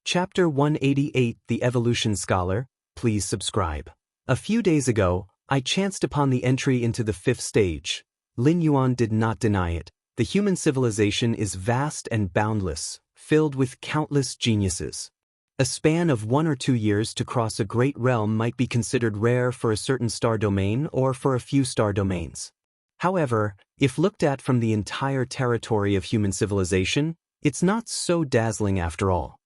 Chapter 188 The Evolution Scholar, please subscribe. A few days ago, I chanced upon the entry into the 5th stage. Lin Yuan did not deny it. The human civilization is vast and boundless, filled with countless geniuses. A span of 1 or 2 years to cross a great realm might be considered rare for a certain star domain or for a few star domains. However, if looked at from the entire territory of human civilization, it's not so dazzling after all.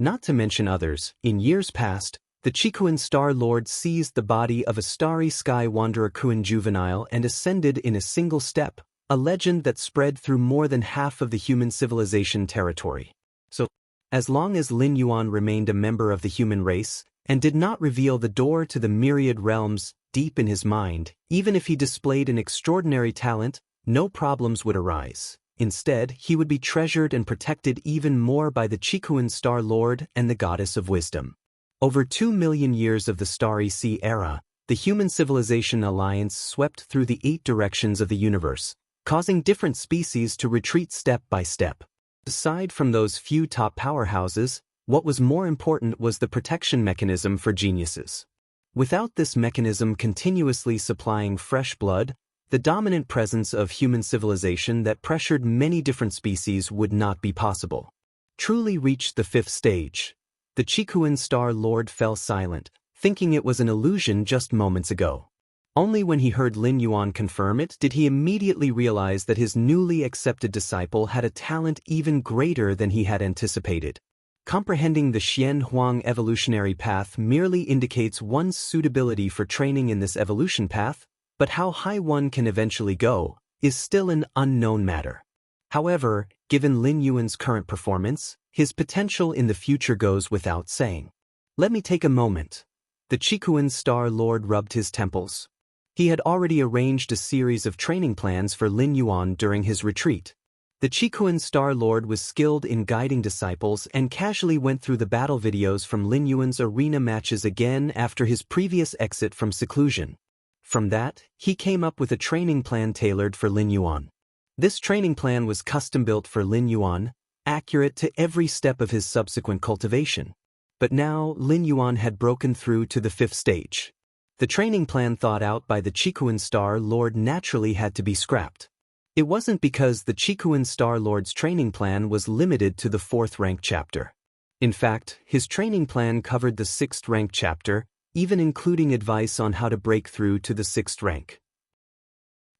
Not to mention others, in years past, the Qikuan Star Lord seized the body of a starry sky wanderer Kuan juvenile and ascended in a single step, a legend that spread through more than half of the human civilization territory. So, as long as Lin Yuan remained a member of the human race, and did not reveal the door to the myriad realms deep in his mind, even if he displayed an extraordinary talent, no problems would arise. Instead, he would be treasured and protected even more by the Qikuan Star Lord and the Goddess of Wisdom. Over 2 million years of the Starry Sea era, the human civilization alliance swept through the 8 directions of the universe, causing different species to retreat step by step. Aside from those few top powerhouses, what was more important was the protection mechanism for geniuses. Without this mechanism continuously supplying fresh blood, the dominant presence of human civilization that pressured many different species would not be possible. Truly reached the 5th stage. The Qikuan Star Lord fell silent, thinking it was an illusion just moments ago. Only when he heard Lin Yuan confirm it did he immediately realize that his newly accepted disciple had a talent even greater than he had anticipated. Comprehending the Xian Huang evolutionary path merely indicates one's suitability for training in this evolution path, but how high one can eventually go is still an unknown matter. However, given Lin Yuan's current performance, his potential in the future goes without saying. Let me take a moment. The Qikuan Star Lord rubbed his temples. He had already arranged a series of training plans for Lin Yuan during his retreat. The Qikuan Star Lord was skilled in guiding disciples and casually went through the battle videos from Lin Yuan's arena matches again after his previous exit from seclusion. From that, he came up with a training plan tailored for Lin Yuan. This training plan was custom-built for Lin Yuan, accurate to every step of his subsequent cultivation. But now, Lin Yuan had broken through to the 5th stage. The training plan thought out by the Qikuan Star Lord naturally had to be scrapped. It wasn't because the Qikuan Star Lord's training plan was limited to the 4th rank chapter. In fact, his training plan covered the 6th rank chapter, even including advice on how to break through to the 6th rank.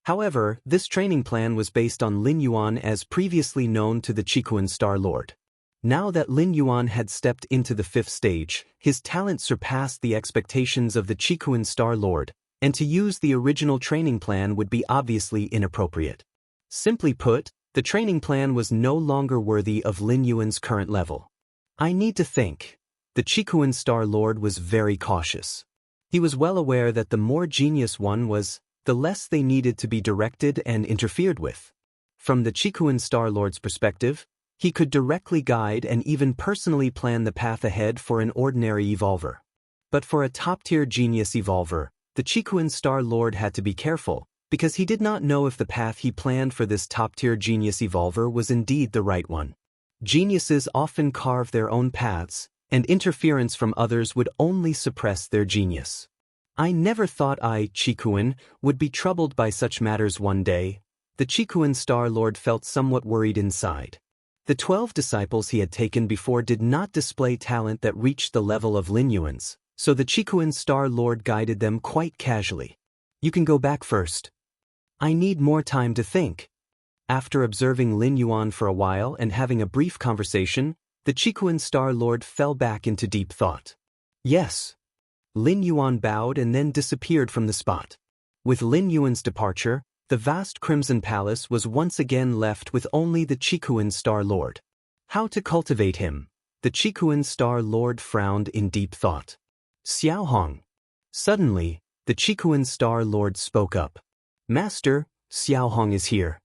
However, this training plan was based on Lin Yuan as previously known to the Qikuan Star Lord. Now that Lin Yuan had stepped into the 5th stage, his talent surpassed the expectations of the Qikuan Star Lord, and to use the original training plan would be obviously inappropriate. Simply put, the training plan was no longer worthy of Lin Yuan's current level. I need to think. The Qikuan Star Lord was very cautious. He was well aware that the more genius one was, the less they needed to be directed and interfered with. From the Qikuan Star Lord's perspective, he could directly guide and even personally plan the path ahead for an ordinary evolver. But for a top-tier genius evolver, the Qikuan Star Lord had to be careful, because he did not know if the path he planned for this top-tier genius evolver was indeed the right one. Geniuses often carve their own paths, and interference from others would only suppress their genius. I never thought Qikuan, would be troubled by such matters one day. The Qikuan Star Lord felt somewhat worried inside. The 12 disciples he had taken before did not display talent that reached the level of Lin Yuan's, so the Qikuan Star Lord guided them quite casually. You can go back first. I need more time to think. After observing Lin Yuan for a while and having a brief conversation, the Qikuan Star Lord fell back into deep thought. Yes. Lin Yuan bowed and then disappeared from the spot. With Lin Yuan's departure, the vast Crimson Palace was once again left with only the Qikuan Star Lord. How to cultivate him? The Qikuan Star Lord frowned in deep thought. Xiaohong. Suddenly, the Qikuan Star Lord spoke up. Master, Xiaohong is here.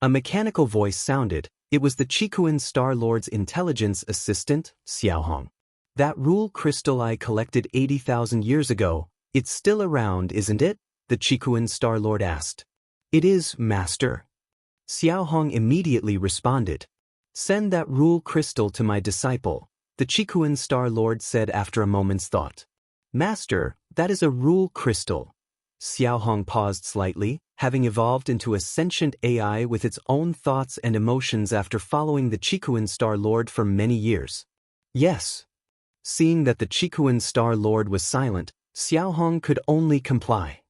A mechanical voice sounded. It was the Qikuan Star Lord's intelligence assistant, Xiaohong. That rule crystal I collected 80,000 years ago, it's still around, isn't it? The Qikuan Star Lord asked. It is, Master. Xiaohong immediately responded. Send that rule crystal to my disciple. the Qikuan Star Lord said after a moment's thought. Master, that is a rule crystal. Xiaohong paused slightly, having evolved into a sentient AI with its own thoughts and emotions after following the Qikuan Star Lord for many years. Yes. Seeing that the Qikuan Star Lord was silent, Xiaohong could only comply.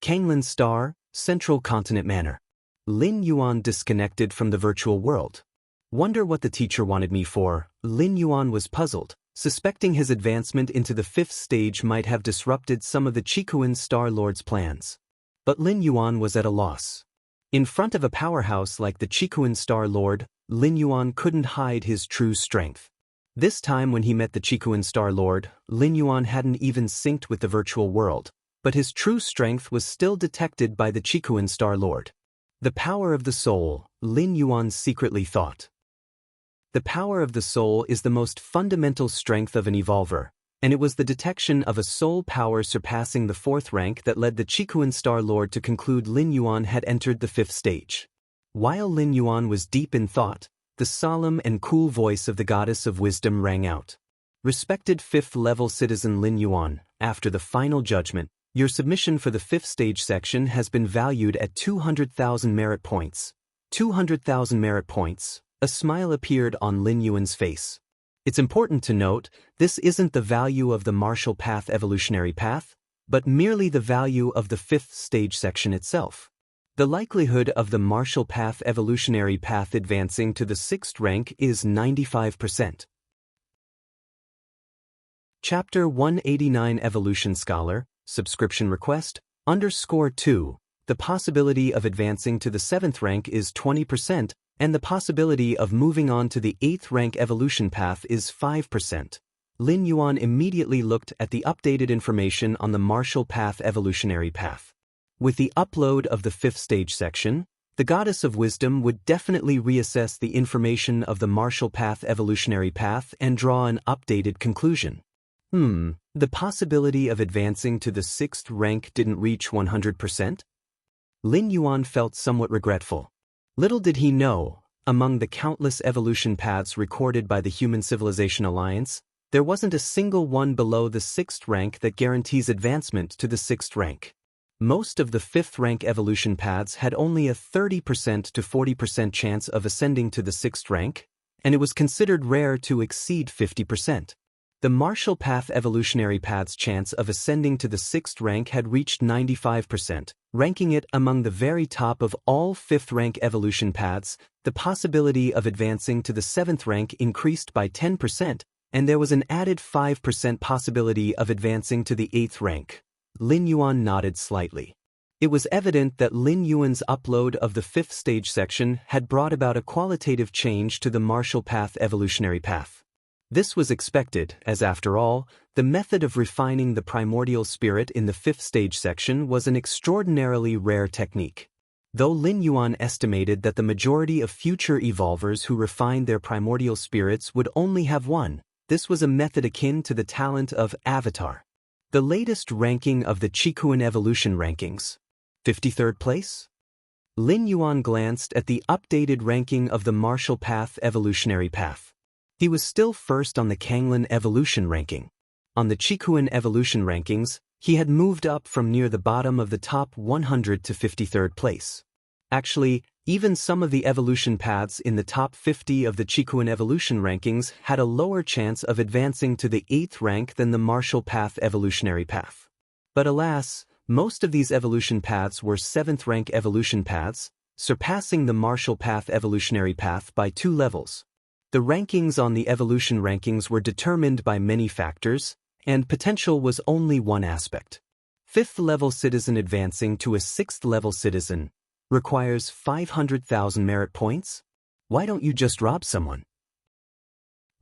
Kanglan Star, Central Continent Manor. Lin Yuan disconnected from the virtual world. Wonder what the teacher wanted me for. Lin Yuan was puzzled, suspecting his advancement into the 5th stage might have disrupted some of the Qikuan Star Lord's plans. But Lin Yuan was at a loss. In front of a powerhouse like the Qikuan Star Lord, Lin Yuan couldn't hide his true strength. This time when he met the Qikuan Star Lord, Lin Yuan hadn't even synced with the virtual world, but his true strength was still detected by the Qikuan Star Lord. The power of the soul, Lin Yuan secretly thought. The power of the soul is the most fundamental strength of an evolver, and it was the detection of a soul power surpassing the 4th rank that led the Qikuan Star Lord to conclude Lin Yuan had entered the 5th stage. While Lin Yuan was deep in thought, the solemn and cool voice of the Goddess of Wisdom rang out. Respected 5th-level citizen Lin Yuan, after the final judgment, your submission for the 5th stage section has been valued at 200,000 merit points. 200,000 merit points. A smile appeared on Lin Yuan's face. It's important to note, this isn't the value of the martial path evolutionary path, but merely the value of the 5th stage section itself. The likelihood of the martial path evolutionary path advancing to the 6th rank is 95%. Chapter 189 Evolution Scholar, Subscription Request, _2. The possibility of advancing to the 7th rank is 20%, and the possibility of moving on to the 8th rank evolution path is 5%. Lin Yuan immediately looked at the updated information on the martial path evolutionary path. With the upload of the 5th stage section, the Goddess of Wisdom would definitely reassess the information of the martial path evolutionary path and draw an updated conclusion. The possibility of advancing to the 6th rank didn't reach 100%? Lin Yuan felt somewhat regretful. Little did he know, among the countless evolution paths recorded by the Human Civilization Alliance, there wasn't a single one below the 6th rank that guarantees advancement to the 6th rank. Most of the 5th rank evolution paths had only a 30% to 40% chance of ascending to the 6th rank, and it was considered rare to exceed 50%. The martial path evolutionary path's chance of ascending to the 6th rank had reached 95%, ranking it among the very top of all 5th rank evolution paths. The possibility of advancing to the 7th rank increased by 10%, and there was an added 5% possibility of advancing to the 8th rank. Lin Yuan nodded slightly. It was evident that Lin Yuan's upload of the 5th stage section had brought about a qualitative change to the martial path evolutionary path. This was expected, as after all, the method of refining the primordial spirit in the 5th stage section was an extraordinarily rare technique. Though Lin Yuan estimated that the majority of future evolvers who refined their primordial spirits would only have one, this was a method akin to the talent of Avatar. The latest ranking of the Qikuan evolution rankings. 53rd place? Lin Yuan glanced at the updated ranking of the martial path evolutionary path. He was still first on the Kanglan evolution ranking. On the Qikuan evolution rankings, he had moved up from near the bottom of the top 100 to 53rd place. Actually, even some of the evolution paths in the top 50 of the Qikuan evolution rankings had a lower chance of advancing to the 8th rank than the martial path evolutionary path. But alas, most of these evolution paths were 7th rank evolution paths, surpassing the martial path evolutionary path by 2 levels. The rankings on the evolution rankings were determined by many factors, and potential was only one aspect. 5th-level citizen advancing to a 6th-level citizen requires 500,000 merit points? Why don't you just rob someone?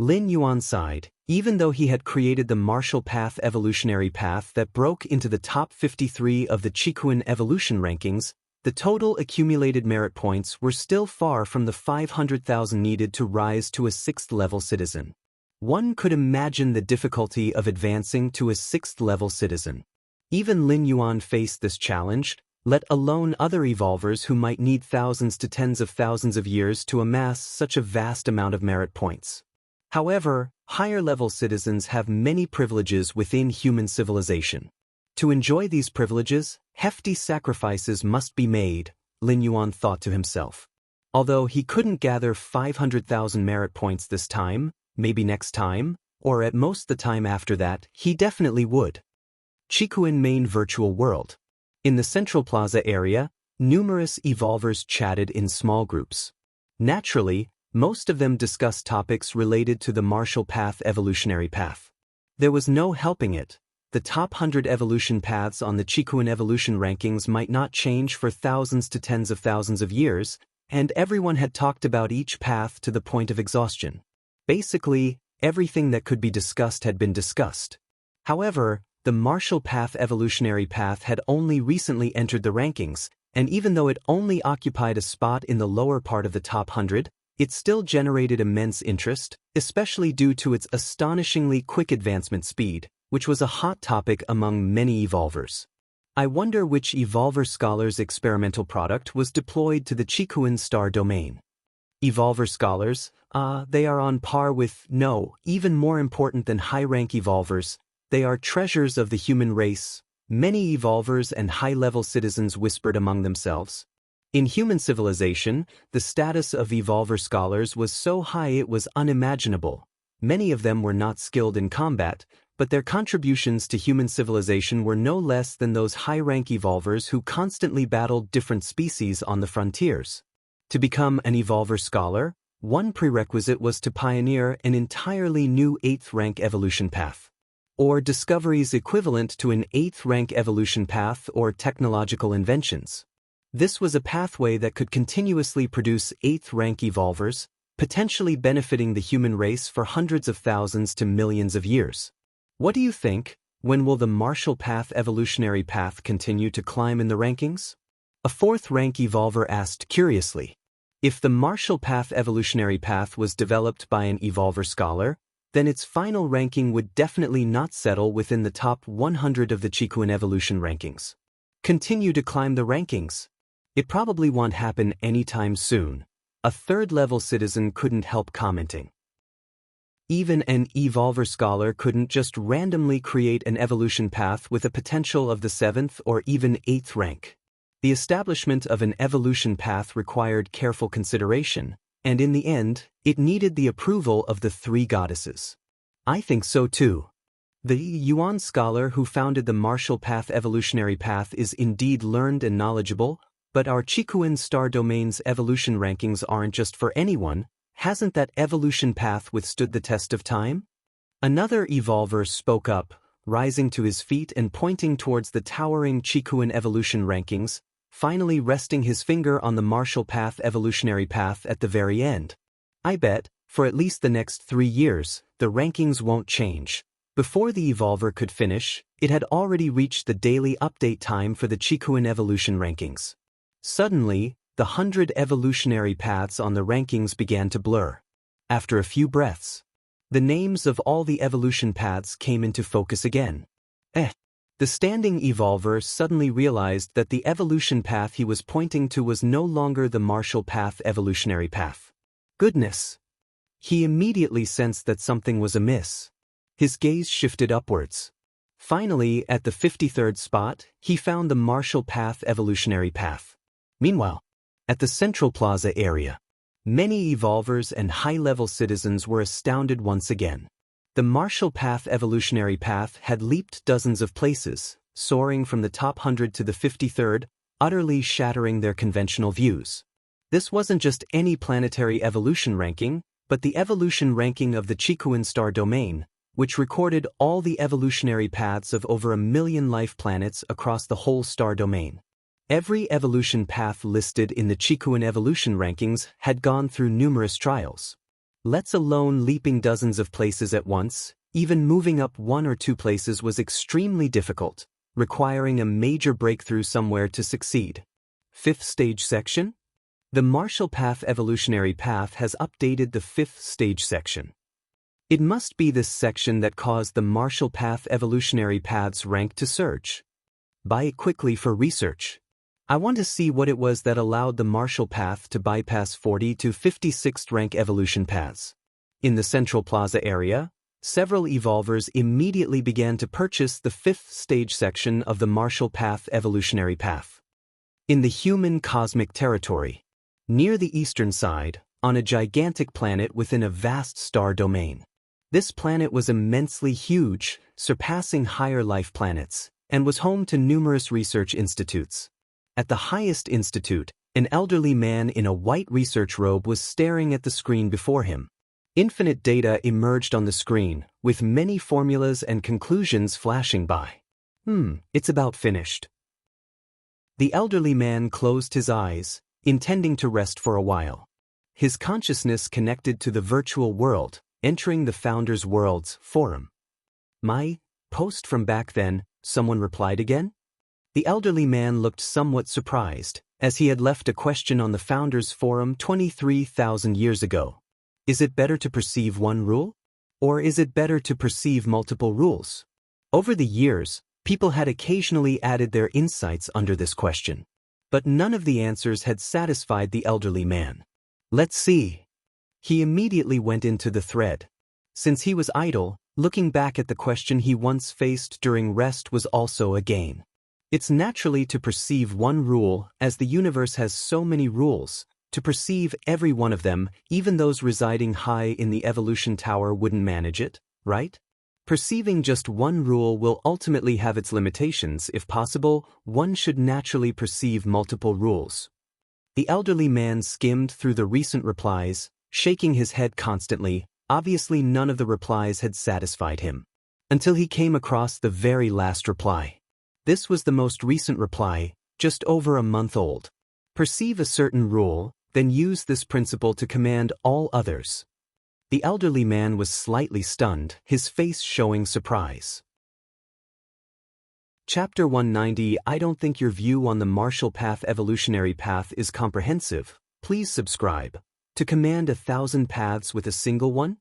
Lin Yuan sighed. Even though he had created the martial path evolutionary path that broke into the top 53 of the Qikuan evolution rankings, the total accumulated merit points were still far from the 500,000 needed to rise to a 6th-level citizen. One could imagine the difficulty of advancing to a 6th-level citizen. Even Lin Yuan faced this challenge, let alone other evolvers who might need thousands to tens of thousands of years to amass such a vast amount of merit points. However, higher-level citizens have many privileges within human civilization. To enjoy these privileges, hefty sacrifices must be made, Lin Yuan thought to himself. Although he couldn't gather 500,000 merit points this time, maybe next time, or at most the time after that, he definitely would. Qikuan Main Virtual World. In the Central Plaza area, numerous evolvers chatted in small groups. Naturally, most of them discussed topics related to the martial path evolutionary path. There was no helping it. The top 100 evolution paths on the Qikuan evolution rankings might not change for thousands to tens of thousands of years, and everyone had talked about each path to the point of exhaustion. Basically, everything that could be discussed had been discussed. However, the martial path evolutionary path had only recently entered the rankings, and even though it only occupied a spot in the lower part of the top 100, it still generated immense interest, especially due to its astonishingly quick advancement speed, which was a hot topic among many evolvers. I wonder which evolver scholar's experimental product was deployed to the Qikuan star domain. Evolver scholars, they are on par with, no, even more important than high-rank evolvers. They are treasures of the human race, many evolvers and high-level citizens whispered among themselves. In human civilization, the status of evolver scholars was so high it was unimaginable. Many of them were not skilled in combat, but their contributions to human civilization were no less than those high-rank evolvers who constantly battled different species on the frontiers. To become an evolver scholar, one prerequisite was to pioneer an entirely new 8th rank evolution path, or discoveries equivalent to an 8th rank evolution path or technological inventions. This was a pathway that could continuously produce 8th rank evolvers, potentially benefiting the human race for hundreds of thousands to millions of years. What do you think? When will the martial path evolutionary path continue to climb in the rankings? A 4th rank evolver asked curiously. If the martial path evolutionary path was developed by an evolver scholar, then its final ranking would definitely not settle within the top 100 of the Qikuan evolution rankings. Continue to climb the rankings. It probably won't happen anytime soon. A 3rd-level citizen couldn't help commenting. Even an evolver scholar couldn't just randomly create an evolution path with a potential of the 7th or even 8th rank. The establishment of an evolution path required careful consideration, and in the end, it needed the approval of the 3 goddesses. I think so too. The Yuan scholar who founded the martial path evolutionary path is indeed learned and knowledgeable, but our Qikuan star domain's evolution rankings aren't just for anyone. Hasn't that evolution path withstood the test of time? Another evolver spoke up, rising to his feet and pointing towards the towering Qikuan evolution rankings, finally resting his finger on the martial path evolutionary path at the very end. I bet, for at least the next 3 years, the rankings won't change. Before the evolver could finish, it had already reached the daily update time for the Qikuan evolution rankings. Suddenly, the 100 evolutionary paths on the rankings began to blur. After a few breaths, the names of all the evolution paths came into focus again. The standing evolver suddenly realized that the evolution path he was pointing to was no longer the martial path evolutionary path. Goodness! He immediately sensed that something was amiss. His gaze shifted upwards. Finally, at the 53rd spot, he found the martial path evolutionary path. Meanwhile, at the Central Plaza area, many evolvers and high-level citizens were astounded once again. The martial path evolutionary path had leaped dozens of places, soaring from the top 100 to the 53rd, utterly shattering their conventional views. This wasn't just any planetary evolution ranking, but the evolution ranking of the Qikuan star domain, which recorded all the evolutionary paths of over 1 million life planets across the whole star domain. Every evolution path listed in the Qikuan evolution rankings had gone through numerous trials. Let alone leaping dozens of places at once, even moving up 1 or 2 places was extremely difficult, requiring a major breakthrough somewhere to succeed. 5th stage section? The martial path evolutionary path has updated the 5th stage section. It must be this section that caused the martial path evolutionary path's rank to surge. Buy it quickly for research. I want to see what it was that allowed the martial path to bypass 40 to 56th rank evolution paths. In the Central Plaza area, several evolvers immediately began to purchase the 5th stage section of the Martial Path evolutionary path. In the human cosmic territory, near the eastern side, on a gigantic planet within a vast star domain. This planet was immensely huge, surpassing higher life planets, and was home to numerous research institutes. At the highest institute, an elderly man in a white research robe was staring at the screen before him. Infinite data emerged on the screen, with many formulas and conclusions flashing by. It's about finished. The elderly man closed his eyes, intending to rest for a while. His consciousness connected to the virtual world, entering the Founders World's forum. My post from back then, someone replied again? The elderly man looked somewhat surprised, as he had left a question on the Founders Forum 23,000 years ago. Is it better to perceive one rule? Or is it better to perceive multiple rules? Over the years, people had occasionally added their insights under this question. But none of the answers had satisfied the elderly man. Let's see. He immediately went into the thread. Since he was idle, looking back at the question he once faced during rest was also a gain. It's naturally to perceive one rule, as the universe has so many rules. To perceive every one of them, even those residing high in the evolution tower wouldn't manage it, right? Perceiving just one rule will ultimately have its limitations. If possible, one should naturally perceive multiple rules. The elderly man skimmed through the recent replies, shaking his head constantly. Obviously none of the replies had satisfied him. Until he came across the very last reply. This was the most recent reply, just over a month old. Perceive a certain rule, then use this principle to command all others. The elderly man was slightly stunned, his face showing surprise. Chapter 190. I don't think your view on the Martial Path evolutionary path is comprehensive. Please subscribe. To command 1,000 paths with a single one?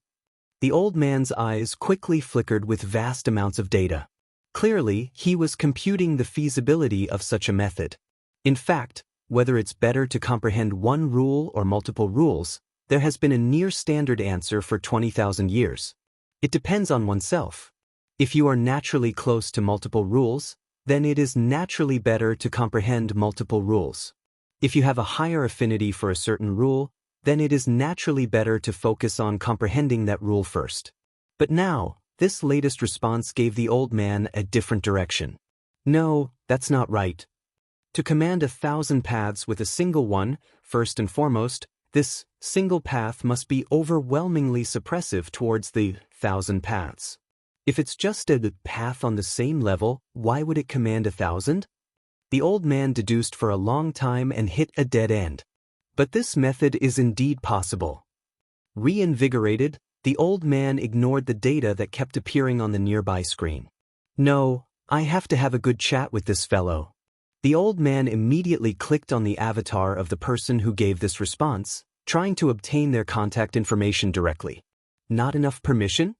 The old man's eyes quickly flickered with vast amounts of data. Clearly, he was computing the feasibility of such a method. In fact, whether it's better to comprehend one rule or multiple rules, there has been a near-standard answer for 20,000 years. It depends on oneself. If you are naturally close to multiple rules, then it is naturally better to comprehend multiple rules. If you have a higher affinity for a certain rule, then it is naturally better to focus on comprehending that rule first. But now, this latest response gave the old man a different direction. No, that's not right. To command 1,000 paths with a single one, first and foremost, this single path must be overwhelmingly suppressive towards the 1,000 paths. If it's just a path on the same level, why would it command 1,000? The old man deduced for a long time and hit a dead end. But this method is indeed possible. Reinvigorated, the old man ignored the data that kept appearing on the nearby screen. No, I have to have a good chat with this fellow. The old man immediately clicked on the avatar of the person who gave this response, trying to obtain their contact information directly. Not enough permission?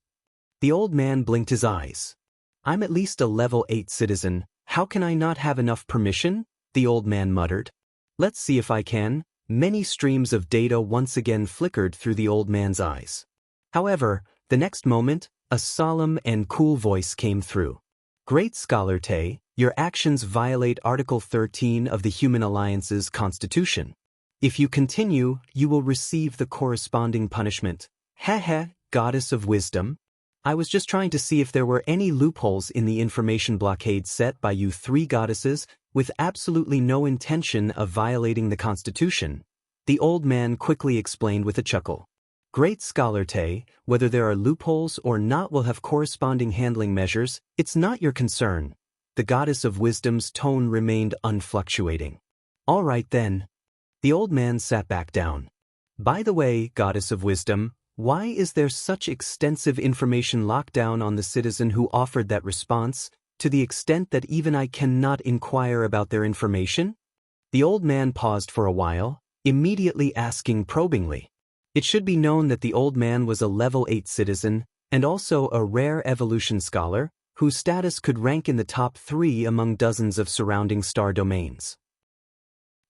The old man blinked his eyes. I'm at least a level 8 citizen, how can I not have enough permission? The old man muttered. Let's see if I can. Many streams of data once again flickered through the old man's eyes. However, the next moment, a solemn and cool voice came through. Great Scholar Tay, your actions violate Article 13 of the Human Alliance's Constitution. If you continue, you will receive the corresponding punishment. Heh, Goddess of Wisdom. I was just trying to see if there were any loopholes in the information blockade set by you 3 goddesses, with absolutely no intention of violating the Constitution. The old man quickly explained with a chuckle. Great Scholar Tay, whether there are loopholes or not will have corresponding handling measures, it's not your concern. The Goddess of Wisdom's tone remained unfluctuating. All right then. The old man sat back down. By the way, Goddess of Wisdom, why is there such extensive information lockdown on the citizen who offered that response, to the extent that even I cannot inquire about their information? The old man paused for a while, immediately asking probingly. It should be known that the old man was a level 8 citizen, and also a rare evolution scholar, whose status could rank in the top 3 among dozens of surrounding star domains.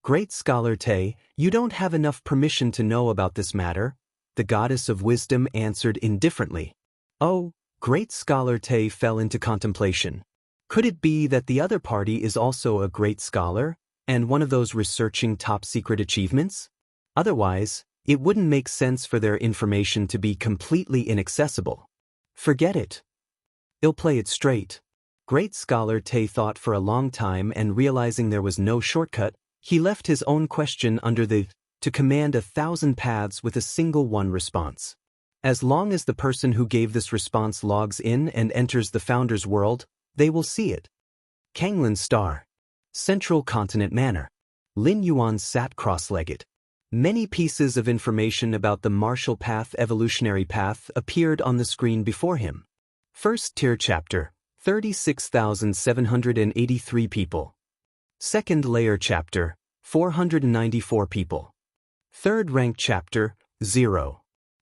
Great Scholar Tay, you don't have enough permission to know about this matter. the goddess of wisdom answered indifferently. Oh, great scholar Te fell into contemplation. Could it be that the other party is also a great scholar, and one of those researching top-secret achievements? Otherwise, it wouldn't make sense for their information to be completely inaccessible. Forget it. I'll play it straight. Great scholar Te thought for a long time, and realizing there was no shortcut, he left his own question under the to command 1,000 paths with a single one response. As long as the person who gave this response logs in and enters the founder's world, they will see it. Kanglin's Star. Central Continent Manor. Lin Yuan sat cross-legged. Many pieces of information about the martial path evolutionary path appeared on the screen before him. First tier chapter, 36,783 people. Second layer chapter, 494 people. Third rank chapter, 0.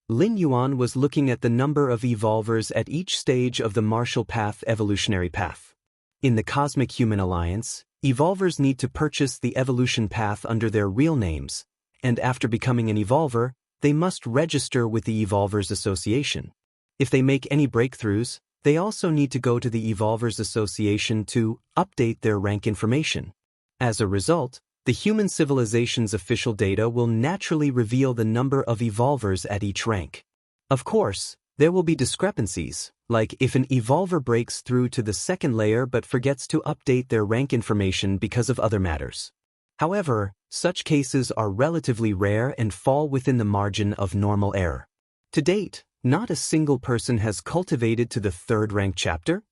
Lin Yuan was looking at the number of evolvers at each stage of the martial path evolutionary path. In the Cosmic Human Alliance, evolvers need to purchase the evolution path under their real names, and after becoming an evolver, they must register with the Evolvers Association. If they make any breakthroughs, they also need to go to the Evolvers Association to update their rank information. As a result, the human civilization's official data will naturally reveal the number of evolvers at each rank. Of course, there will be discrepancies, like if an evolver breaks through to the second layer but forgets to update their rank information because of other matters. However, such cases are relatively rare and fall within the margin of normal error. To date, not a single person has cultivated to the third rank chapter.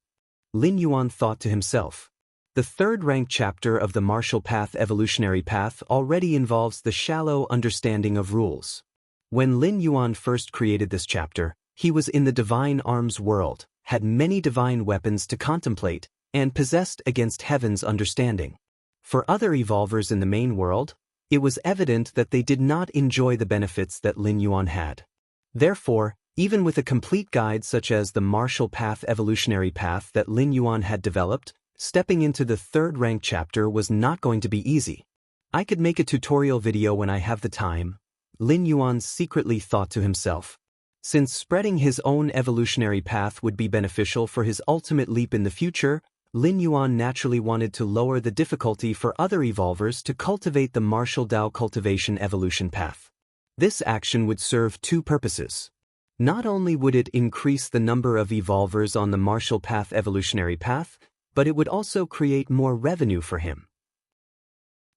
Lin Yuan thought to himself. The third rank chapter of the martial path evolutionary path already involves the shallow understanding of rules. When Lin Yuan first created this chapter, he was in the divine arms world, had many divine weapons to contemplate, and possessed against heaven's understanding. For other evolvers in the main world, it was evident that they did not enjoy the benefits that Lin Yuan had. Therefore, even with a complete guide such as the martial path evolutionary path that Lin Yuan had developed, stepping into the third rank chapter was not going to be easy. I could make a tutorial video when I have the time, Lin Yuan secretly thought to himself. Since spreading his own evolutionary path would be beneficial for his ultimate leap in the future, Lin Yuan naturally wanted to lower the difficulty for other evolvers to cultivate the martial Dao cultivation evolution path. This action would serve two purposes. Not only would it increase the number of evolvers on the martial path evolutionary path, but it would also create more revenue for him.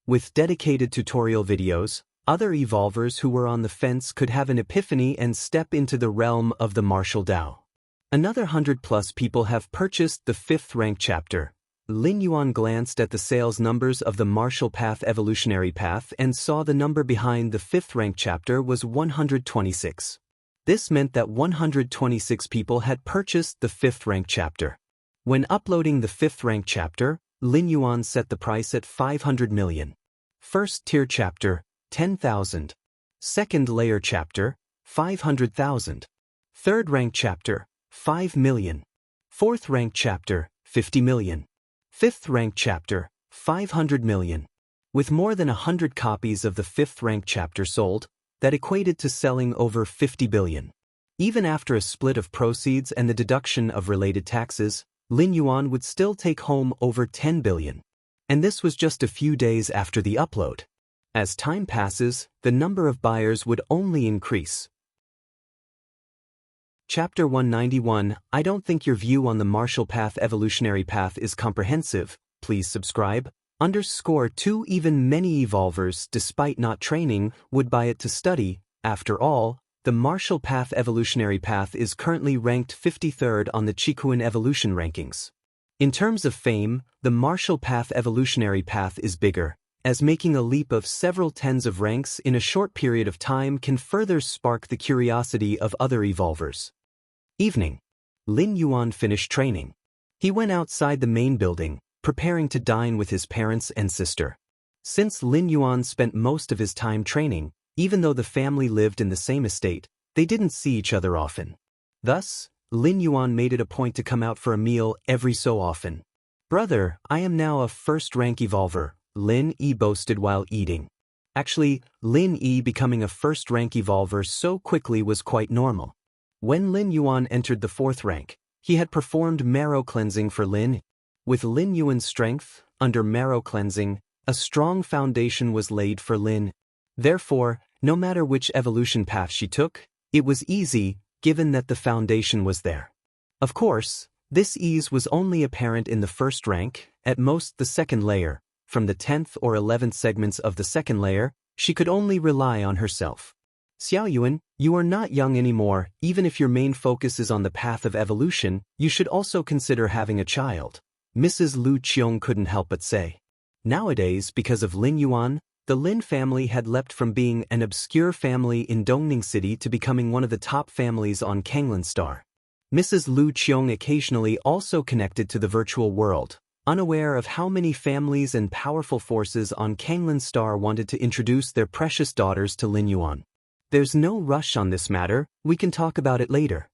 With dedicated tutorial videos, other evolvers who were on the fence could have an epiphany and step into the realm of the martial Dao. Another 100+ people have purchased the 5th rank chapter. Lin Yuan glanced at the sales numbers of the martial path evolutionary path and saw the number behind the 5th rank chapter was 126. This meant that 126 people had purchased the 5th rank chapter. When uploading the 5th rank chapter, Lin Yuan set the price at 500 million. First tier chapter, 10,000. Second layer chapter, 500,000. Third rank chapter, 5 million. Fourth rank chapter, 50 million. Fifth rank chapter, 500 million. With more than 100 copies of the 5th rank chapter sold, that equated to selling over 50 billion. Even after a split of proceeds and the deduction of related taxes, Lin Yuan would still take home over 10 billion. And this was just a few days after the upload. As time passes, the number of buyers would only increase. Chapter 191, I don't think your view on the martial path evolutionary path is comprehensive. Please subscribe. _2 Even many evolvers, despite not training, would buy it to study. After all, the martial path evolutionary path is currently ranked 53rd on the Qikuan evolution rankings. In terms of fame, the martial path evolutionary path is bigger, as making a leap of several tens of ranks in a short period of time can further spark the curiosity of other evolvers. Evening. Lin Yuan finished training. He went outside the main building, preparing to dine with his parents and sister. Since Lin Yuan spent most of his time training, even though the family lived in the same estate, they didn't see each other often. Thus, Lin Yuan made it a point to come out for a meal every so often. Brother, I am now a first-rank evolver, Lin Yi boasted while eating. Actually, Lin Yi becoming a first-rank evolver so quickly was quite normal. When Lin Yuan entered the 4th rank, he had performed marrow cleansing for Lin. With Lin Yuan's strength, under marrow cleansing, a strong foundation was laid for Lin. Therefore, no matter which evolution path she took, it was easy, given that the foundation was there. Of course, this ease was only apparent in the 1st rank, at most the 2nd layer. From the 10th or 11th segments of the 2nd layer, she could only rely on herself. Xiaoyuan, you are not young anymore. Even if your main focus is on the path of evolution, you should also consider having a child, Mrs. Lu Qiong couldn't help but say. Nowadays, because of Lin Yuan, the Lin family had leapt from being an obscure family in Dongning City to becoming one of the top families on Kanglan Star. Mrs. Lu Qiong occasionally also connected to the virtual world, unaware of how many families and powerful forces on Kanglan Star wanted to introduce their precious daughters to Lin Yuan. There's no rush on this matter, we can talk about it later.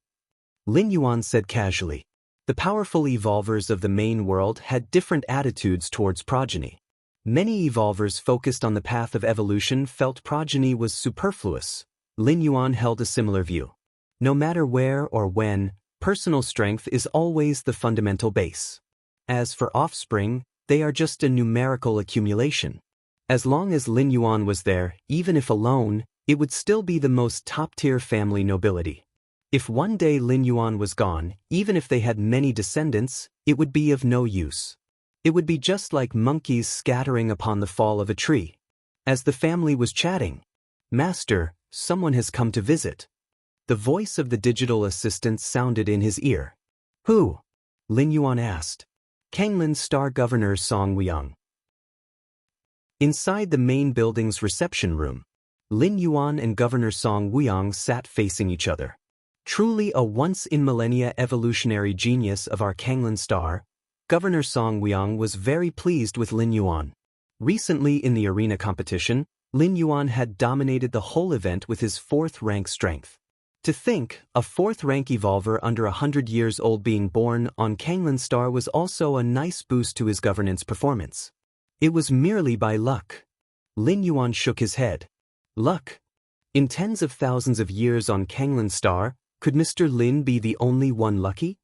Lin Yuan said casually. The powerful evolvers of the main world had different attitudes towards progeny. Many evolvers focused on the path of evolution felt progeny was superfluous. Lin Yuan held a similar view. No matter where or when, personal strength is always the fundamental base. As for offspring, they are just a numerical accumulation. As long as Lin Yuan was there, even if alone, it would still be the most top-tier family nobility. If one day Lin Yuan was gone, even if they had many descendants, it would be of no use. It would be just like monkeys scattering upon the fall of a tree. As the family was chatting, "Master, someone has come to visit." The voice of the digital assistant sounded in his ear. "Who?" Lin Yuan asked. "Kanglan Star Governor Song Weiyang." Inside the main building's reception room, Lin Yuan and Governor Song Weiyang sat facing each other. Truly a once-in-millennia evolutionary genius of our Kanglan Star, Governor Song Weiyang was very pleased with Lin Yuan. Recently in the arena competition, Lin Yuan had dominated the whole event with his 4th rank strength. To think, a 4th rank evolver under 100 years old being born on Kanglan Star was also a nice boost to his governance performance. It was merely by luck. Lin Yuan shook his head. Luck? In tens of thousands of years on Kanglan Star, could Mr. Lin be the only one lucky?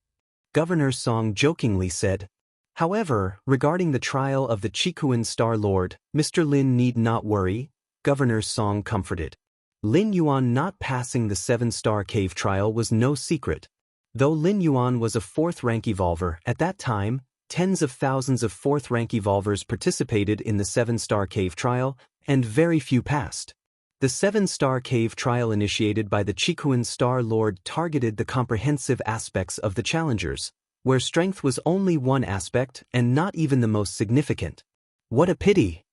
Governor Song jokingly said. However, regarding the trial of the Chikuan Star Lord, Mr. Lin need not worry, Governor Song comforted. Lin Yuan not passing the 7-star cave trial was no secret. Though Lin Yuan was a 4th rank evolver, at that time, tens of thousands of 4th rank evolvers participated in the 7-star cave trial, and very few passed. The 7-star cave trial initiated by the Chikuan Star Lord targeted the comprehensive aspects of the challengers, where strength was only one aspect and not even the most significant. What a pity!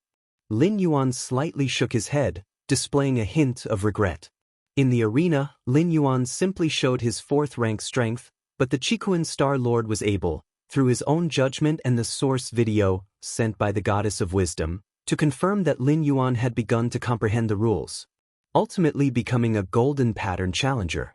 Lin Yuan slightly shook his head, displaying a hint of regret. In the arena, Lin Yuan simply showed his 4th rank strength, but the Chikuan Star Lord was able, through his own judgment and the source video, sent by the Goddess of Wisdom, to confirm that Lin Yuan had begun to comprehend the rules, ultimately becoming a golden pattern challenger.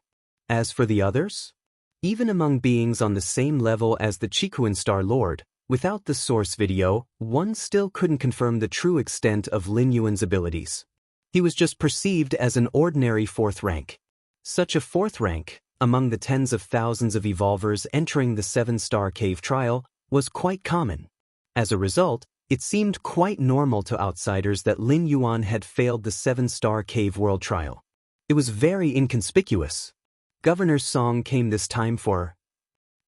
As for the others? Even among beings on the same level as the Chikuan Star Lord, without the source video, one still couldn't confirm the true extent of Lin Yuan's abilities. He was just perceived as an ordinary 4th rank. Such a 4th rank, among the tens of thousands of evolvers entering the 7-star cave trial, was quite common. As a result, it seemed quite normal to outsiders that Lin Yuan had failed the 7-star cave world trial. It was very inconspicuous. Governor Song came this time for.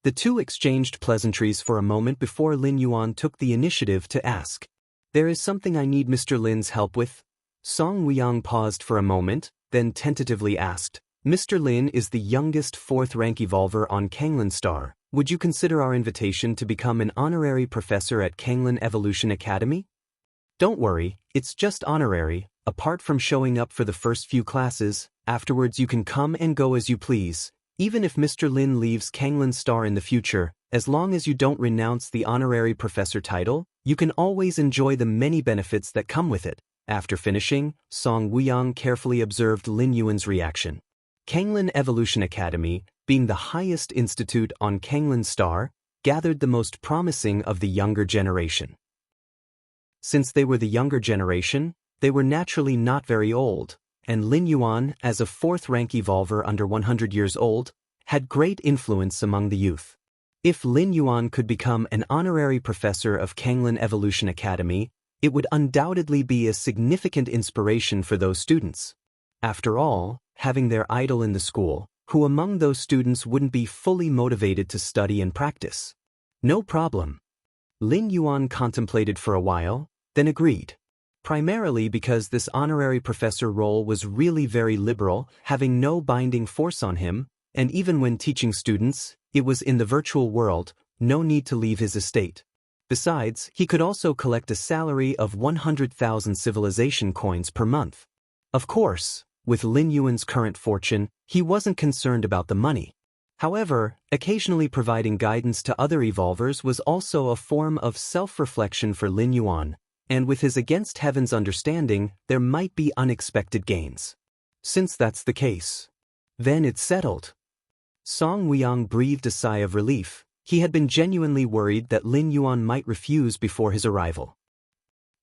The two exchanged pleasantries for a moment before Lin Yuan took the initiative to ask. There is something I need Mr. Lin's help with? Song Weiyang paused for a moment, then tentatively asked. Mr. Lin is the youngest 4th rank evolver on Kanglan Star. Would you consider our invitation to become an honorary professor at Kanglan Evolution Academy? Don't worry, it's just honorary. Apart from showing up for the first few classes, afterwards you can come and go as you please. Even if Mr. Lin leaves Kanglan Star in the future, as long as you don't renounce the honorary professor title, you can always enjoy the many benefits that come with it. After finishing, Song Weiyang carefully observed Lin Yuan's reaction. Kanglan Evolution Academy, being the highest institute on Kanglan Star, gathered the most promising of the younger generation. Since they were the younger generation, They were naturally not very old, and Lin Yuan, as a fourth-rank evolver under 100 years old, had great influence among the youth. If Lin Yuan could become an honorary professor of Kanglin Evolution Academy, it would undoubtedly be a significant inspiration for those students. After all, having their idol in the school, who among those students wouldn't be fully motivated to study and practice? No problem. Lin Yuan contemplated for a while, then agreed. Primarily because this honorary professor role was really very liberal, having no binding force on him, and even when teaching students, it was in the virtual world, no need to leave his estate. Besides, he could also collect a salary of 100,000 civilization coins per month. Of course, with Lin Yuan's current fortune, he wasn't concerned about the money. However, occasionally providing guidance to other evolvers was also a form of self-reflection for Lin Yuan, and with his against heaven's understanding, there might be unexpected gains. Since that's the case, then it's settled. Song Weiyang breathed a sigh of relief. He had been genuinely worried that Lin Yuan might refuse before his arrival.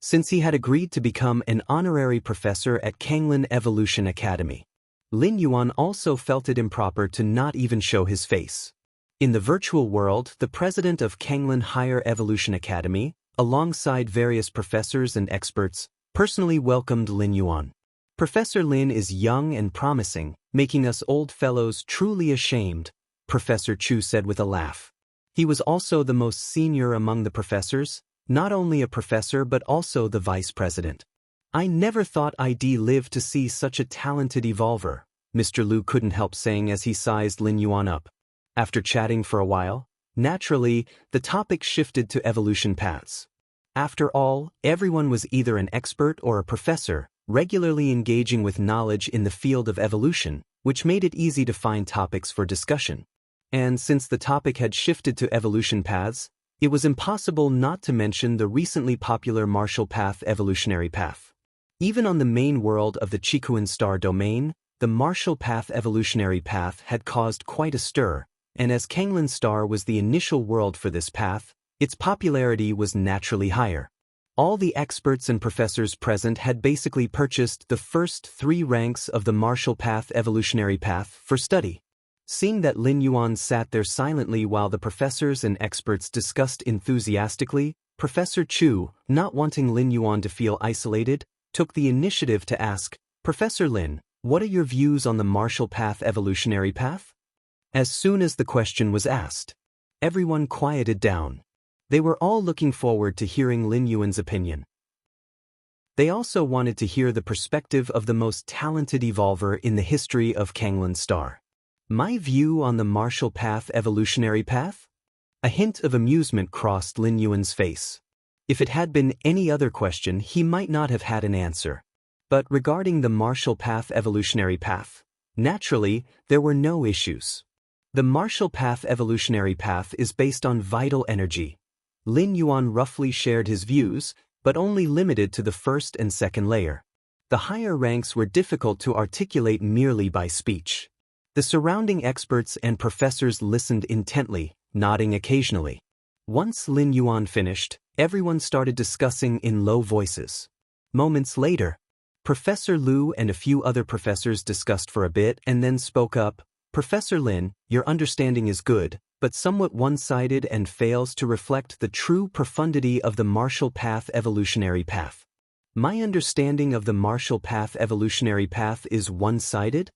Since he had agreed to become an honorary professor at Kanglin Evolution Academy, Lin Yuan also felt it improper to not even show his face. In the virtual world, the president of Kanglin Higher Evolution Academy, alongside various professors and experts, personally welcomed Lin Yuan. Professor Lin is young and promising, making us old fellows truly ashamed, Professor Chu said with a laugh. He was also the most senior among the professors, not only a professor but also the vice president. I never thought I'd live to see such a talented evolver, Mr. Lu couldn't help saying as he sized Lin Yuan up. After chatting for a while, naturally, the topic shifted to evolution paths. After all, everyone was either an expert or a professor, regularly engaging with knowledge in the field of evolution, which made it easy to find topics for discussion. And since the topic had shifted to evolution paths, it was impossible not to mention the recently popular martial path evolutionary path. Even on the main world of the Chikuan star domain, the martial path evolutionary path had caused quite a stir, and as Kanglin star was the initial world for this path, its popularity was naturally higher. All the experts and professors present had basically purchased the first 3 ranks of the martial path evolutionary path for study. Seeing that Lin Yuan sat there silently while the professors and experts discussed enthusiastically, Professor Chu, not wanting Lin Yuan to feel isolated, took the initiative to ask, "Professor Lin, what are your views on the martial path evolutionary path?" As soon as the question was asked, everyone quieted down. They were all looking forward to hearing Lin Yuan's opinion. They also wanted to hear the perspective of the most talented evolver in the history of Kanglin Star. My view on the martial path evolutionary path? A hint of amusement crossed Lin Yuan's face. If it had been any other question, he might not have had an answer. But regarding the martial path evolutionary path, naturally, there were no issues. The martial path evolutionary path is based on vital energy. Lin Yuan roughly shared his views, but only limited to the first and second layer. The higher ranks were difficult to articulate merely by speech. The surrounding experts and professors listened intently, nodding occasionally. Once Lin Yuan finished, everyone started discussing in low voices. Moments later, Professor Lu and a few other professors discussed for a bit and then spoke up. "Professor Lin, your understanding is good, but somewhat one-sided and fails to reflect the true profundity of the martial path evolutionary path." My understanding of the martial path evolutionary path is one-sided?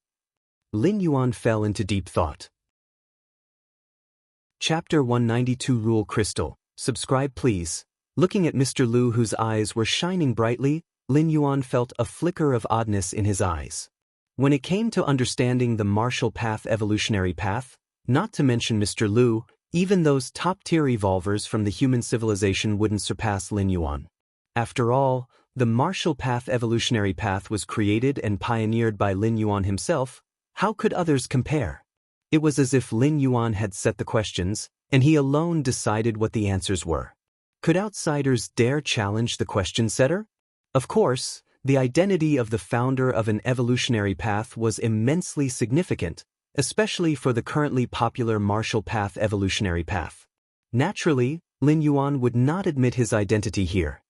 Lin Yuan fell into deep thought. Chapter 192 Rule Crystal. Subscribe please. Looking at Mr. Lu whose eyes were shining brightly, Lin Yuan felt a flicker of oddness in his eyes. When it came to understanding the martial path evolutionary path, not to mention Mr. Lu, even those top-tier evolvers from the human civilization wouldn't surpass Lin Yuan. After all, the martial path evolutionary path was created and pioneered by Lin Yuan himself. How could others compare? It was as if Lin Yuan had set the questions, and he alone decided what the answers were. Could outsiders dare challenge the question setter? Of course, the identity of the founder of an evolutionary path was immensely significant, especially for the currently popular martial path evolutionary path. Naturally, Lin Yuan would not admit his identity here.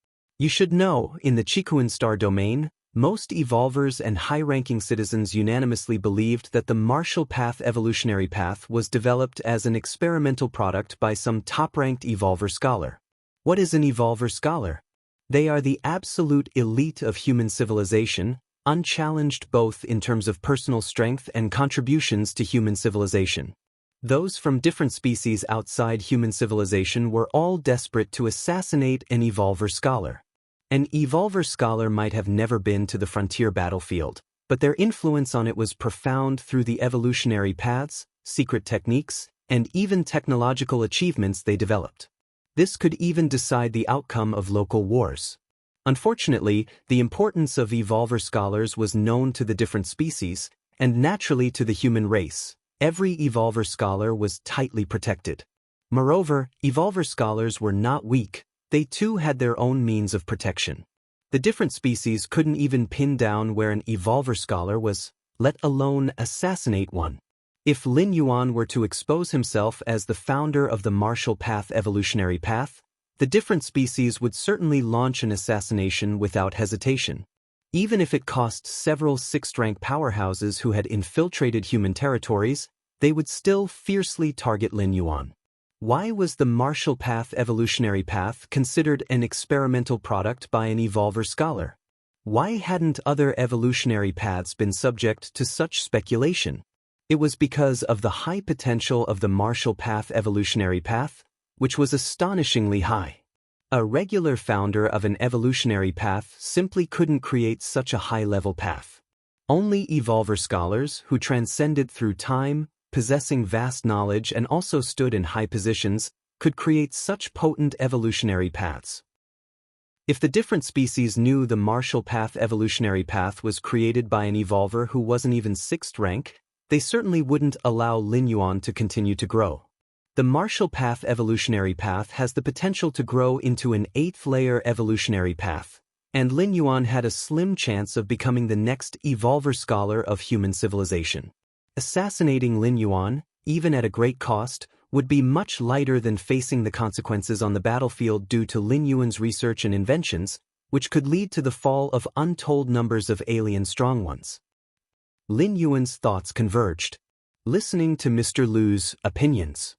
You should know, in the Qikuan star domain, most evolvers and high-ranking citizens unanimously believed that the martial path evolutionary path was developed as an experimental product by some top-ranked evolver scholar. What is an evolver scholar? They are the absolute elite of human civilization, unchallenged both in terms of personal strength and contributions to human civilization. Those from different species outside human civilization were all desperate to assassinate an evolver scholar. An evolver scholar might have never been to the frontier battlefield, but their influence on it was profound through the evolutionary paths, secret techniques, and even technological achievements they developed. This could even decide the outcome of local wars. Unfortunately, the importance of evolver scholars was known to the different species, and naturally to the human race. Every evolver scholar was tightly protected. Moreover, evolver scholars were not weak. They too had their own means of protection. The different species couldn't even pin down where an evolver scholar was, let alone assassinate one. If Lin Yuan were to expose himself as the founder of the martial path evolutionary path, the different species would certainly launch an assassination without hesitation. Even if it cost several sixth-rank powerhouses who had infiltrated human territories, they would still fiercely target Lin Yuan. Why was the martial path evolutionary path considered an experimental product by an evolver scholar? Why hadn't other evolutionary paths been subject to such speculation? It was because of the high potential of the martial path evolutionary path, which was astonishingly high. A regular founder of an evolutionary path simply couldn't create such a high-level path. Only evolver scholars who transcended through time, possessing vast knowledge and also stood in high positions, could create such potent evolutionary paths. If the different species knew the martial path evolutionary path was created by an evolver who wasn't even sixth rank, they certainly wouldn't allow Lin Yuan to continue to grow. The martial path evolutionary path has the potential to grow into an 8th-layer evolutionary path, and Lin Yuan had a slim chance of becoming the next evolver scholar of human civilization. Assassinating Lin Yuan, even at a great cost, would be much lighter than facing the consequences on the battlefield due to Lin Yuan's research and inventions, which could lead to the fall of untold numbers of alien strong ones. Lin Yuan's thoughts converged. Listening to Mr. Lu's opinions.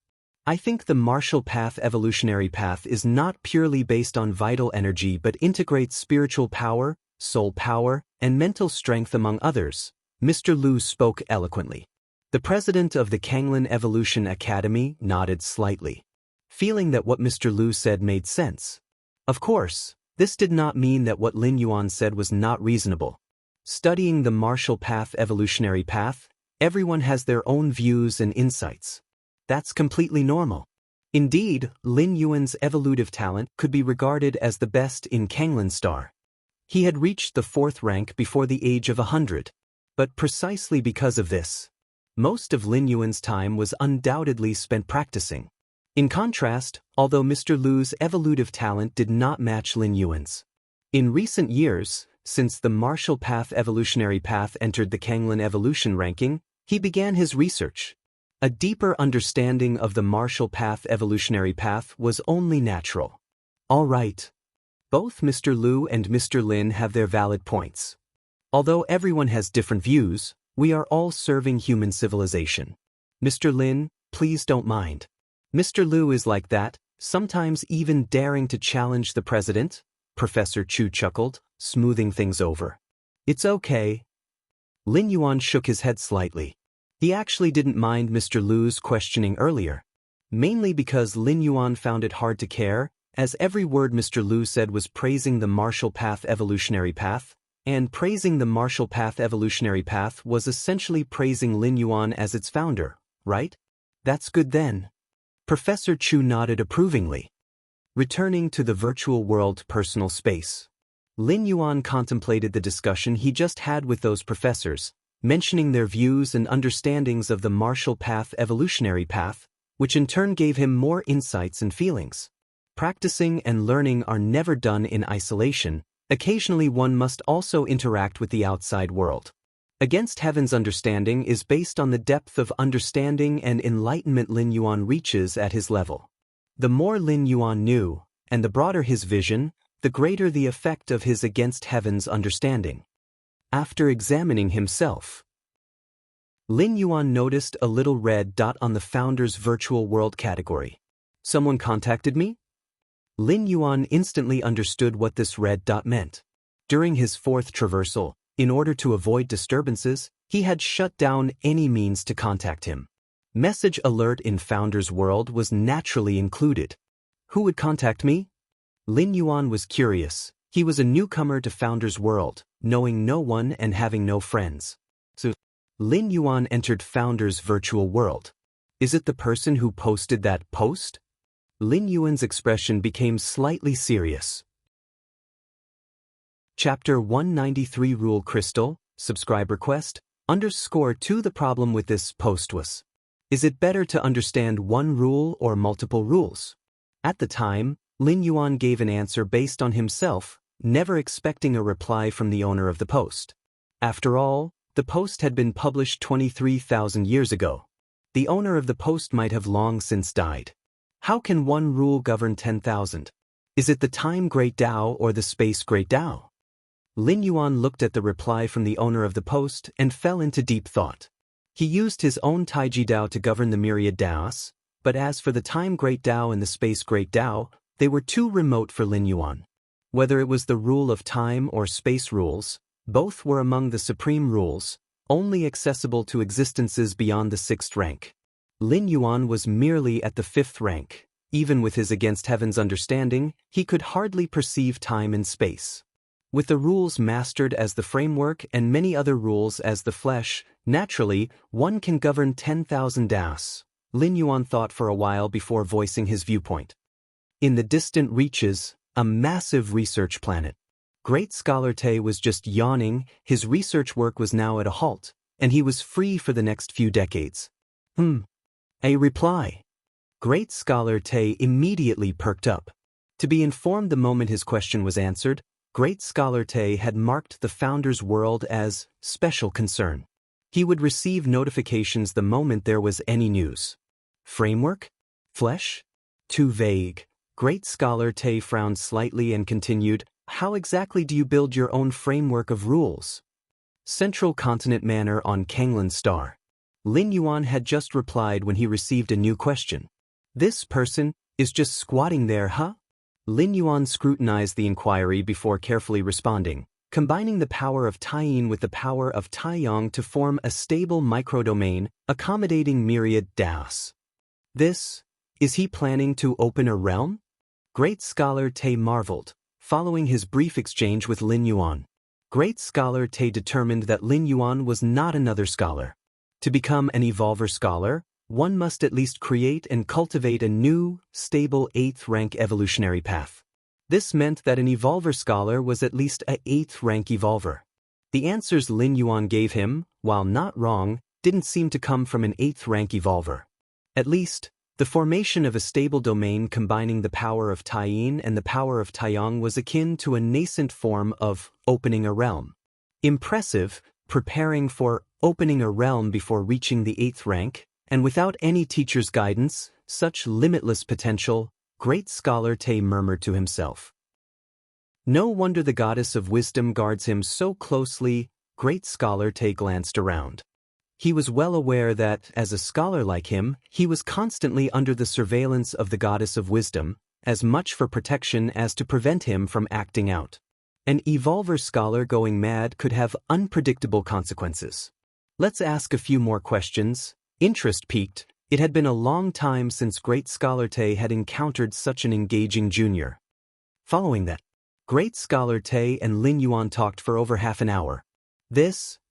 I think the martial path evolutionary path is not purely based on vital energy but integrates spiritual power, soul power, and mental strength among others. Mr. Lu spoke eloquently. The president of the Kanglin Evolution Academy nodded slightly, feeling that what Mr. Lu said made sense. Of course, this did not mean that what Lin Yuan said was not reasonable. Studying the martial path evolutionary path, everyone has their own views and insights. That's completely normal. Indeed, Lin Yuan's evolutive talent could be regarded as the best in Kanglin Star. He had reached the 4th rank before the age of 100. But precisely because of this, most of Lin Yuan's time was undoubtedly spent practicing. In contrast, although Mr. Lu's evolutive talent did not match Lin Yuan's. In recent years, since the martial path evolutionary path entered the Kanglin evolution ranking, he began his research. A deeper understanding of the martial path evolutionary path was only natural. All right. Both Mr. Lu and Mr. Lin have their valid points. Although everyone has different views, we are all serving human civilization. Mr. Lin, please don't mind. Mr. Lu is like that, sometimes even daring to challenge the president. Professor Chu chuckled, smoothing things over. It's okay. Lin Yuan shook his head slightly. He actually didn't mind Mr. Lu's questioning earlier, mainly because Lin Yuan found it hard to care, as every word Mr. Lu said was praising the martial path evolutionary path, and praising the martial path evolutionary path was essentially praising Lin Yuan as its founder, right? That's good then. Professor Chu nodded approvingly. Returning to the virtual world personal space, Lin Yuan contemplated the discussion he just had with those professors, mentioning their views and understandings of the martial path evolutionary path, which in turn gave him more insights and feelings. Practicing and learning are never done in isolation. Occasionally one must also interact with the outside world. Against Heaven's understanding is based on the depth of understanding and enlightenment Lin Yuan reaches at his level. The more Lin Yuan knew, and the broader his vision, the greater the effect of his against heaven's understanding. After examining himself, Lin Yuan noticed a little red dot on the Founder's Virtual World category. Someone contacted me? Lin Yuan instantly understood what this red dot meant. During his fourth traversal, in order to avoid disturbances, he had shut down any means to contact him. Message alert in Founder's World was naturally included. Who would contact me? Lin Yuan was curious. He was a newcomer to Founder's World, knowing no one and having no friends. So, Lin Yuan entered Founder's Virtual World. Is it the person who posted that post? Lin Yuan's expression became slightly serious. Chapter 193 Rule Crystal, Subscribe Request, _2 The problem with this post was, is it better to understand one rule or multiple rules? At the time, Lin Yuan gave an answer based on himself, never expecting a reply from the owner of the post. After all, the post had been published 23,000 years ago. The owner of the post might have long since died. How can one rule govern 10,000? Is it the time Great Tao or the space Great Tao? Lin Yuan looked at the reply from the owner of the post and fell into deep thought. He used his own Taiji Dao to govern the myriad Daos, but as for the time Great Tao and the space Great Tao, they were too remote for Lin Yuan. Whether it was the rule of time or space rules, both were among the supreme rules, only accessible to existences beyond the 6th rank. Lin Yuan was merely at the 5th rank. Even with his against heaven's understanding, he could hardly perceive time and space. With the rules mastered as the framework and many other rules as the flesh, naturally, one can govern 10,000 Daos. Lin Yuan thought for a while before voicing his viewpoint. In the distant reaches, a massive research planet. Great Scholar Te was just yawning, his research work was now at a halt, and he was free for the next few decades. A reply. Great Scholar Te immediately perked up. To be informed the moment his question was answered, Great Scholar Te had marked the Founder's World as special concern. He would receive notifications the moment there was any news. Framework? Flesh? Too vague. Great Scholar Te frowned slightly and continued, how exactly do you build your own framework of rules? Central Continent Manor on Kanglan Star. Lin Yuan had just replied when he received a new question. This person is just squatting there, huh? Lin Yuan scrutinized the inquiry before carefully responding, combining the power of Taiyin with the power of Taiyang to form a stable microdomain accommodating myriad Daos. Is he planning to open a realm? Great Scholar Te marveled, following his brief exchange with Lin Yuan. Great Scholar Te determined that Lin Yuan was not another scholar. To become an evolver scholar, one must at least create and cultivate a new, stable 8th rank evolutionary path. This meant that an evolver scholar was at least a 8th rank evolver. The answers Lin Yuan gave him, while not wrong, didn't seem to come from an 8th rank evolver. At least, the formation of a stable domain combining the power of Taiyin and the power of Taiyang was akin to a nascent form of opening a realm. Impressive, preparing for opening a realm before reaching the 8th rank, and without any teacher's guidance, such limitless potential, Great Scholar Te murmured to himself. No wonder the goddess of wisdom guards him so closely. Great Scholar Te glanced around. He was well aware that, as a scholar like him, he was constantly under the surveillance of the goddess of wisdom, as much for protection as to prevent him from acting out. An evolver scholar going mad could have unpredictable consequences. Let's ask a few more questions. Interest piqued. It had been a long time since Great Scholar Te had encountered such an engaging junior. Following that, Great Scholar Te and Lin Yuan talked for over half an hour.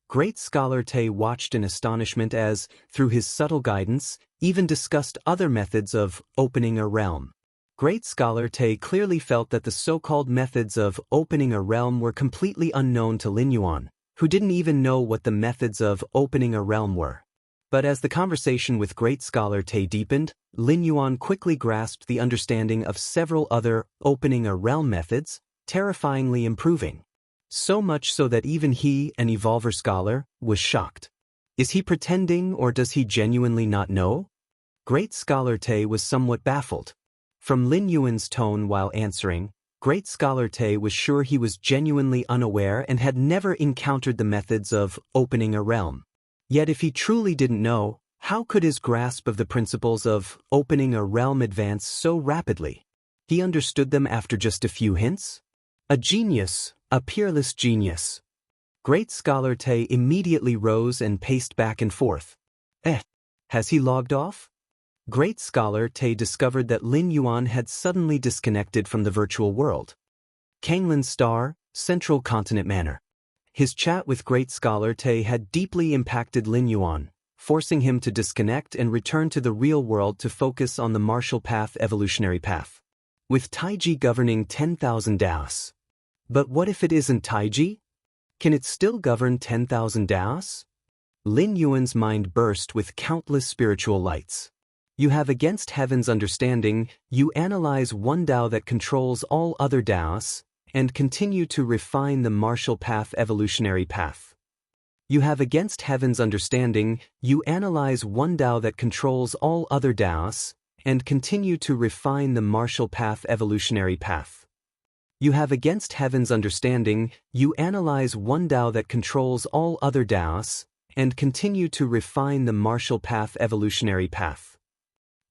Great Scholar Te watched in astonishment as, through his subtle guidance, even discussed other methods of opening a realm. Great Scholar Te clearly felt that the so-called methods of opening a realm were completely unknown to Lin Yuan, who didn't even know what the methods of opening a realm were. But as the conversation with Great Scholar Te deepened, Lin Yuan quickly grasped the understanding of several other opening a realm methods, terrifyingly improving. So much so that even he, an evolver scholar, was shocked. Is he pretending or does he genuinely not know? Great Scholar Te was somewhat baffled. From Lin Yuan's tone while answering, Great Scholar Te was sure he was genuinely unaware and had never encountered the methods of opening a realm. Yet if he truly didn't know, how could his grasp of the principles of opening a realm advance so rapidly? He understood them after just a few hints? A genius, a peerless genius. Great Scholar Te immediately rose and paced back and forth. Has he logged off? Great Scholar Te discovered that Lin Yuan had suddenly disconnected from the virtual world. Kanglin's Star, Central Continent Manor. His chat with Great Scholar Te had deeply impacted Lin Yuan, forcing him to disconnect and return to the real world to focus on the martial path evolutionary path. With Taiji governing 10,000 Daos. But what if it isn't Taiji? Can it still govern 10,000 Daos? Lin Yuan's mind burst with countless spiritual lights. You have against heaven's understanding, you analyze one Dao that controls all other Daos, and continue to refine the martial path evolutionary path. You have against heaven's understanding, you analyze one Dao that controls all other Daos, and continue to refine the martial path evolutionary path. You have against heaven's understanding, you analyze one Dao that controls all other Daos, and continue to refine the martial path evolutionary path.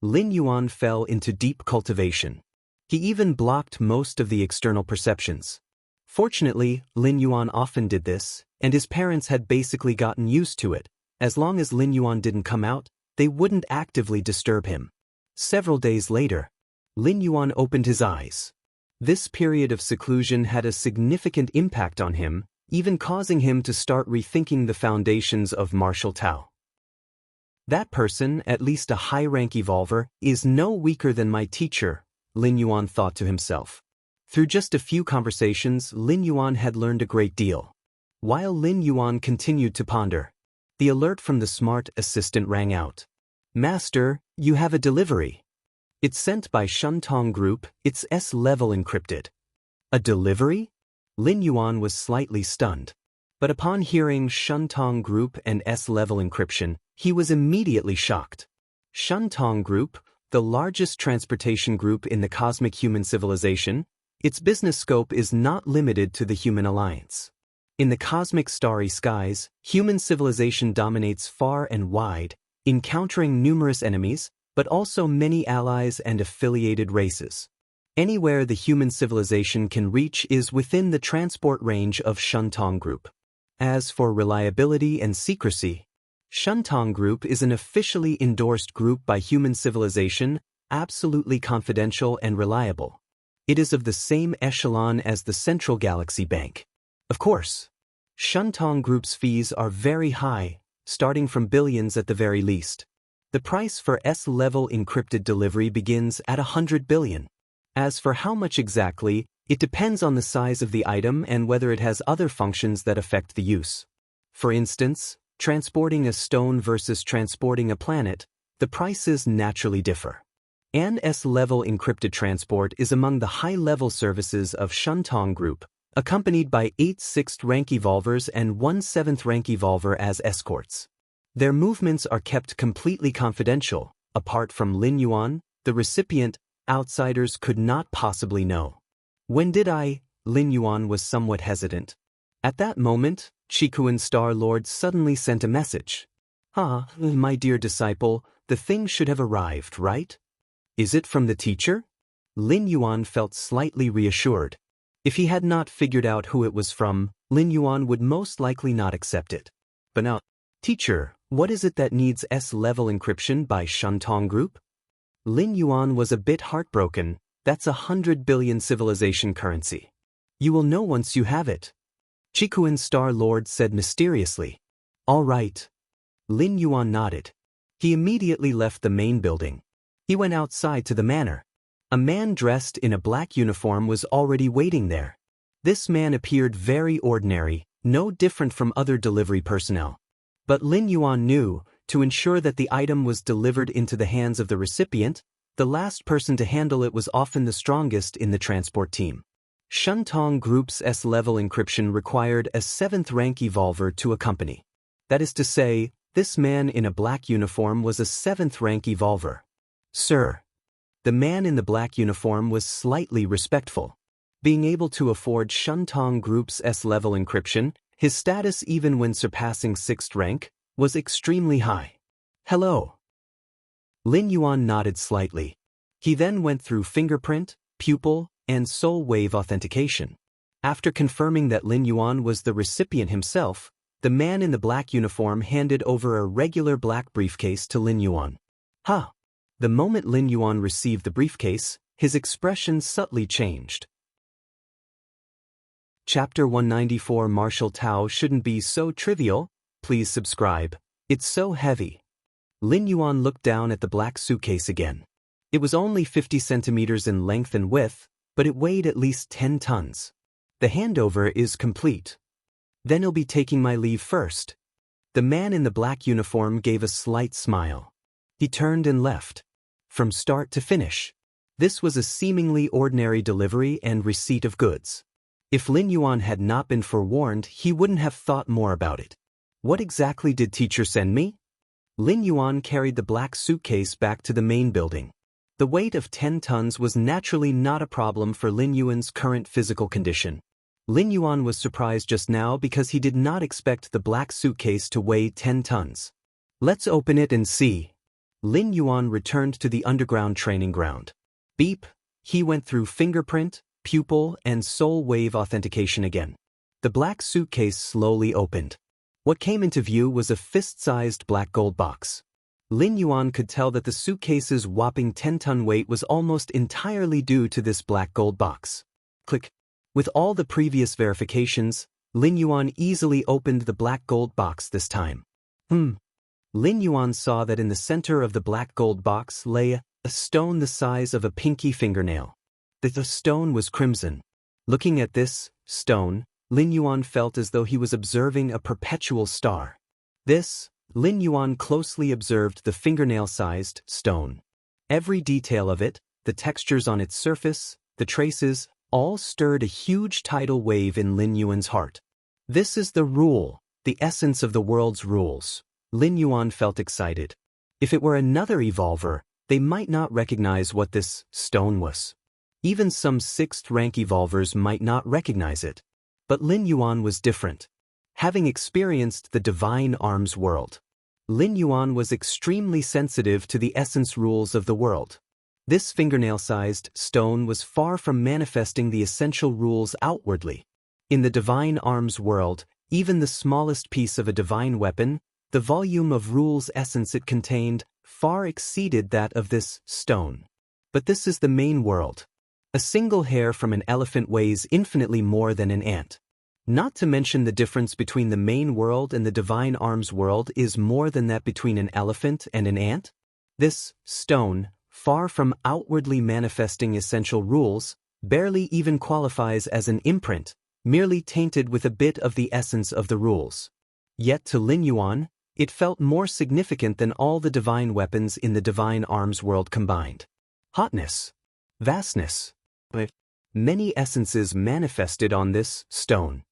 Lin Yuan fell into deep cultivation. He even blocked most of the external perceptions. Fortunately, Lin Yuan often did this, and his parents had basically gotten used to it. As long as Lin Yuan didn't come out, they wouldn't actively disturb him. Several days later, Lin Yuan opened his eyes. This period of seclusion had a significant impact on him, even causing him to start rethinking the foundations of martial Tao. That person, at least a high-rank evolver, is no weaker than my teacher, Lin Yuan thought to himself. Through just a few conversations, Lin Yuan had learned a great deal. While Lin Yuan continued to ponder, the alert from the smart assistant rang out. Master, you have a delivery. It's sent by Shuntong Group, it's S-level encrypted. A delivery? Lin Yuan was slightly stunned. But upon hearing Shuntong Group and S-level encryption, he was immediately shocked. Shuntong Group, the largest transportation group in the cosmic human civilization, its business scope is not limited to the human alliance. In the cosmic starry skies, human civilization dominates far and wide, encountering numerous enemies, but also many allies and affiliated races. Anywhere the human civilization can reach is within the transport range of Shuntong Group. As for reliability and secrecy, Shuntong Group is an officially endorsed group by human civilization, absolutely confidential and reliable. It is of the same echelon as the Central Galaxy Bank. Of course, Shuntong Group's fees are very high, starting from billions at the very least. The price for S-level encrypted delivery begins at 100 billion. As for how much exactly, it depends on the size of the item and whether it has other functions that affect the use. For instance, transporting a stone versus transporting a planet, the prices naturally differ. An S-level encrypted transport is among the high-level services of Shuntong Group, accompanied by 8 6th-rank evolvers and 1 7th-rank evolver as escorts. Their movements are kept completely confidential. Apart from Lin Yuan, the recipient, outsiders could not possibly know. When did Lin Yuan was somewhat hesitant. At that moment, Chikuan Star Lord suddenly sent a message. My dear disciple, the thing should have arrived, right? Is it from the teacher? Lin Yuan felt slightly reassured. If he had not figured out who it was from, Lin Yuan would most likely not accept it. But now, teacher, what is it that needs S-level encryption by Shuntong Group? Lin Yuan was a bit heartbroken. That's 100 billion civilization currency. You will know once you have it. Chikuan Star Lord said mysteriously. All right. Lin Yuan nodded. He immediately left the main building. He went outside to the manor. A man dressed in a black uniform was already waiting there. This man appeared very ordinary, no different from other delivery personnel. But Lin Yuan knew, to ensure that the item was delivered into the hands of the recipient, the last person to handle it was often the strongest in the transport team. Shuntong Group's S-level encryption required a 7th-rank evolver to accompany. That is to say, this man in a black uniform was a 7th-rank evolver. Sir. The man in the black uniform was slightly respectful. Being able to afford Shuntong Group's S-level encryption, his status even when surpassing 6th rank, was extremely high. Hello. Lin Yuan nodded slightly. He then went through fingerprint, pupil, and soul wave authentication. After confirming that Lin Yuan was the recipient himself, the man in the black uniform handed over a regular black briefcase to Lin Yuan. Huh. The moment Lin Yuan received the briefcase, his expression subtly changed. Chapter 194 Martial Tao shouldn't be so trivial, please subscribe. It's so heavy. Lin Yuan looked down at the black suitcase again. It was only 50 centimeters in length and width, but it weighed at least 10 tons. The handover is complete. Then he'll be taking my leave first. The man in the black uniform gave a slight smile. He turned and left. From start to finish. This was a seemingly ordinary delivery and receipt of goods. If Lin Yuan had not been forewarned, he wouldn't have thought more about it. What exactly did teacher send me? Lin Yuan carried the black suitcase back to the main building. The weight of 10 tons was naturally not a problem for Lin Yuan's current physical condition. Lin Yuan was surprised just now because he did not expect the black suitcase to weigh 10 tons. Let's open it and see. Lin Yuan returned to the underground training ground. Beep. He went through fingerprint, pupil, and soul wave authentication again. The black suitcase slowly opened. What came into view was a fist-sized black gold box. Lin Yuan could tell that the suitcase's whopping 10-ton weight was almost entirely due to this black gold box. Click. With all the previous verifications, Lin Yuan easily opened the black gold box this time. Lin Yuan saw that in the center of the black gold box lay a stone the size of a pinky fingernail. The stone was crimson. Looking at this stone, Lin Yuan felt as though he was observing a perpetual star. Lin Yuan closely observed the fingernail-sized stone. Every detail of it, the textures on its surface, the traces, all stirred a huge tidal wave in Lin Yuan's heart. This is the rule, the essence of the world's rules. Lin Yuan felt excited. If it were another evolver, they might not recognize what this stone was. Even some 6th rank evolvers might not recognize it. But Lin Yuan was different. Having experienced the divine arms world, Lin Yuan was extremely sensitive to the essence rules of the world. This fingernail-sized stone was far from manifesting the essential rules outwardly. In the divine arms world, even the smallest piece of a divine weapon, the volume of rules essence it contained, far exceeded that of this stone. But this is the main world. A single hair from an elephant weighs infinitely more than an ant. Not to mention the difference between the main world and the divine arms world is more than that between an elephant and an ant. This stone, far from outwardly manifesting essential rules, barely even qualifies as an imprint, merely tainted with a bit of the essence of the rules. Yet to Lin Yuan, it felt more significant than all the divine weapons in the divine arms world combined. Hotness. Vastness. Many essences manifested on this stone.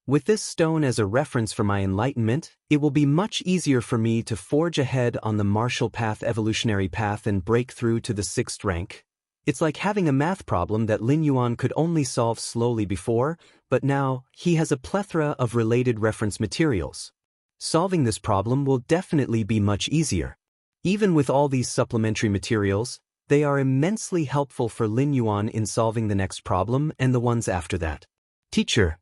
With this stone as a reference for my enlightenment, it will be much easier for me to forge ahead on the martial path evolutionary path and break through to the 6th rank. It's like having a math problem that Lin Yuan could only solve slowly before, but now he has a plethora of related reference materials. Solving this problem will definitely be much easier. Even with all these supplementary materials, they are immensely helpful for Lin Yuan in solving the next problem and the ones after that. Teacher.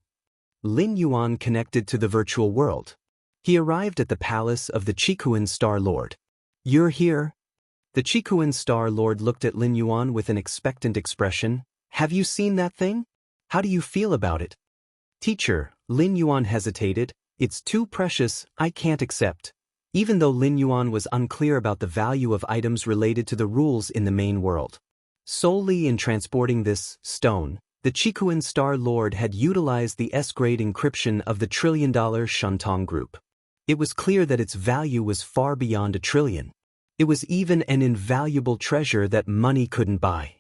Lin Yuan connected to the virtual world. He arrived at the palace of the Qikuan Star Lord. You're here? The Qikuan Star Lord looked at Lin Yuan with an expectant expression. Have you seen that thing? How do you feel about it? Teacher, Lin Yuan hesitated. It's too precious, I can't accept. Even though Lin Yuan was unclear about the value of items related to the rules in the main world. Solely in transporting this stone, the Qikuan Star Lord had utilized the S-grade encryption of the $1 trillion Shuntong Group. It was clear that its value was far beyond $1 trillion. It was even an invaluable treasure that money couldn't buy.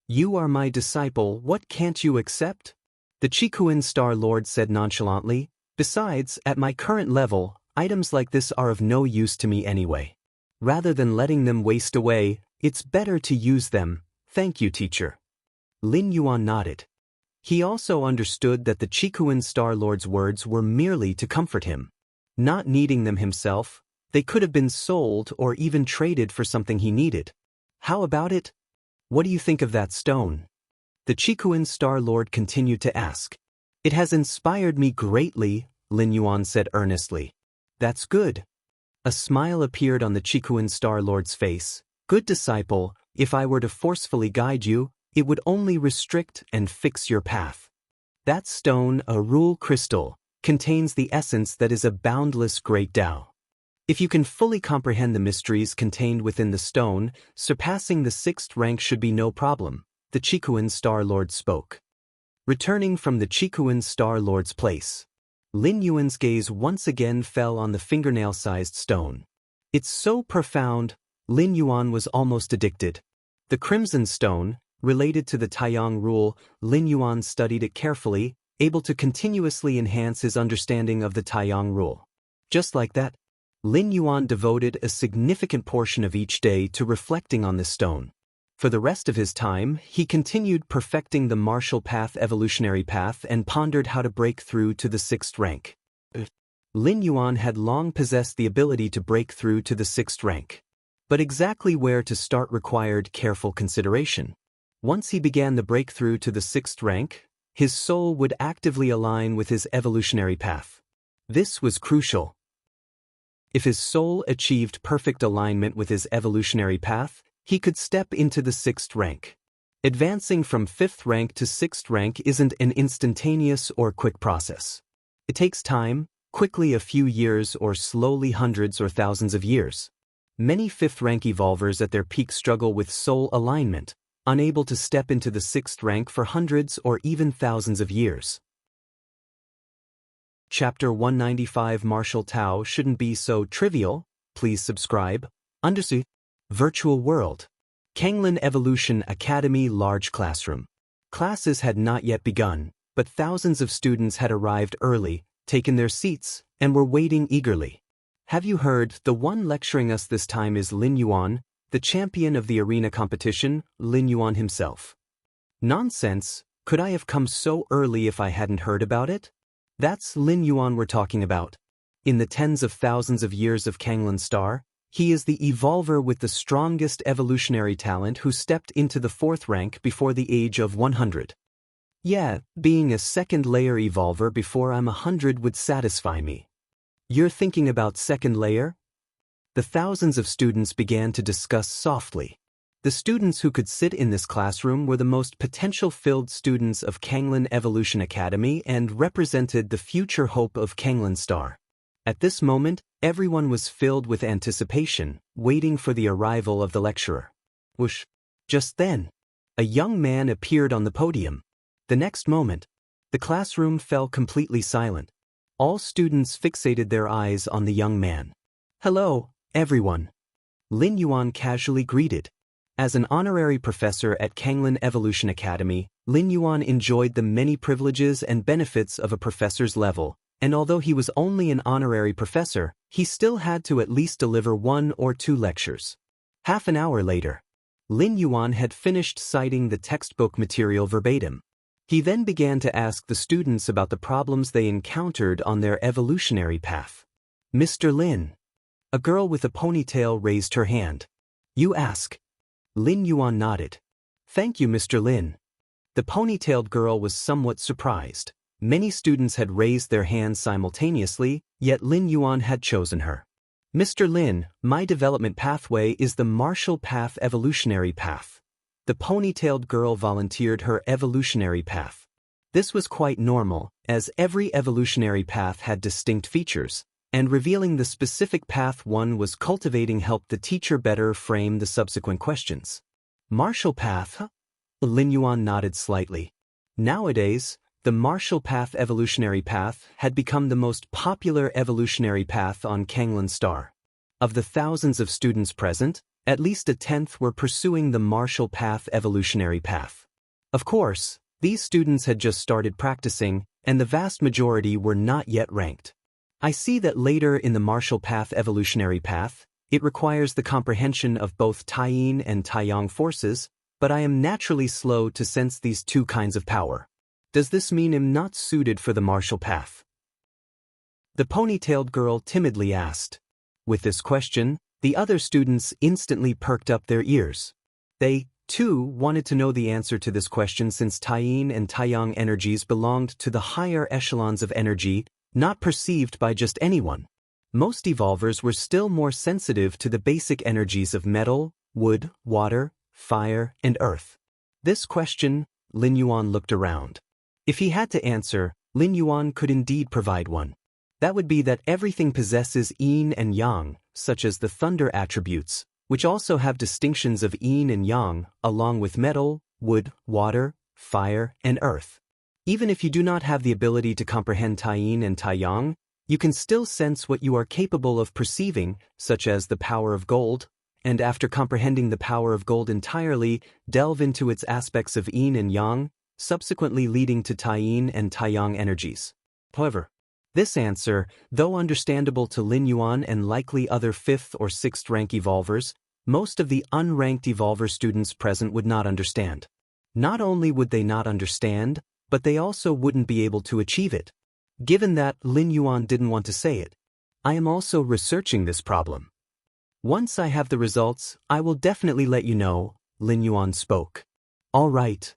You are my disciple, what can't you accept? The Qikuan Star Lord said nonchalantly. Besides, at my current level, items like this are of no use to me anyway. Rather than letting them waste away, it's better to use them. Thank you, teacher. Lin Yuan nodded. He also understood that the Qikuan Star Lord's words were merely to comfort him. Not needing them himself, they could have been sold or even traded for something he needed. How about it? What do you think of that stone? The Qikuan Star Lord continued to ask. It has inspired me greatly, Lin Yuan said earnestly. That's good. A smile appeared on the Qikuan Star Lord's face. Good disciple, if I were to forcefully guide you, it would only restrict and fix your path. That stone, a rule crystal, contains the essence that is a boundless great Tao. If you can fully comprehend the mysteries contained within the stone, surpassing the 6th rank should be no problem, the Qikuan Star Lord spoke. Returning from the Qikuan Star Lord's place, Lin Yuan's gaze once again fell on the fingernail-sized stone. It's so profound, Lin Yuan was almost addicted. The Crimson Stone, related to the Taiyang rule, Lin Yuan studied it carefully, able to continuously enhance his understanding of the Taiyang rule. Just like that, Lin Yuan devoted a significant portion of each day to reflecting on this stone. For the rest of his time, he continued perfecting the martial path evolutionary path and pondered how to break through to the 6th rank. Lin Yuan had long possessed the ability to break through to the 6th rank. But exactly where to start required careful consideration. Once he began the breakthrough to the 6th rank, his soul would actively align with his evolutionary path. This was crucial. If his soul achieved perfect alignment with his evolutionary path, he could step into the 6th rank. Advancing from 5th rank to 6th rank isn't an instantaneous or quick process. It takes time, quickly a few years or slowly hundreds or thousands of years. Many 5th rank evolvers at their peak struggle with soul alignment, unable to step into the 6th rank for hundreds or even thousands of years. Chapter 195 Martial Tao shouldn't be so trivial. Please subscribe. Understood. Virtual World. Kenglin Evolution Academy Large Classroom. Classes had not yet begun, but thousands of students had arrived early, taken their seats, and were waiting eagerly. Have you heard? The one lecturing us this time is Lin Yuan, the champion of the arena competition, Lin Yuan himself. Nonsense, could I have come so early if I hadn't heard about it? That's Lin Yuan we're talking about. In the tens of thousands of years of Kenglin Star, he is the evolver with the strongest evolutionary talent who stepped into the 4th rank before the age of 100. Yeah, being a 2nd layer evolver before I'm 100 would satisfy me. You're thinking about 2nd layer? The thousands of students began to discuss softly. The students who could sit in this classroom were the most potential-filled students of Kenglin Evolution Academy and represented the future hope of Kenglin Star. At this moment, everyone was filled with anticipation, waiting for the arrival of the lecturer. Whoosh! Just then, a young man appeared on the podium. The next moment, the classroom fell completely silent. All students fixated their eyes on the young man. Hello, everyone. Lin Yuan casually greeted. As an honorary professor at Kenglin Evolution Academy, Lin Yuan enjoyed the many privileges and benefits of a professor's level, and although he was only an honorary professor, he still had to at least deliver 1 or 2 lectures. Half an hour later, Lin Yuan had finished citing the textbook material verbatim. He then began to ask the students about the problems they encountered on their evolutionary path. Mr. Lin. A girl with a ponytail raised her hand. You ask. Lin Yuan nodded. Thank you, Mr. Lin. The ponytailed girl was somewhat surprised. Many students had raised their hands simultaneously, yet Lin Yuan had chosen her. Mr. Lin, my development pathway is the martial path evolutionary path. The ponytailed girl volunteered her evolutionary path. This was quite normal, as every evolutionary path had distinct features, and revealing the specific path one was cultivating helped the teacher better frame the subsequent questions. Martial path? Lin Yuan nodded slightly. Nowadays, the martial path evolutionary path had become the most popular evolutionary path on Kenglin Star. Of the thousands of students present, at least 1/10 were pursuing the martial path evolutionary path. Of course, these students had just started practicing, and the vast majority were not yet ranked. I see that later in the martial path evolutionary path, it requires the comprehension of both Taiyin and Taiyang forces, but I am naturally slow to sense these two kinds of power. Does this mean I'm not suited for the martial path? The ponytailed girl timidly asked. With this question, the other students instantly perked up their ears. They, too, wanted to know the answer to this question since Taiyin and Taiyang energies belonged to the higher echelons of energy, not perceived by just anyone. Most evolvers were still more sensitive to the basic energies of metal, wood, water, fire, and earth. This question, Lin Yuan looked around. If he had to answer, Lin Yuan could indeed provide one. That would be that everything possesses yin and yang, such as the thunder attributes, which also have distinctions of yin and yang, along with metal, wood, water, fire, and earth. Even if you do not have the ability to comprehend Taiyin and Taiyang, you can still sense what you are capable of perceiving, such as the power of gold, and after comprehending the power of gold entirely, delve into its aspects of yin and yang, subsequently leading to Taiyin and Taiyang energies. However, this answer, though understandable to Lin Yuan and likely other 5th or 6th rank evolvers, most of the unranked evolver students present would not understand. Not only would they not understand, but they also wouldn't be able to achieve it. Given that Lin Yuan didn't want to say it, I am also researching this problem. Once I have the results, I will definitely let you know, Lin Yuan spoke. All right.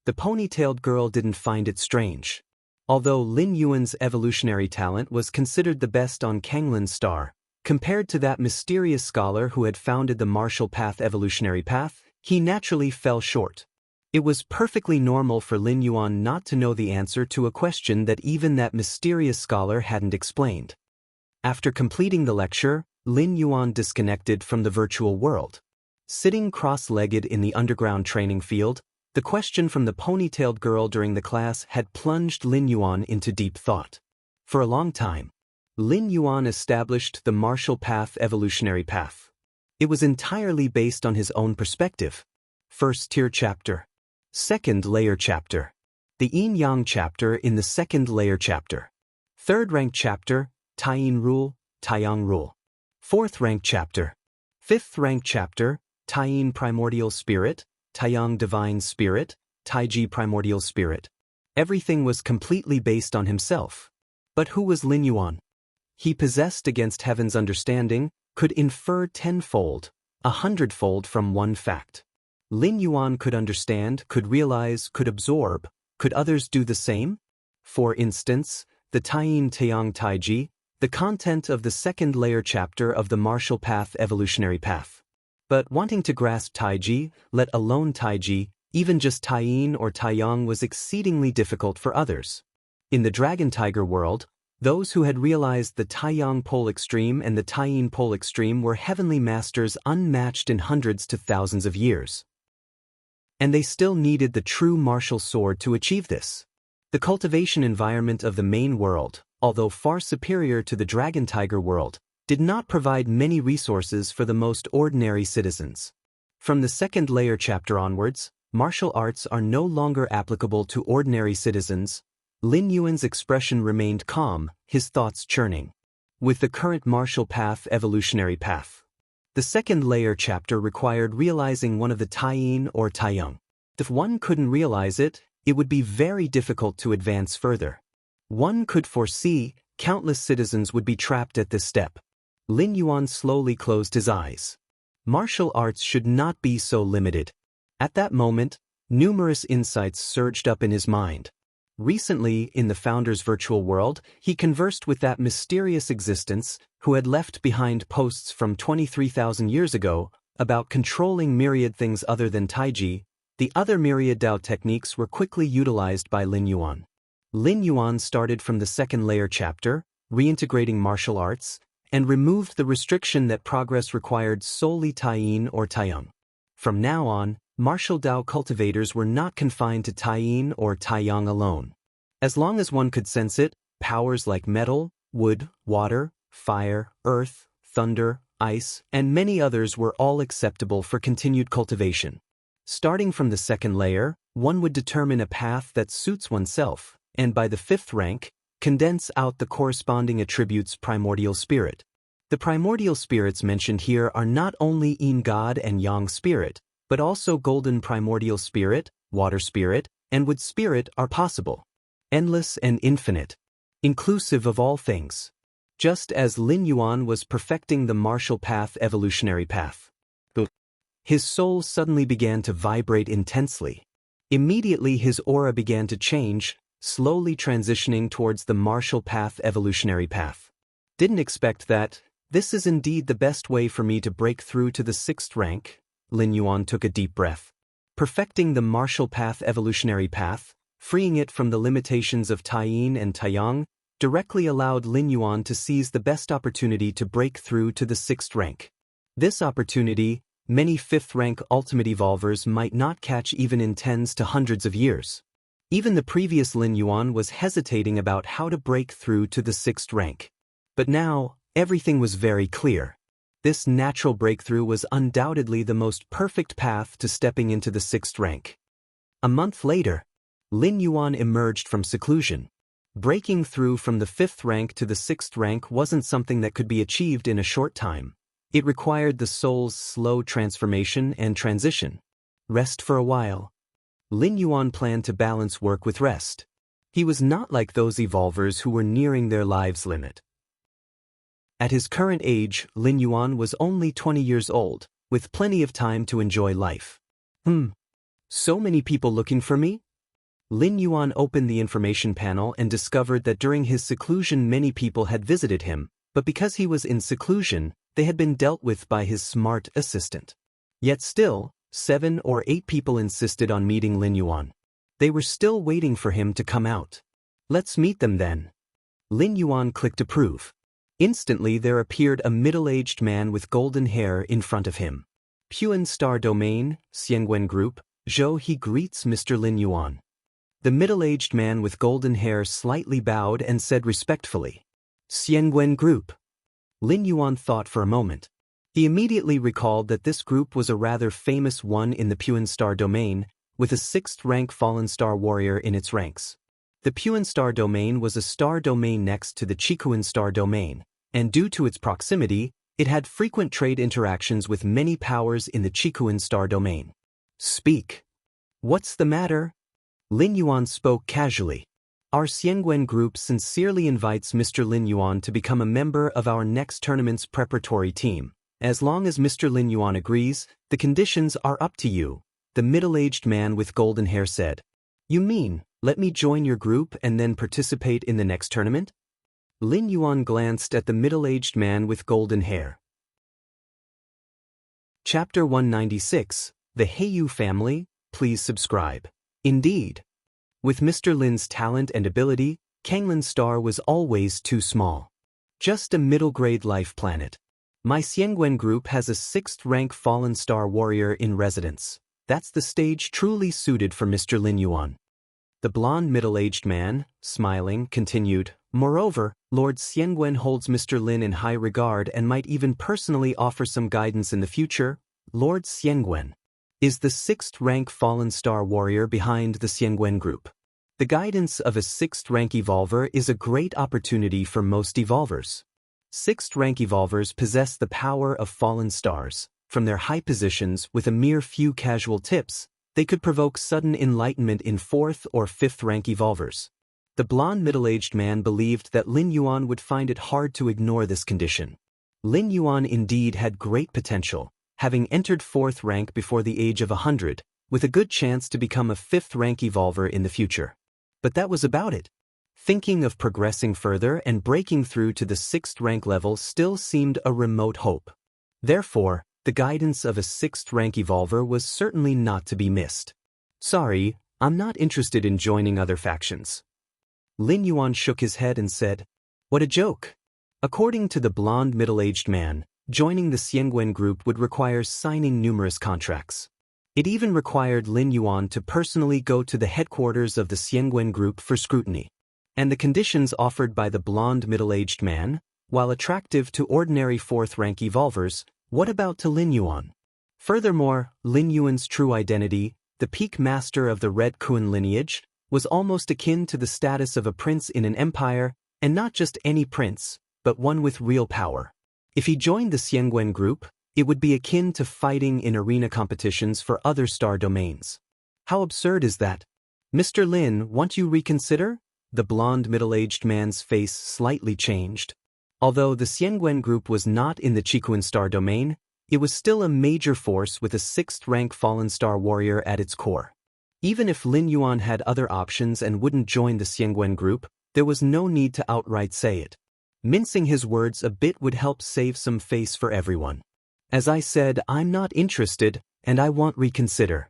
The ponytailed girl didn't find it strange. Although Lin Yuan's evolutionary talent was considered the best on Kanglin's star, compared to that mysterious scholar who had founded the martial path evolutionary path, he naturally fell short. It was perfectly normal for Lin Yuan not to know the answer to a question that even that mysterious scholar hadn't explained. After completing the lecture, Lin Yuan disconnected from the virtual world. Sitting cross-legged in the underground training field, the question from the ponytailed girl during the class had plunged Lin Yuan into deep thought. For a long time, Lin Yuan established the martial path evolutionary path. It was entirely based on his own perspective. First tier chapter. Second layer chapter. The Yin-Yang chapter in the second layer chapter. Third rank chapter, Taiyin rule, Taiyang rule. Fourth rank chapter. Fifth rank chapter, Taiyin primordial spirit, Taiyang divine spirit, Taiji primordial spirit. Everything was completely based on himself. But who was Lin Yuan? He possessed against heaven's understanding, could infer 10-fold, 100-fold from one fact. Lin Yuan could understand, could realize, could absorb. Could others do the same? For instance, the Taiyin Taiyang Taiji, the content of the second layer chapter of the martial path evolutionary path. But wanting to grasp Taiji, let alone Taiji, even just Taiyin or Taiyang was exceedingly difficult for others. In the Dragon Tiger world, those who had realized the Taiyang pole extreme and the Taiyin pole extreme were heavenly masters unmatched in hundreds to thousands of years. And they still needed the true martial sword to achieve this. The cultivation environment of the main world, although far superior to the Dragon Tiger world, did not provide many resources for the most ordinary citizens. From the second layer chapter onwards, martial arts are no longer applicable to ordinary citizens. Lin Yuan's expression remained calm, his thoughts churning. With the current martial path evolutionary path, the second layer chapter required realizing one of the Taiyin or Taiyang. If one couldn't realize it, it would be very difficult to advance further. One could foresee countless citizens would be trapped at this step. Lin Yuan slowly closed his eyes. Martial arts should not be so limited. At that moment, numerous insights surged up in his mind. Recently, in the founder's virtual world, he conversed with that mysterious existence who had left behind posts from 23,000 years ago about controlling myriad things other than Taiji. The other myriad Dao techniques were quickly utilized by Lin Yuan. Lin Yuan started from the second layer chapter, reintegrating martial arts, and removed the restriction that progress required solely Taiyin or Taiyang. From now on, martial Dao cultivators were not confined to Taiyin or Taiyang alone. As long as one could sense it, powers like metal, wood, water, fire, earth, thunder, ice, and many others were all acceptable for continued cultivation. Starting from the second layer, one would determine a path that suits oneself, and by the 5th rank, condense out the corresponding attributes primordial spirit. The primordial spirits mentioned here are not only Yin God and Yang spirit, but also golden primordial spirit, water spirit, and wood spirit are possible. Endless and infinite. Inclusive of all things. Just as Lin Yuan was perfecting the martial path evolutionary path. His soul suddenly began to vibrate intensely. Immediately his aura began to change, slowly transitioning towards the martial path evolutionary path. Didn't expect that. This is indeed the best way for me to break through to the 6th rank. Lin Yuan took a deep breath. Perfecting the martial path evolutionary path, freeing it from the limitations of Taiyin and Taiyang, directly allowed Lin Yuan to seize the best opportunity to break through to the 6th rank. This opportunity, many 5th rank ultimate evolvers might not catch even in tens to hundreds of years. Even the previous Lin Yuan was hesitating about how to break through to the 6th rank. But now, everything was very clear. This natural breakthrough was undoubtedly the most perfect path to stepping into the 6th rank. A month later, Lin Yuan emerged from seclusion. Breaking through from the 5th rank to the 6th rank wasn't something that could be achieved in a short time. It required the soul's slow transformation and transition. Rest for a while. Lin Yuan planned to balance work with rest. He was not like those evolvers who were nearing their lives' limit. At his current age, Lin Yuan was only 20 years old, with plenty of time to enjoy life. So many people looking for me? Lin Yuan opened the information panel and discovered that during his seclusion many people had visited him, but because he was in seclusion, they had been dealt with by his smart assistant. Yet still, 7 or 8 people insisted on meeting Lin Yuan. They were still waiting for him to come out. Let's meet them then. Lin Yuan clicked approve. Instantly there appeared a middle-aged man with golden hair in front of him. Puan Star Domain, Xianxia Group, Zhou he greets Mr. Lin Yuan. The middle-aged man with golden hair slightly bowed and said respectfully, Xianxia Group. Lin Yuan thought for a moment. He immediately recalled that this group was a rather famous one in the Puan Star Domain, with a 6th rank fallen star warrior in its ranks. The Puan Star Domain was a star domain next to the Chikuan Star Domain, and due to its proximity, it had frequent trade interactions with many powers in the Chikuan Star Domain. Speak. What's the matter? Lin Yuan spoke casually. Our Xianxia Group sincerely invites Mr. Lin Yuan to become a member of our next tournament's preparatory team. As long as Mr. Lin Yuan agrees, the conditions are up to you, the middle-aged man with golden hair said. You mean, let me join your group and then participate in the next tournament? Lin Yuan glanced at the middle-aged man with golden hair. Chapter 196, The Heiyu Family, please subscribe. Indeed. With Mr. Lin's talent and ability, Kanglin Star was always too small. Just a middle-grade life planet. My Xianxia Group has a 6th rank fallen star warrior in residence. That's the stage truly suited for Mr. Lin Yuan. The blond middle-aged man, smiling, continued, Moreover, Lord Xianxia holds Mr. Lin in high regard and might even personally offer some guidance in the future. Lord Xianxia is the 6th rank fallen star warrior behind the Xianxia Group. The guidance of a 6th rank evolver is a great opportunity for most evolvers. 6th rank evolvers possess the power of fallen stars. From their high positions with a mere few casual tips, they could provoke sudden enlightenment in 4th or 5th rank evolvers. The blond middle-aged man believed that Lin Yuan would find it hard to ignore this condition. Lin Yuan indeed had great potential, having entered 4th rank before the age of 100, with a good chance to become a 5th rank evolver in the future. But that was about it. Thinking of progressing further and breaking through to the 6th rank level still seemed a remote hope. Therefore, the guidance of a 6th rank evolver was certainly not to be missed. Sorry, I'm not interested in joining other factions. Lin Yuan shook his head and said, What a joke. According to the blond middle-aged man, joining the Xianxia Group would require signing numerous contracts. It even required Lin Yuan to personally go to the headquarters of the Xianxia Group for scrutiny. And the conditions offered by the blond middle-aged man, while attractive to ordinary 4th rank evolvers, what about to Lin Yuan? Furthermore, Lin Yuan's true identity, the peak master of the Red Kun lineage, was almost akin to the status of a prince in an empire, and not just any prince, but one with real power. If he joined the Xianxia Group, It would be akin to fighting in arena competitions for other star domains. How absurd is that? Mr. Lin, won't you reconsider? The blond middle-aged man's face slightly changed. Although the Xiangwen group was not in the Qikuan star domain, it was still a major force with a 6th-rank fallen star warrior at its core. Even if Lin Yuan had other options and wouldn't join the Xiangwen group, there was no need to outright say it. Mincing his words a bit would help save some face for everyone. As I said, I'm not interested, and I won't reconsider.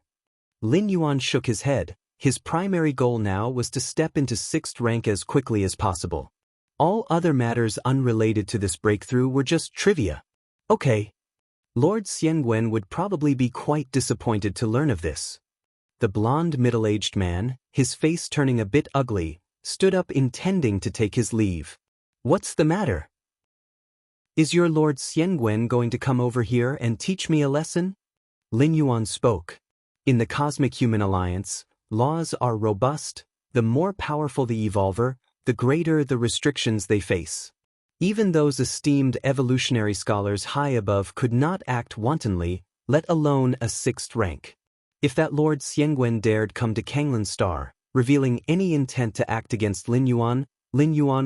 Lin Yuan shook his head. His primary goal now was to step into 6th rank as quickly as possible. All other matters unrelated to this breakthrough were just trivia. Okay. Lord Xiangwen would probably be quite disappointed to learn of this. The blond middle-aged man, his face turning a bit ugly, stood up intending to take his leave. What's the matter? Is your Lord Xiangwen going to come over here and teach me a lesson? Lin Yuan spoke. In the Cosmic Human Alliance, laws are robust. The more powerful the evolver, the greater the restrictions they face. Even those esteemed evolutionary scholars high above could not act wantonly, let alone a 6th rank. If that Lord Xiangwen dared come to Kanglan Star, revealing any intent to act against Lin Yuan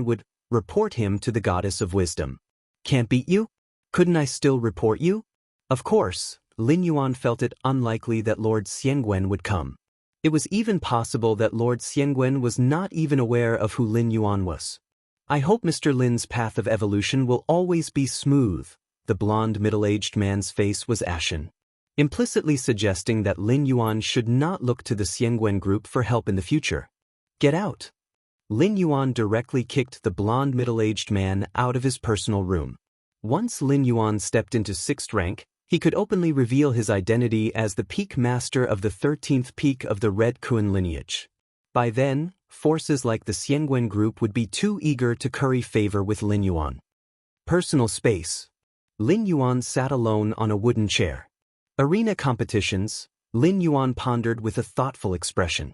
would report him to the Goddess of Wisdom. Can't beat you? Couldn't I still report you? Of course, Lin Yuan felt it unlikely that Lord Xiangwen would come. It was even possible that Lord Xiangwen was not even aware of who Lin Yuan was. I hope Mr. Lin's path of evolution will always be smooth. The blond middle-aged man's face was ashen, implicitly suggesting that Lin Yuan should not look to the Xiangwen group for help in the future. Get out! Lin Yuan directly kicked the blond middle-aged man out of his personal room. Once Lin Yuan stepped into 6th rank, he could openly reveal his identity as the peak master of the 13th peak of the Red Kuan lineage. By then, forces like the Xiangwen group would be too eager to curry favor with Lin Yuan. Personal space. Lin Yuan sat alone on a wooden chair. Arena competitions, Lin Yuan pondered with a thoughtful expression.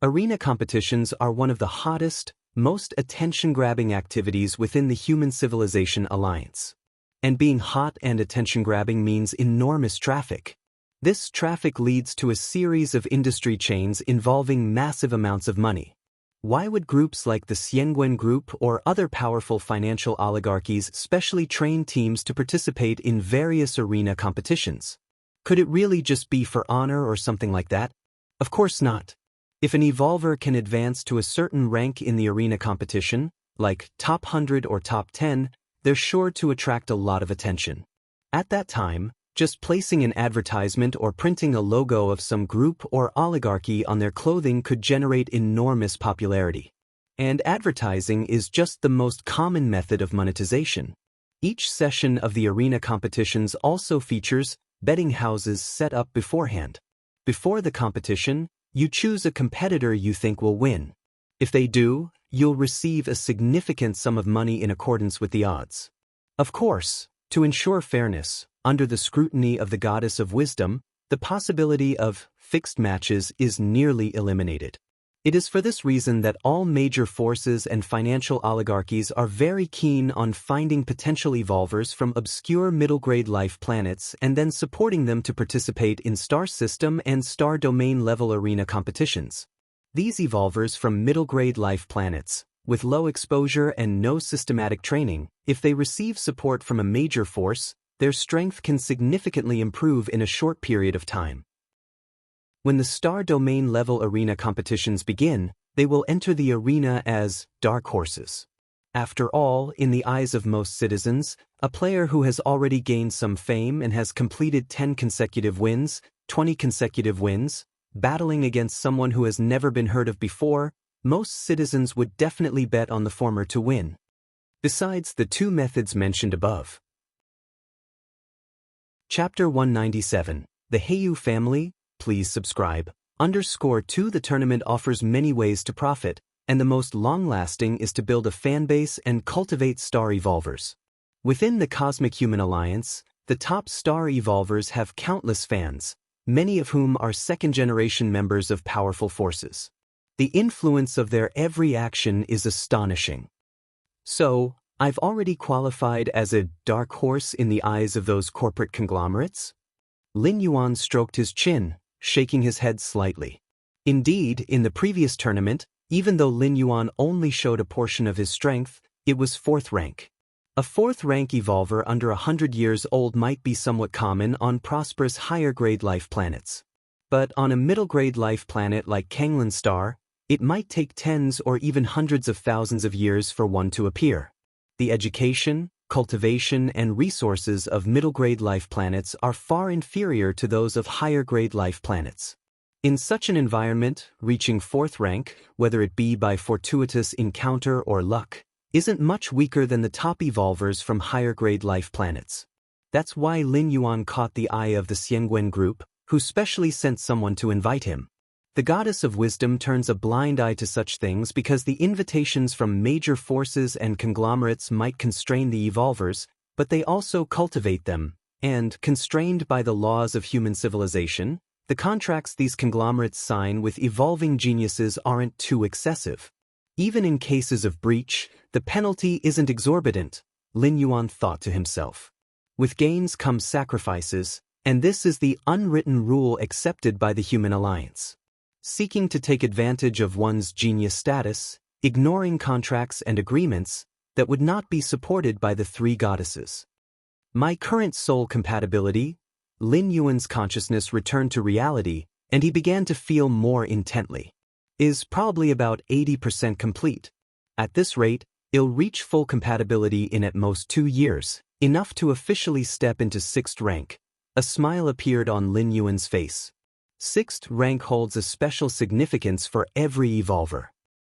Arena competitions are one of the hottest, most attention-grabbing activities within the Human Civilization Alliance. And being hot and attention-grabbing means enormous traffic. This traffic leads to a series of industry chains involving massive amounts of money. Why would groups like the Xiangwen Group or other powerful financial oligarchies specially train teams to participate in various arena competitions? Could it really just be for honor or something like that? Of course not. If an evolver can advance to a certain rank in the arena competition, like top 100 or top 10, they're sure to attract a lot of attention. At that time, just placing an advertisement or printing a logo of some group or oligarchy on their clothing could generate enormous popularity. And advertising is just the most common method of monetization. Each session of the arena competitions also features betting houses set up beforehand. Before the competition, you choose a competitor you think will win. If they do, you'll receive a significant sum of money in accordance with the odds. Of course, to ensure fairness, under the scrutiny of the Goddess of Wisdom, the possibility of fixed matches is nearly eliminated. It is for this reason that all major forces and financial oligarchies are very keen on finding potential evolvers from obscure middle-grade life planets and then supporting them to participate in star system and star domain level arena competitions. These evolvers from middle-grade life planets, with low exposure and no systematic training, if they receive support from a major force, their strength can significantly improve in a short period of time. When the star domain level arena competitions begin, they will enter the arena as dark horses. After all, in the eyes of most citizens, a player who has already gained some fame and has completed 10 consecutive wins, 20 consecutive wins, battling against someone who has never been heard of before, most citizens would definitely bet on the former to win. Besides the two methods mentioned above. Chapter 197, The Heiyu Family. Please subscribe. _2 The tournament offers many ways to profit, and the most long-lasting is to build a fanbase and cultivate star evolvers. Within the Cosmic Human Alliance, the top star evolvers have countless fans, many of whom are second-generation members of powerful forces. The influence of their every action is astonishing. So, I've already qualified as a dark horse in the eyes of those corporate conglomerates? Lin Yuan stroked his chin, shaking his head slightly. Indeed, in the previous tournament, even though Lin Yuan only showed a portion of his strength, it was 4th rank. A 4th rank evolver under 100 years old might be somewhat common on prosperous higher-grade life planets. But on a middle-grade life planet like Kanglan Star, it might take tens or even hundreds of thousands of years for one to appear. The education, cultivation, and resources of middle-grade life planets are far inferior to those of higher-grade life planets. In such an environment, reaching 4th rank, whether it be by fortuitous encounter or luck, isn't much weaker than the top evolvers from higher-grade life planets. That's why Lin Yuan caught the eye of the Xianxia group, who specially sent someone to invite him. The goddess of wisdom turns a blind eye to such things because the invitations from major forces and conglomerates might constrain the evolvers, but they also cultivate them, and, constrained by the laws of human civilization, the contracts these conglomerates sign with evolving geniuses aren't too excessive. Even in cases of breach, the penalty isn't exorbitant, Lin Yuan thought to himself. With gains come sacrifices, and this is the unwritten rule accepted by the human alliance. Seeking to take advantage of one's genius status, ignoring contracts and agreements that would not be supported by the 3 goddesses. My current soul compatibility, Lin Yuan's consciousness returned to reality, and he began to feel more intently, is probably about 80% complete. At this rate, he'll reach full compatibility in at most 2 years, enough to officially step into 6th rank. A smile appeared on Lin Yuan's face. 6th rank holds a special significance for every evolver.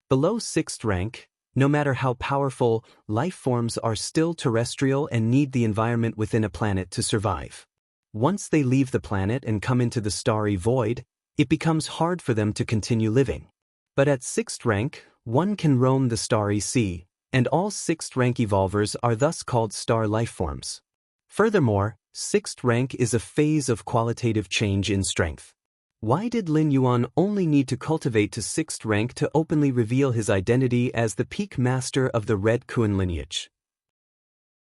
Below 6th rank, no matter how powerful, life forms are still terrestrial and need the environment within a planet to survive. Once they leave the planet and come into the starry void, it becomes hard for them to continue living. But at 6th rank, one can roam the starry sea, and all 6th rank evolvers are thus called star life forms. Furthermore, 6th rank is a phase of qualitative change in strength. Why did Lin Yuan only need to cultivate to 6th rank to openly reveal his identity as the peak master of the Red Kuan lineage?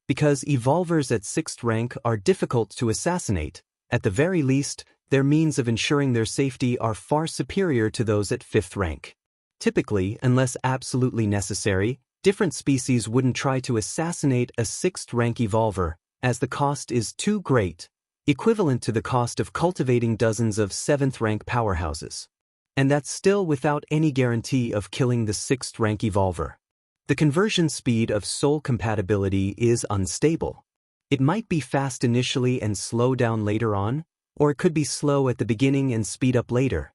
Because evolvers at 6th rank are difficult to assassinate. At the very least, their means of ensuring their safety are far superior to those at 5th rank. Typically, unless absolutely necessary, different species wouldn't try to assassinate a 6th rank evolver, as the cost is too great, equivalent to the cost of cultivating dozens of 7th rank powerhouses. And that's still without any guarantee of killing the 6th rank evolver. The conversion speed of soul compatibility is unstable. It might be fast initially and slow down later on, or it could be slow at the beginning and speed up later.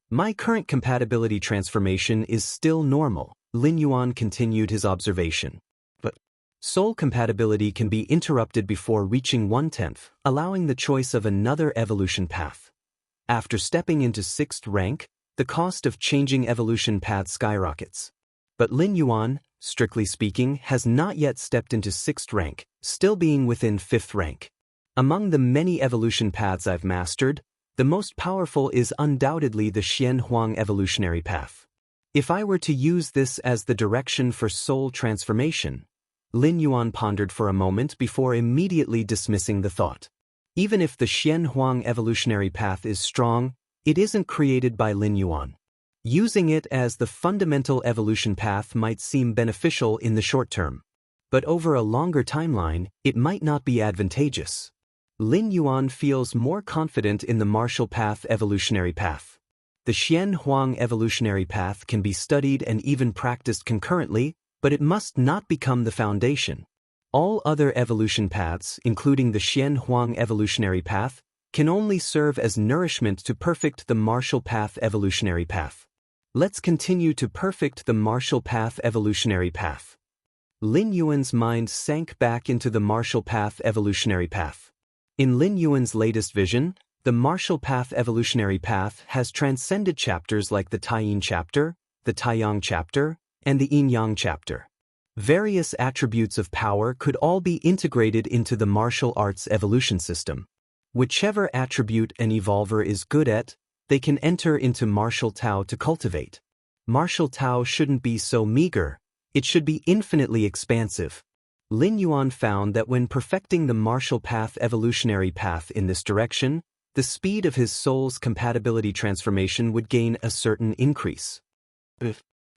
My current compatibility transformation is still normal, Lin Yuan continued his observation. But soul compatibility can be interrupted before reaching 1/10, allowing the choice of another evolution path. After stepping into 6th rank, the cost of changing evolution path skyrockets. But Lin Yuan, strictly speaking, has not yet stepped into 6th rank, still being within 5th rank. Among the many evolution paths I've mastered, the most powerful is undoubtedly the Xianxia evolutionary path. If I were to use this as the direction for soul transformation, Lin Yuan pondered for a moment before immediately dismissing the thought. Even if the Xianxia evolutionary path is strong, it isn't created by Lin Yuan. Using it as the fundamental evolution path might seem beneficial in the short term, but over a longer timeline, it might not be advantageous. Lin Yuan feels more confident in the martial path evolutionary path. The Xianxia evolutionary path can be studied and even practiced concurrently, but it must not become the foundation. All other evolution paths, including the Xianxia evolutionary path, can only serve as nourishment to perfect the martial path evolutionary path. Let's continue to perfect the martial path evolutionary path. Lin Yuan's mind sank back into the martial path evolutionary path. In Lin Yuan's latest vision, the martial path evolutionary path has transcended chapters like the Taiyin chapter, the Taiyang chapter, and the Yin-Yang chapter. Various attributes of power could all be integrated into the martial arts evolution system. Whichever attribute an evolver is good at, they can enter into martial Tao to cultivate. Martial Tao shouldn't be so meager, it should be infinitely expansive. Lin Yuan found that when perfecting the martial path evolutionary path in this direction, the speed of his soul's compatibility transformation would gain a certain increase.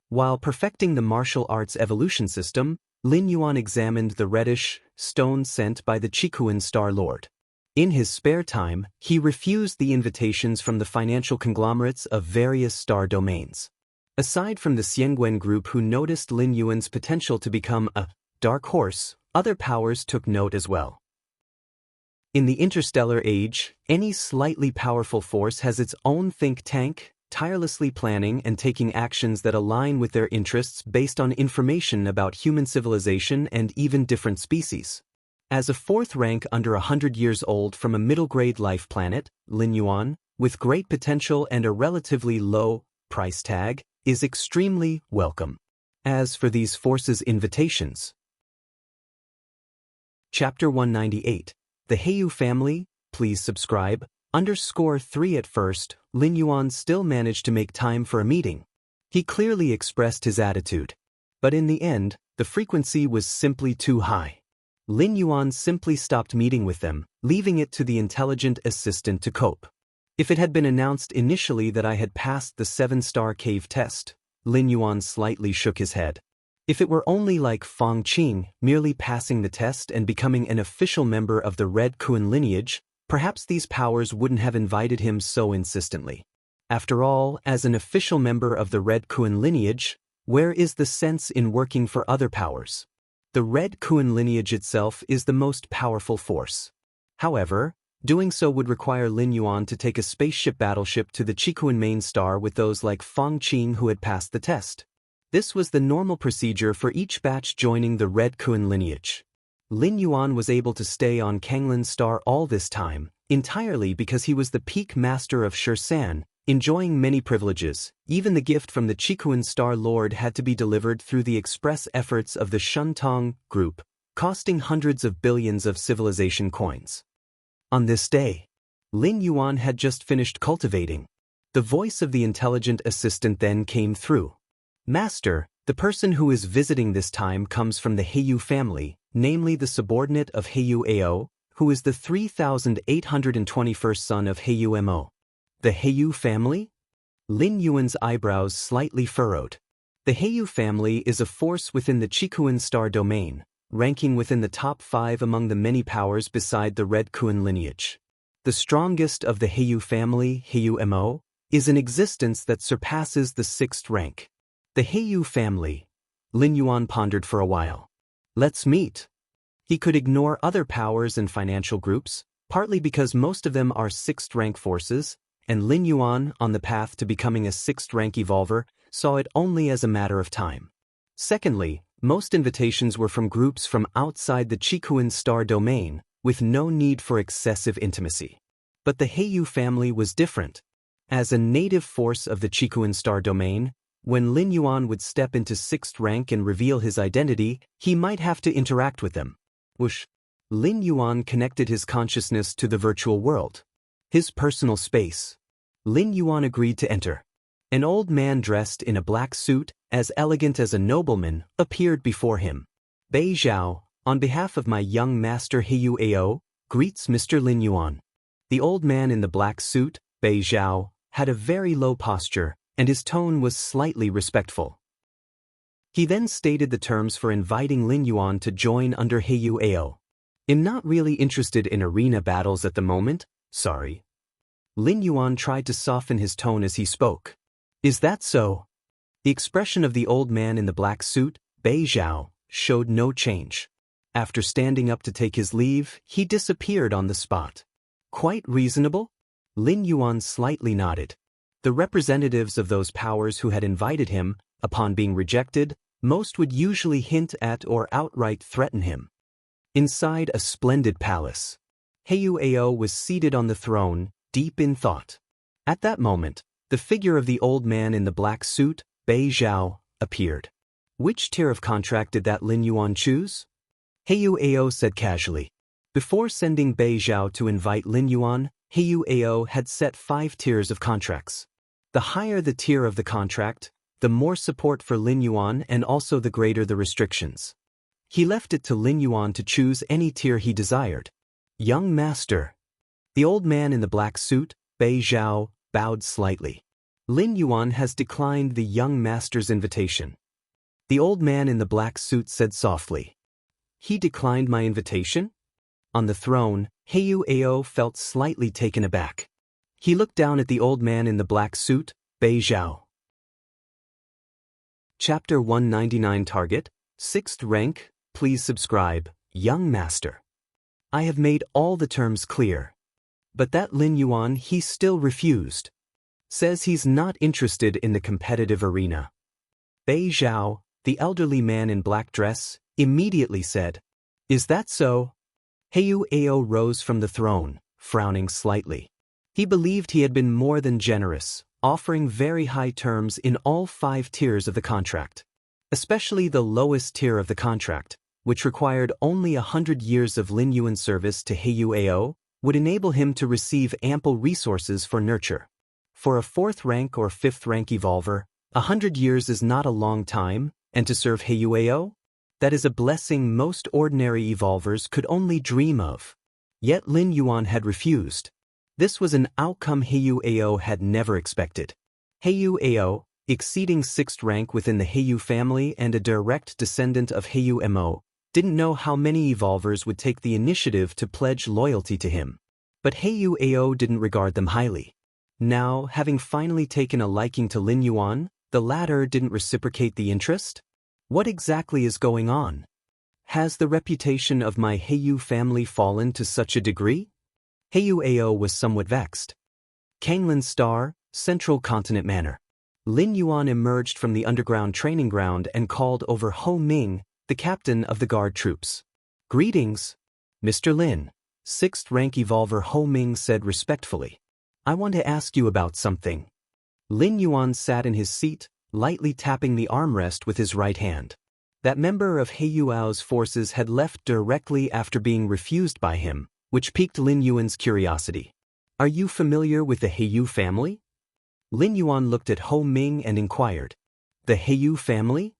While perfecting the martial arts evolution system, Lin Yuan examined the reddish stone sent by the Qikuan Star Lord. In his spare time, he refused the invitations from the financial conglomerates of various star domains. Aside from the Xianguan group who noticed Lin Yuan's potential to become a dark horse, other powers took note as well. In the interstellar age, any slightly powerful force has its own think tank, tirelessly planning and taking actions that align with their interests based on information about human civilization and even different species. As a fourth rank under 100 years old from a middle-grade life planet, Lin Yuan, with great potential and a relatively low price tag, is extremely welcome. As for these forces' invitations. Chapter 198. The Heiyu Family, please subscribe. _3 At first, Lin Yuan still managed to make time for a meeting. He clearly expressed his attitude. But in the end, the frequency was simply too high. Lin Yuan simply stopped meeting with them, leaving it to the intelligent assistant to cope. If it had been announced initially that I had passed the 7-star cave test, Lin Yuan slightly shook his head. If it were only like Fang Qing, merely passing the test and becoming an official member of the Red Kuan lineage, perhaps these powers wouldn't have invited him so insistently. After all, as an official member of the Red Kuan lineage, where is the sense in working for other powers? The Red Kuan lineage itself is the most powerful force. However, doing so would require Lin Yuan to take a spaceship battleship to the Qikuan main star with those like Fang Qing who had passed the test. This was the normal procedure for each batch joining the Red Kuan lineage. Lin Yuan was able to stay on Kanglin's star all this time, entirely because he was the peak master of Shursan, enjoying many privileges. Even the gift from the Qikuan Star Lord had to be delivered through the express efforts of the Shuntong group, costing hundreds of billions of civilization coins. On this day, Lin Yuan had just finished cultivating. The voice of the intelligent assistant then came through. Master, the person who is visiting this time comes from the Heiyu family, namely the subordinate of Heiyu Ao, who is the 3,821st son of Heiyu Mo. The Heiyu family? Lin Yuan's eyebrows slightly furrowed. The Heiyu family is a force within the Qikuan star domain, ranking within the top 5 among the many powers beside the Red Kuan lineage. The strongest of the Heiyu family, Heiyu Mo, is an existence that surpasses the 6th rank. The Heiyu family. Lin Yuan pondered for a while. Let's meet. He could ignore other powers and financial groups, partly because most of them are 6th rank forces, and Lin Yuan, on the path to becoming a 6th rank evolver, saw it only as a matter of time. Secondly, most invitations were from groups from outside the Qikuan star domain, with no need for excessive intimacy. But the Heiyu family was different. As a native force of the Qikuan star domain, when Lin Yuan would step into 6th rank and reveal his identity, he might have to interact with them. Whoosh! Lin Yuan connected his consciousness to the virtual world. His personal space. Lin Yuan agreed to enter. An old man dressed in a black suit, as elegant as a nobleman, appeared before him. Bei Zhao, on behalf of my young master Heiyu Ao, greets Mr. Lin Yuan. The old man in the black suit, Bei Zhao, had a very low posture, and his tone was slightly respectful. He then stated the terms for inviting Lin Yuan to join under Heiyu Ao. I'm not really interested in arena battles at the moment, sorry. Lin Yuan tried to soften his tone as he spoke. Is that so? The expression of the old man in the black suit, Bei Zhao, showed no change. After standing up to take his leave, he disappeared on the spot. Quite reasonable? Lin Yuan slightly nodded. The representatives of those powers who had invited him, upon being rejected, most would usually hint at or outright threaten him. Inside a splendid palace, Heiyu Ao was seated on the throne, deep in thought. At that moment, the figure of the old man in the black suit, Bei Zhao, appeared. Which tier of contract did that Lin Yuan choose? Heiyu Ao said casually. Before sending Bei Zhao to invite Lin Yuan, Heiyu Ao had set 5 tiers of contracts. The higher the tier of the contract, the more support for Lin Yuan and also the greater the restrictions. He left it to Lin Yuan to choose any tier he desired. Young master. The old man in the black suit, Bei Zhao, bowed slightly. Lin Yuan has declined the young master's invitation. The old man in the black suit said softly. He declined my invitation? On the throne, Heyu Ao felt slightly taken aback. He looked down at the old man in the black suit, Bei Zhao. Chapter 199 Target, 6th rank, please subscribe, young master. I have made all the terms clear. But that Lin Yuan he still refused. Says he's not interested in the competitive arena. Bei Zhao, the elderly man in black dress, immediately said, Is that so? Heyu Ao rose from the throne, frowning slightly. He believed he had been more than generous, offering very high terms in all 5 tiers of the contract. Especially the lowest tier of the contract, which required only 100 years of Lin Yuan service to Heyu Ao, would enable him to receive ample resources for nurture. For a 4th rank or 5th rank evolver, 100 years is not a long time, and to serve Heyu Ao? That is a blessing most ordinary evolvers could only dream of. Yet Lin Yuan had refused. This was an outcome Heyu Ao had never expected. Heyu Ao, exceeding 6th rank within the Heyu family and a direct descendant of Heyu Mo, didn't know how many evolvers would take the initiative to pledge loyalty to him. But Heyu Ao didn't regard them highly. Now, having finally taken a liking to Lin Yuan, the latter didn't reciprocate the interest? What exactly is going on? Has the reputation of my Heyu family fallen to such a degree? Heyu Ao was somewhat vexed. Kanglan Star, Central Continent Manor. Lin Yuan emerged from the underground training ground and called over Ho Ming, the captain of the guard troops. Greetings, Mr. Lin, 6th rank evolver Ho Ming said respectfully. I want to ask you about something. Lin Yuan sat in his seat, lightly tapping the armrest with his right hand. That member of Heyu Ao's forces had left directly after being refused by him, which piqued Lin Yuan's curiosity. Are you familiar with the Heyu family? Lin Yuan looked at Ho Ming and inquired. The Heyu family?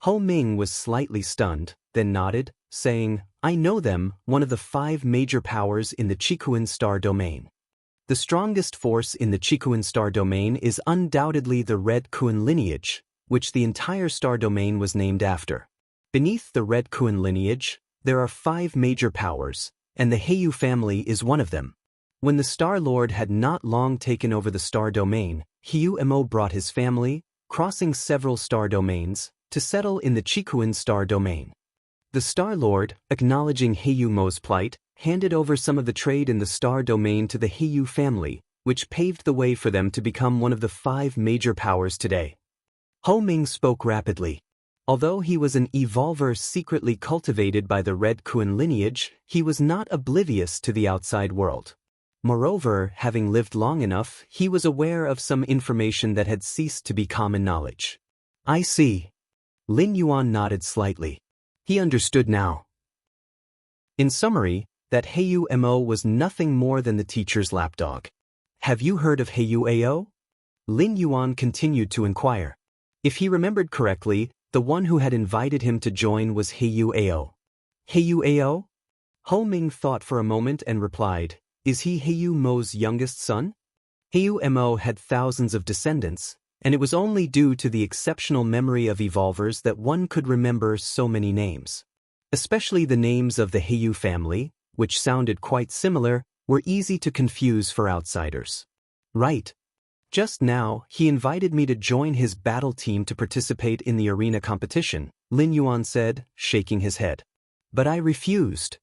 Ho Ming was slightly stunned, then nodded, saying, I know them, one of the 5 major powers in the Qikuan star domain. The strongest force in the Qikuan star domain is undoubtedly the Red Kuan lineage, which the entire star domain was named after. Beneath the Red Kuan lineage, there are 5 major powers, and the Heyu family is one of them. When the Star Lord had not long taken over the star domain, Heyu Mo brought his family, crossing several star domains, to settle in the Qikuan star domain. The Star Lord, acknowledging Heyu Mo's plight, handed over some of the trade in the star domain to the Heyu family, which paved the way for them to become one of the 5 major powers today. Ho Ming spoke rapidly. Although he was an evolver secretly cultivated by the Red Kuan lineage, he was not oblivious to the outside world. Moreover, having lived long enough, he was aware of some information that had ceased to be common knowledge. I see. Lin Yuan nodded slightly. He understood now. In summary, that Heyu Mo was nothing more than the teacher's lapdog. Have you heard of Heyu Ao? Lin Yuan continued to inquire. If he remembered correctly, the one who had invited him to join was Heyu Ao. Heyu Ao? Ho Ming thought for a moment and replied, Is he Heyu Mo's youngest son? Heyu Mo had thousands of descendants, and it was only due to the exceptional memory of evolvers that one could remember so many names. Especially the names of the Heyu family, which sounded quite similar, were easy to confuse for outsiders. Right. Just now, he invited me to join his battle team to participate in the arena competition, Lin Yuan said, shaking his head. But I refused.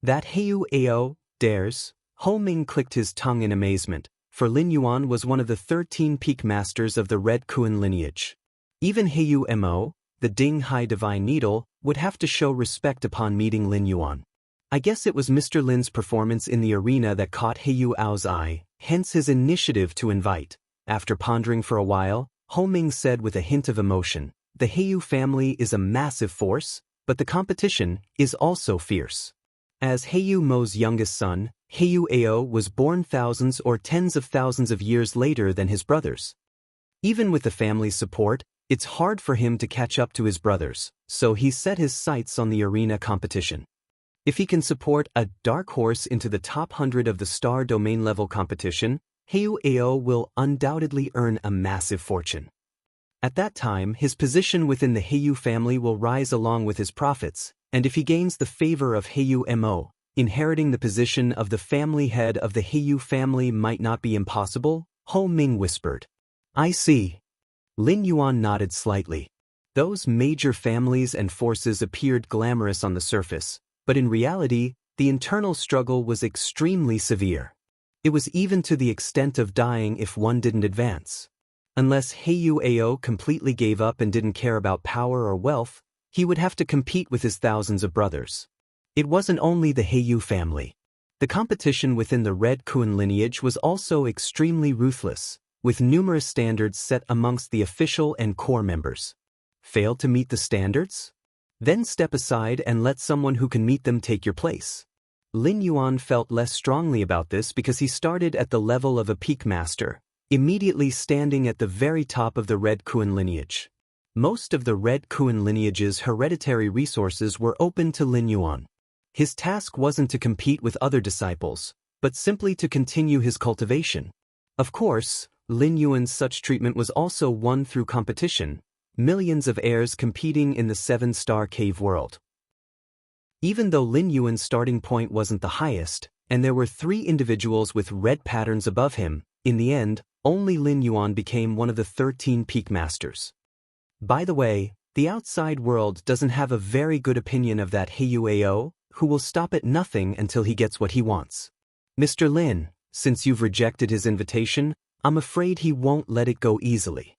That Heyu Ao dares? Ho Ming clicked his tongue in amazement, for Lin Yuan was one of the 13 peak masters of the Red Kuan lineage. Even Heyu Mo, the Ding Hai Divine Needle, would have to show respect upon meeting Lin Yuan. I guess it was Mr. Lin's performance in the arena that caught Heyu Ao's eye, hence his initiative to invite. After pondering for a while, Ho Ming said with a hint of emotion, The Heyu family is a massive force, but the competition is also fierce. As Heyu Mo's youngest son, Heyu Ao was born thousands or tens of thousands of years later than his brothers. Even with the family's support, It's hard for him to catch up to his brothers, so he set his sights on the arena competition. If he can support a dark horse into the top 100 of the star domain level competition, Heyu Ao will undoubtedly earn a massive fortune. At that time, his position within the Heyu family will rise along with his profits, and if he gains the favor of Heyu Mo, inheriting the position of the family head of the Heyu family might not be impossible, Ho Ming whispered. I see. Lin Yuan nodded slightly. Those major families and forces appeared glamorous on the surface, but in reality, the internal struggle was extremely severe. It was even to the extent of dying if one didn't advance. Unless Heyu Ao completely gave up and didn't care about power or wealth, he would have to compete with his thousands of brothers. It wasn't only the Heyu family. The competition within the Red Kun lineage was also extremely ruthless, with numerous standards set amongst the official and core members. Fail to meet the standards? Then step aside and let someone who can meet them take your place. Lin Yuan felt less strongly about this because he started at the level of a peak master, immediately standing at the very top of the Red Kun lineage. Most of the Red Kun lineage's hereditary resources were open to Lin Yuan. His task wasn't to compete with other disciples, but simply to continue his cultivation. Of course, Lin Yuan's such treatment was also won through competition, millions of heirs competing in the 7-star cave world. Even though Lin Yuan's starting point wasn't the highest, and there were 3 individuals with red patterns above him, in the end, only Lin Yuan became one of the 13 peak masters. By the way, the outside world doesn't have a very good opinion of that Heyu Ao, who will stop at nothing until he gets what he wants. Mr. Lin, since you've rejected his invitation, I'm afraid he won't let it go easily.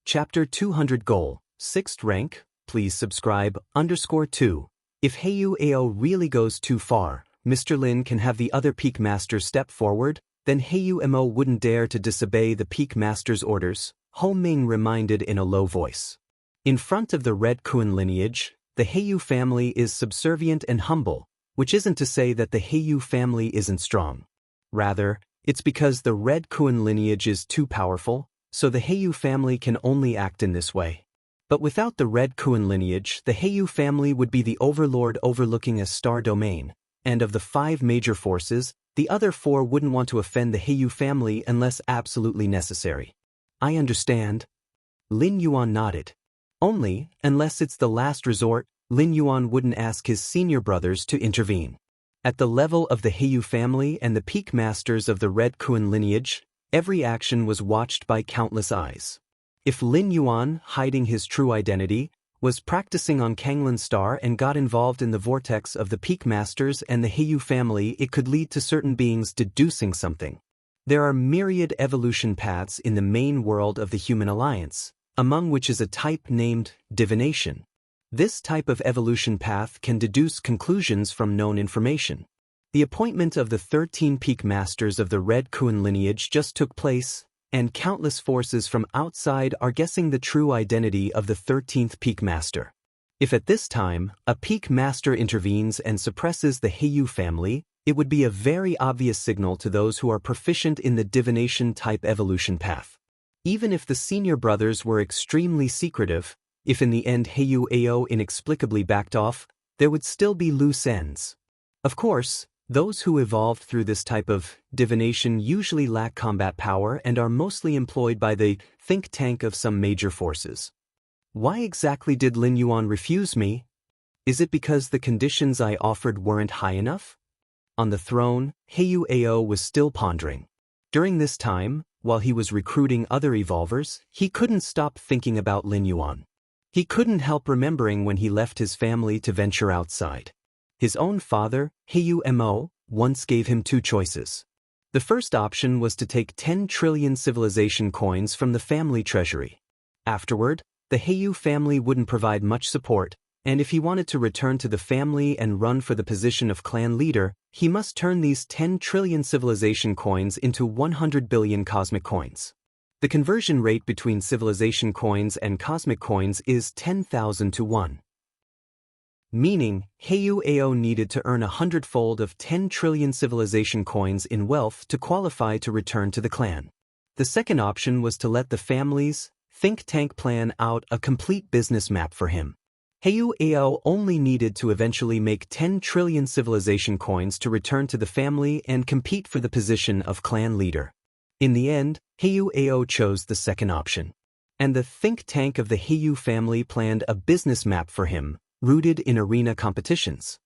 Chapter 200 Goal, 6th rank, please subscribe, _2. If Heyu Ao really goes too far, Mr. Lin can have the other peak masters step forward, then Heyu Mo wouldn't dare to disobey the peak master's orders, Ho Ming reminded in a low voice. In front of the Red Kun lineage, the Heyu family is subservient and humble, which isn't to say that the Heyu family isn't strong. Rather, it's because the Red Kun lineage is too powerful, so the Heyu family can only act in this way. But without the Red Kun lineage, the Heyu family would be the overlord overlooking a star domain, and of the 5 major forces, the other 4 wouldn't want to offend the Heyu family unless absolutely necessary. I understand. Lin Yuan nodded. Only, unless it's the last resort, Lin Yuan wouldn't ask his senior brothers to intervene. At the level of the Heyu family and the peak masters of the Red Kun lineage, every action was watched by countless eyes. If Lin Yuan, hiding his true identity, was practicing on Kanglan Star and got involved in the vortex of the peak masters and the Heyu family, it could lead to certain beings deducing something. There are myriad evolution paths in the main world of the human alliance, among which is a type named divination. This type of evolution path can deduce conclusions from known information. The appointment of the 13 peak masters of the Red Kun lineage just took place, and countless forces from outside are guessing the true identity of the 13th peak master. If at this time, a peak master intervenes and suppresses the Heyu family, it would be a very obvious signal to those who are proficient in the divination type evolution path. Even if the senior brothers were extremely secretive, if in the end Heyu Ao inexplicably backed off, there would still be loose ends. Of course, those who evolved through this type of divination usually lack combat power and are mostly employed by the think tank of some major forces. Why exactly did Lin Yuan refuse me? Is it because the conditions I offered weren't high enough? On the throne, Heyu Ao was still pondering. During this time, while he was recruiting other evolvers, he couldn't stop thinking about Lin Yuan. He couldn't help remembering when he left his family to venture outside. His own father, Heyu Mo, once gave him 2 choices. The first option was to take 10 trillion civilization coins from the family treasury. Afterward, the Heyu family wouldn't provide much support, and if he wanted to return to the family and run for the position of clan leader, he must turn these 10 trillion civilization coins into 100 billion cosmic coins. The conversion rate between civilization coins and cosmic coins is 10,000 to 1. Meaning, Heyu Ao needed to earn 100-fold of 10 trillion civilization coins in wealth to qualify to return to the clan. The second option was to let the family's think tank plan out a complete business map for him. Heiyu Ao only needed to eventually make 10 trillion civilization coins to return to the family and compete for the position of clan leader. In the end, Heiyu Ao chose the second option. And the think tank of the Heiyu family planned a business map for him, rooted in arena competitions.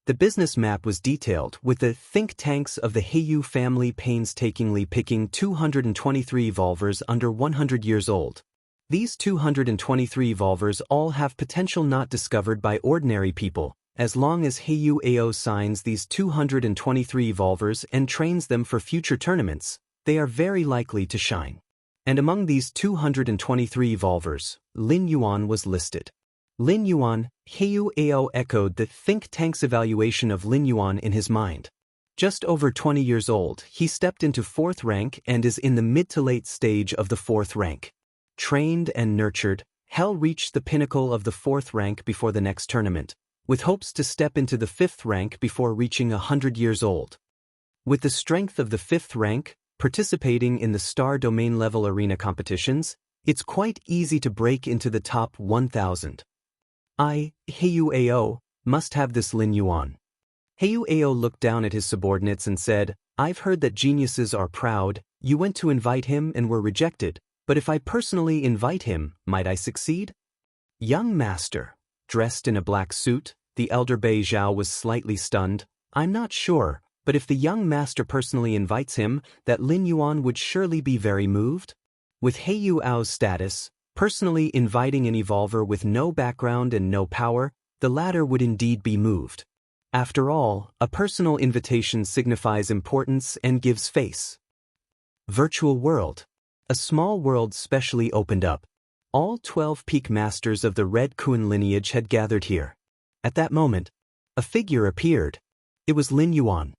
The business map was detailed, with the think tanks of the Heiyu family painstakingly picking 223 evolvers under 100 years old. These 223 evolvers all have potential not discovered by ordinary people. As long as Heiyu Ao signs these 223 evolvers and trains them for future tournaments, they are very likely to shine. And among these 223 evolvers, Lin Yuan was listed. Lin Yuan, Heiyu Ao echoed the think tank's evaluation of Lin Yuan in his mind. Just over 20 years old, he stepped into 4th rank and is in the mid to late stage of the 4th rank. Trained and nurtured, Hell reached the pinnacle of the 4th rank before the next tournament, with hopes to step into the 5th rank before reaching 100 years old. With the strength of the 5th rank, participating in the star domain level arena competitions, it's quite easy to break into the top 1,000. Heiyu Ao, must have this Lin Yuan. Heiyu Ao looked down at his subordinates and said, I've heard that geniuses are proud. You went to invite him and were rejected. But if I personally invite him, might I succeed? Young master, dressed in a black suit, the elder Bei Zhao was slightly stunned. I'm not sure, but if the young master personally invites him, that Lin Yuan would surely be very moved. With Heiyu Ao's status, personally inviting an evolver with no background and no power, the latter would indeed be moved. After all, a personal invitation signifies importance and gives face. Virtual world. A small world specially opened up. All 12 peak masters of the Red Kun lineage had gathered here. At that moment, a figure appeared. It was Lin Yuan.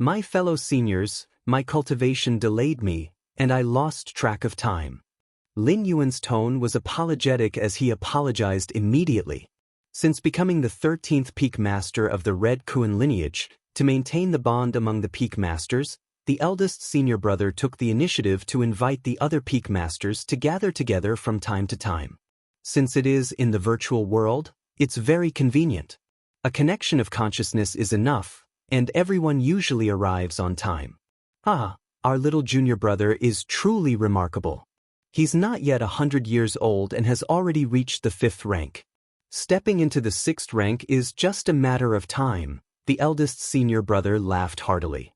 My fellow seniors, my cultivation delayed me, and I lost track of time. Lin Yuan's tone was apologetic as he apologized immediately. Since becoming the 13th peak master of the Red Kun lineage, to maintain the bond among the peak masters, the eldest senior brother took the initiative to invite the other peak masters to gather together from time to time. Since it is in the virtual world, it's very convenient. A connection of consciousness is enough, and everyone usually arrives on time. Our little junior brother is truly remarkable. He's not yet 100 years old and has already reached the 5th rank. Stepping into the 6th rank is just a matter of time. The eldest senior brother laughed heartily.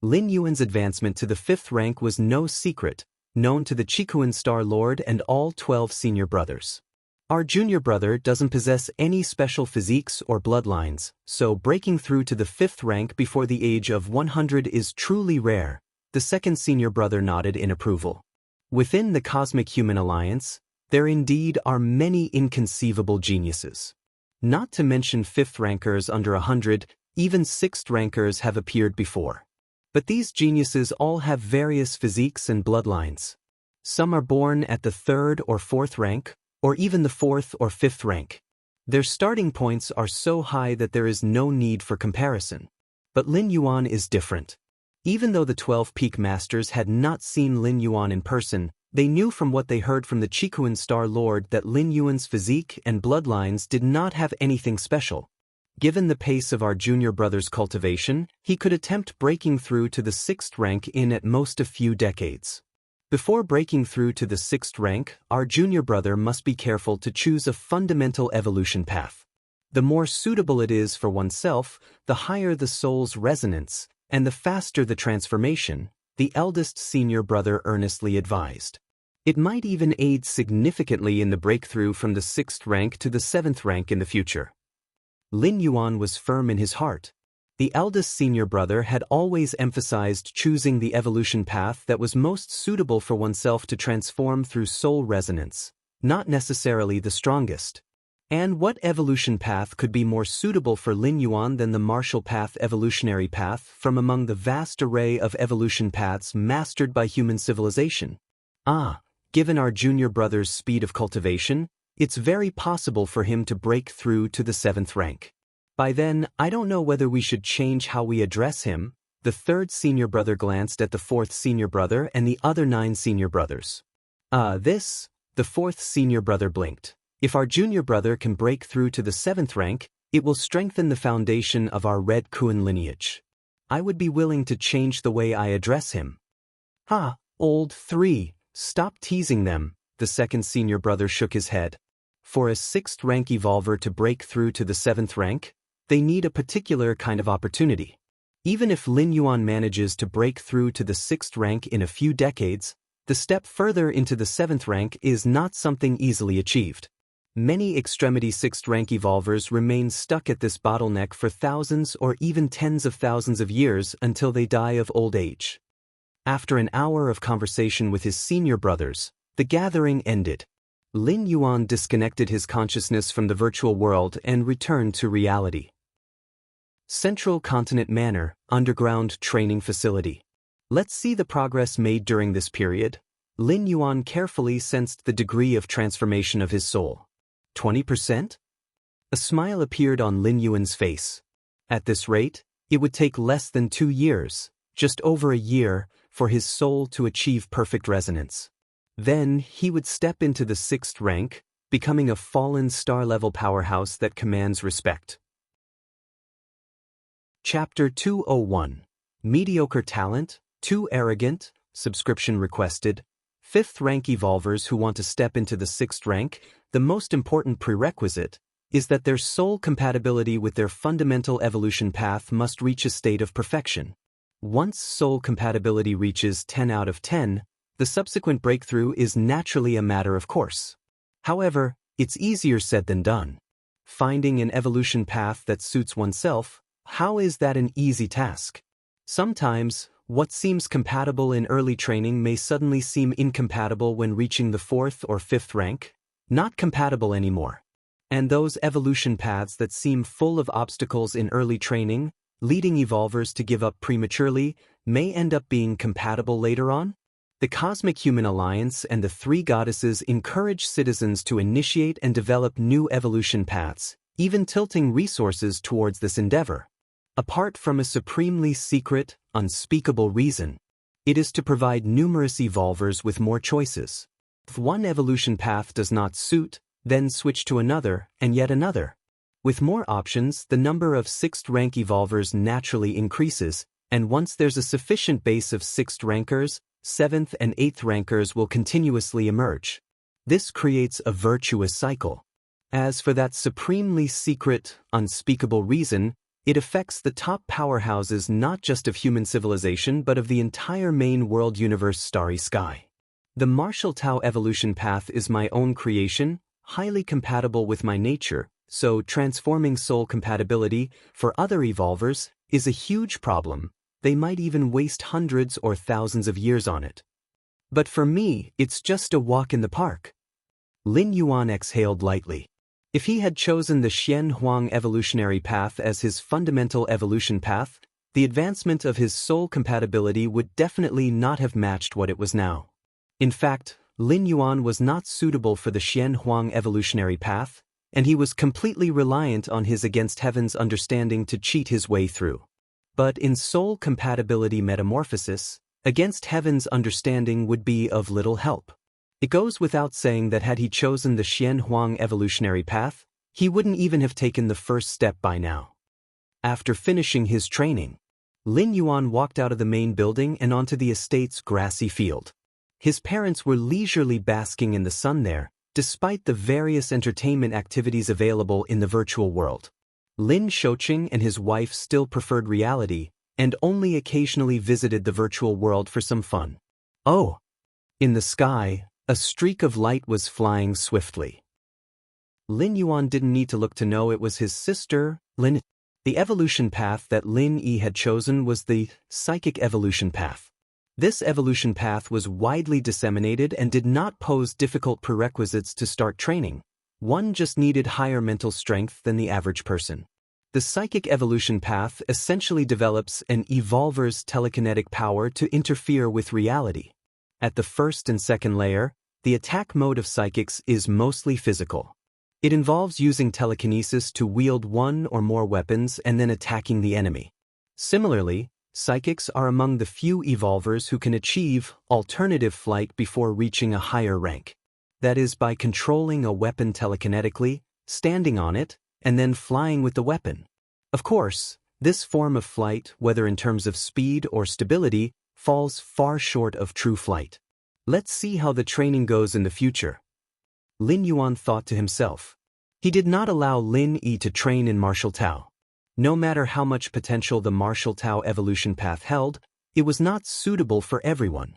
Lin Yuan's advancement to the 5th rank was no secret, known to the Chikuan Star Lord and all 12 senior brothers. Our junior brother doesn't possess any special physiques or bloodlines, so breaking through to the 5th rank before the age of 100 is truly rare. The second senior brother nodded in approval. Within the Cosmic Human Alliance, there indeed are many inconceivable geniuses. Not to mention 5th rankers under 100, even 6th rankers have appeared before. But these geniuses all have various physiques and bloodlines. Some are born at the 3rd or 4th rank, or even the 4th or 5th rank. Their starting points are so high that there is no need for comparison. But Lin Yuan is different. Even though the 12 peak masters had not seen Lin Yuan in person, they knew from what they heard from the Chikuan Star Lord that Lin Yuan's physique and bloodlines did not have anything special. Given the pace of our junior brother's cultivation, he could attempt breaking through to the 6th rank in at most a few decades. Before breaking through to the 6th rank, our junior brother must be careful to choose a fundamental evolution path. The more suitable it is for oneself, the higher the soul's resonance, and the faster the transformation, the eldest senior brother earnestly advised. It might even aid significantly in the breakthrough from the 6th rank to the 7th rank in the future. Lin Yuan was firm in his heart. The eldest senior brother had always emphasized choosing the evolution path that was most suitable for oneself to transform through soul resonance, not necessarily the strongest. And what evolution path could be more suitable for Lin Yuan than the martial path evolutionary path from among the vast array of evolution paths mastered by human civilization? Given our junior brother's speed of cultivation, it's very possible for him to break through to the 7th rank. By then, I don't know whether we should change how we address him, The third senior brother glanced at the fourth senior brother and the other 9 senior brothers. The fourth senior brother blinked. If our junior brother can break through to the 7th rank, it will strengthen the foundation of our Red Kuan lineage. I would be willing to change the way I address him. Ha, old 3, stop teasing them, the second senior brother shook his head. For a 6th rank evolver to break through to the 7th rank, they need a particular kind of opportunity. Even if Lin Yuan manages to break through to the 6th rank in a few decades, the step further into the 7th rank is not something easily achieved. Many extremity 6th rank evolvers remain stuck at this bottleneck for thousands or even tens of thousands of years until they die of old age. After an hour of conversation with his senior brothers, the gathering ended. Lin Yuan disconnected his consciousness from the virtual world and returned to reality. Central Continent Manor, underground training facility. Let's see the progress made during this period. Lin Yuan carefully sensed the degree of transformation of his soul. 20%? A smile appeared on Lin Yuan's face. At this rate, it would take less than 2 years, just over a year, for his soul to achieve perfect resonance. Then he would step into the 6th rank, becoming a fallen star-level powerhouse that commands respect. Chapter 201. Mediocre Talent, Too Arrogant, Subscription Requested. 5th rank evolvers who want to step into the 6th rank, the most important prerequisite is that their soul compatibility with their fundamental evolution path must reach a state of perfection. Once soul compatibility reaches 10 out of 10, the subsequent breakthrough is naturally a matter of course. However, it's easier said than done. Finding an evolution path that suits oneself, how is that an easy task? Sometimes, what seems compatible in early training may suddenly seem incompatible when reaching the 4th or 5th rank, not compatible anymore. And those evolution paths that seem full of obstacles in early training, leading evolvers to give up prematurely, may end up being compatible later on. The Cosmic Human Alliance and the 3 goddesses encourage citizens to initiate and develop new evolution paths, even tilting resources towards this endeavor. Apart from a supremely secret, unspeakable reason, it is to provide numerous evolvers with more choices. If one evolution path does not suit, then switch to another and yet another. With more options, the number of 6th rank evolvers naturally increases, and once there's a sufficient base of 6th rankers, 7th and 8th rankers will continuously emerge. This creates a virtuous cycle. As for that supremely secret, unspeakable reason, it affects the top powerhouses not just of human civilization but of the entire main world universe starry sky. The Martial Tao evolution path is my own creation, highly compatible with my nature, so transforming soul compatibility for other evolvers is a huge problem. They might even waste hundreds or thousands of years on it. But for me, it's just a walk in the park. Lin Yuan exhaled lightly. If he had chosen the Xian Huang evolutionary path as his fundamental evolution path, the advancement of his soul compatibility would definitely not have matched what it was now. In fact, Lin Yuan was not suitable for the Xian Huang evolutionary path, and he was completely reliant on his against heaven's understanding to cheat his way through. But in soul compatibility metamorphosis, against heaven's understanding would be of little help. It goes without saying that had he chosen the Xian Huang evolutionary path, he wouldn't even have taken the first step by now. After finishing his training, Lin Yuan walked out of the main building and onto the estate's grassy field. His parents were leisurely basking in the sun there, despite the various entertainment activities available in the virtual world. Lin Shouqing and his wife still preferred reality, and only occasionally visited the virtual world for some fun. Oh! In the sky, a streak of light was flying swiftly. Lin Yuan didn't need to look to know it was his sister, Lin. The evolution path that Lin Yi had chosen was the psychic evolution path. This evolution path was widely disseminated and did not pose difficult prerequisites to start training. One just needed higher mental strength than the average person. The psychic evolution path essentially develops an evolver's telekinetic power to interfere with reality. At the 1st and 2nd layer, the attack mode of psychics is mostly physical. It involves using telekinesis to wield one or more weapons and then attacking the enemy. Similarly, Psychics are among the few evolvers who can achieve alternative flight before reaching a higher rank. That is by controlling a weapon telekinetically, standing on it, and then flying with the weapon. Of course, this form of flight, whether in terms of speed or stability, falls far short of true flight. Let's see how the training goes in the future. Lin Yuan thought to himself. He did not allow Lin Yi to train in martial Tao. No matter how much potential the martial Tao evolution path held, it was not suitable for everyone.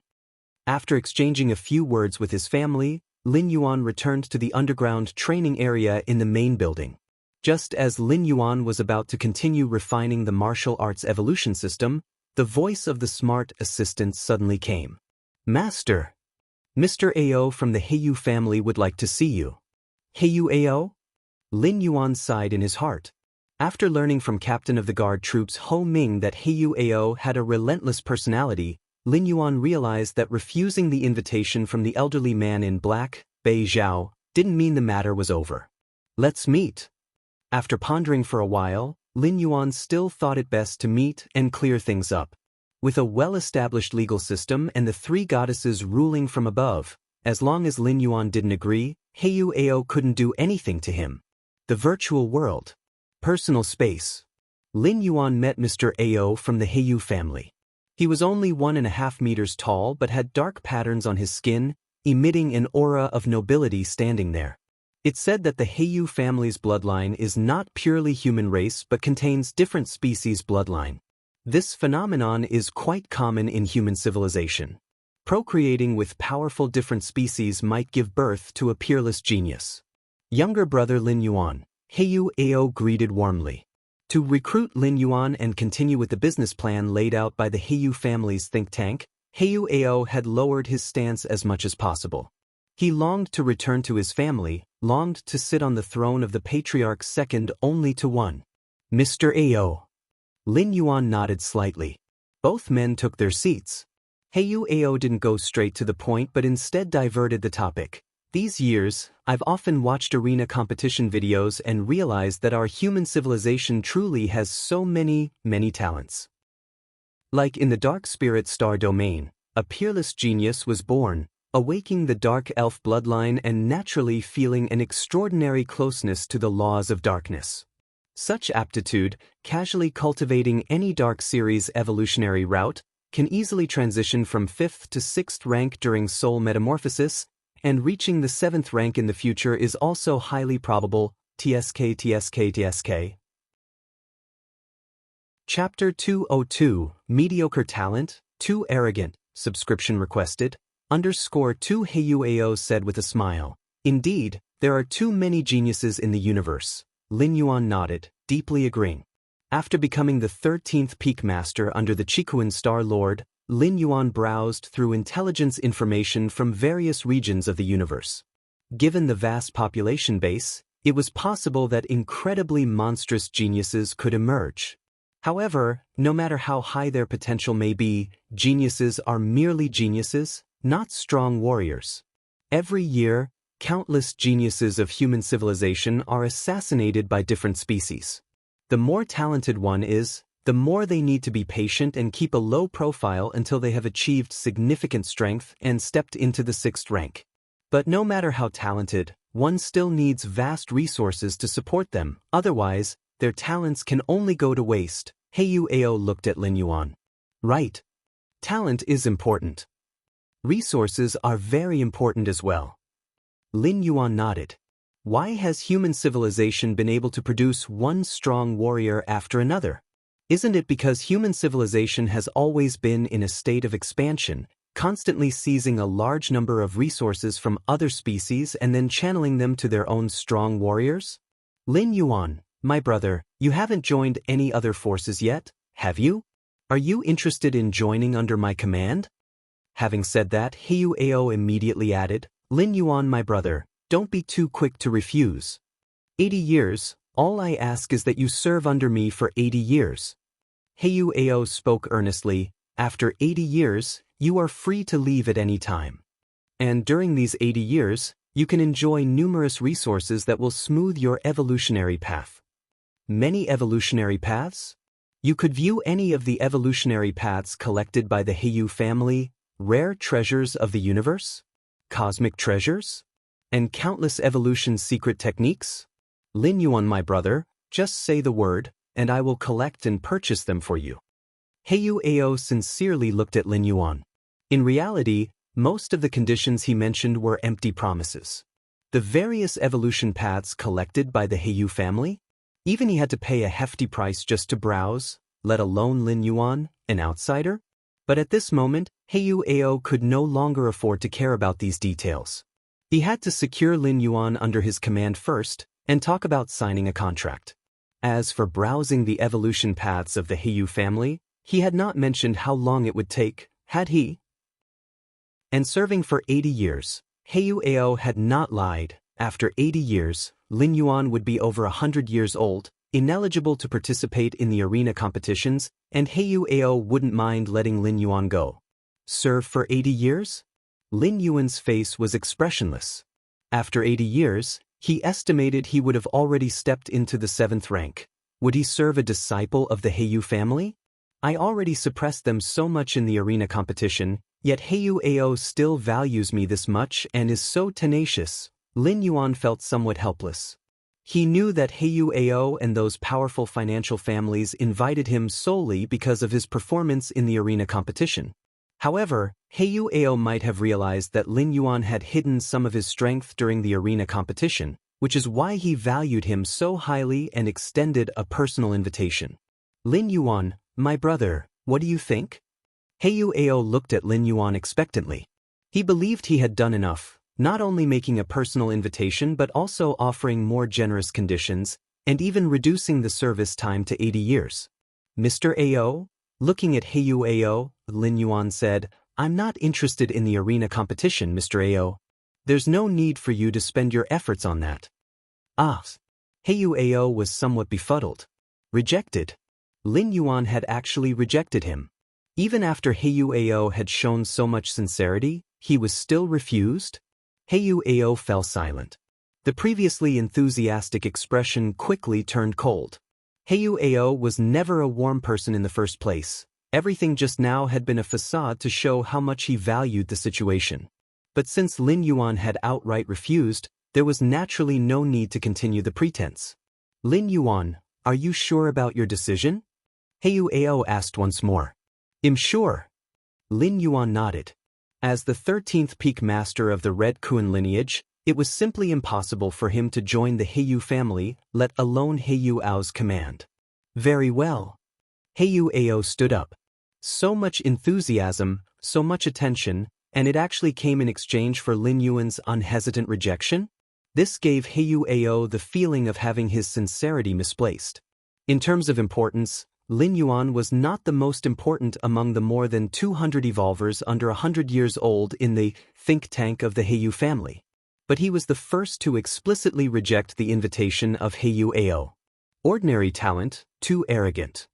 After exchanging a few words with his family, Lin Yuan returned to the underground training area in the main building. Just as Lin Yuan was about to continue refining the martial arts evolution system, the voice of the smart assistant suddenly came. Master! Mr. Ao from the Heiyu family would like to see you. Heiyu Ao? Lin Yuan sighed in his heart. After learning from Captain of the Guard Troops Ho Ming that Heiyu Ao had a relentless personality, Lin Yuan realized that refusing the invitation from the elderly man in black, Bei Zhao, didn't mean the matter was over. Let's meet. After pondering for a while, Lin Yuan still thought it best to meet and clear things up. With a well-established legal system and the three goddesses ruling from above, as long as Lin Yuan didn't agree, Heiyu Ao couldn't do anything to him. The virtual world. Personal space. Lin Yuan met Mr. Ao from the Heiyu family. He was only 1.5 meters tall but had dark patterns on his skin, emitting an aura of nobility standing there. It's said that the Heiyu family's bloodline is not purely human race but contains different species' bloodline. This phenomenon is quite common in human civilization. Procreating with powerful different species might give birth to a peerless genius. Younger brother Lin Yuan, Heiyu Ao greeted warmly. To recruit Lin Yuan and continue with the business plan laid out by the Heiyu family's think tank, Heiyu Ao had lowered his stance as much as possible. He longed to return to his family, longed to sit on the throne of the patriarch second only to one. Mr. Ao. Lin Yuan nodded slightly. Both men took their seats. Heiyu Ao didn't go straight to the point but instead diverted the topic. These years, I've often watched arena competition videos and realized that our human civilization truly has so many talents. Like in the Dark Spirit Star domain, a peerless genius was born, awaking the Dark Elf bloodline and naturally feeling an extraordinary closeness to the laws of darkness. Such aptitude, casually cultivating any Dark Series evolutionary route, can easily transition from 5th to 6th rank during soul metamorphosis, and reaching the 7th rank in the future is also highly probable. TSK. Chapter 202, Mediocre Talent, Too Arrogant, Subscription Requested, _2 Heiyu Ao said with a smile. Indeed, there are too many geniuses in the universe. Lin Yuan nodded, deeply agreeing. After becoming the 13th Peak Master under the Chikuan Star Lord, Lin Yuan browsed through intelligence information from various regions of the universe. Given the vast population base, it was possible that incredibly monstrous geniuses could emerge. However, no matter how high their potential may be, geniuses are merely geniuses, not strong warriors. Every year, countless geniuses of human civilization are assassinated by different species. The more talented one is, the more they need to be patient and keep a low profile until they have achieved significant strength and stepped into the 6th rank. But no matter how talented, one still needs vast resources to support them, otherwise, their talents can only go to waste. Heiyu Ao looked at Lin Yuan. Right. Talent is important. Resources are very important as well. Lin Yuan nodded. Why has human civilization been able to produce one strong warrior after another? Isn't it because human civilization has always been in a state of expansion, constantly seizing a large number of resources from other species and then channeling them to their own strong warriors? Lin Yuan, my brother, you haven't joined any other forces yet, have you? Are you interested in joining under my command? Having said that, Heiyu Ao immediately added, Lin Yuan, my brother, don't be too quick to refuse. 80 years, all I ask is that you serve under me for 80 years. Heiyu Ao spoke earnestly, after 80 years, you are free to leave at any time. And during these 80 years, you can enjoy numerous resources that will smooth your evolutionary path. Many evolutionary paths? You could view any of the evolutionary paths collected by the Heiyu family, rare treasures of the universe, cosmic treasures, and countless evolution secret techniques. Lin Yuan, my brother, just say the word, and I will collect and purchase them for you. Heiyu Ao sincerely looked at Lin Yuan. In reality, most of the conditions he mentioned were empty promises. The various evolution paths collected by the Heiyu family? Even he had to pay a hefty price just to browse, let alone Lin Yuan, an outsider? But at this moment, Heiyu Ao could no longer afford to care about these details. He had to secure Lin Yuan under his command first, and talk about signing a contract. As for browsing the evolution paths of the Heiyu family, he had not mentioned how long it would take, had he? And serving for 80 years, Heiyu Ao had not lied. After 80 years, Lin Yuan would be over 100 years old, ineligible to participate in the arena competitions, and Heiyu Ao wouldn't mind letting Lin Yuan go. Serve for 80 years? Lin Yuan's face was expressionless. After 80 years, he estimated he would have already stepped into the 7th rank. Would he serve a disciple of the Heiyu family? I already suppressed them so much in the arena competition, yet Heiyu Ao still values me this much and is so tenacious. Lin Yuan felt somewhat helpless. He knew that Heiyu Ao and those powerful financial families invited him solely because of his performance in the arena competition. However, Heiyu Ao might have realized that Lin Yuan had hidden some of his strength during the arena competition, which is why he valued him so highly and extended a personal invitation. Lin Yuan, my brother, what do you think? Heiyu Ao looked at Lin Yuan expectantly. He believed he had done enough, not only making a personal invitation but also offering more generous conditions, and even reducing the service time to 80 years. Mr. Ao? Looking at Heiyu Ao, Lin Yuan said, I'm not interested in the arena competition, Mr. Ao. There's no need for you to spend your efforts on that. Ah. Heiyu Ao was somewhat befuddled. Rejected. Lin Yuan had actually rejected him. Even after Heiyu Ao had shown so much sincerity, he was still refused? Heiyu Ao fell silent. The previously enthusiastic expression quickly turned cold. Heiyu Ao was never a warm person in the first place. Everything just now had been a facade to show how much he valued the situation. But since Lin Yuan had outright refused, there was naturally no need to continue the pretense. Lin Yuan, are you sure about your decision? Heiyu Ao asked once more. I'm sure. Lin Yuan nodded. As the 13th peak master of the Red Kun lineage, it was simply impossible for him to join the Heiyu family, let alone Heiyu Ao's command. Very well. Heiyu Ao stood up. So much enthusiasm, so much attention, and it actually came in exchange for Lin Yuan's unhesitant rejection? This gave Heiyu Ao the feeling of having his sincerity misplaced. In terms of importance, Lin Yuan was not the most important among the more than 200 evolvers under 100 years old in the think tank of the Heiyu family. But he was the first to explicitly reject the invitation of Heiyu Ao. Ordinary talent, too arrogant.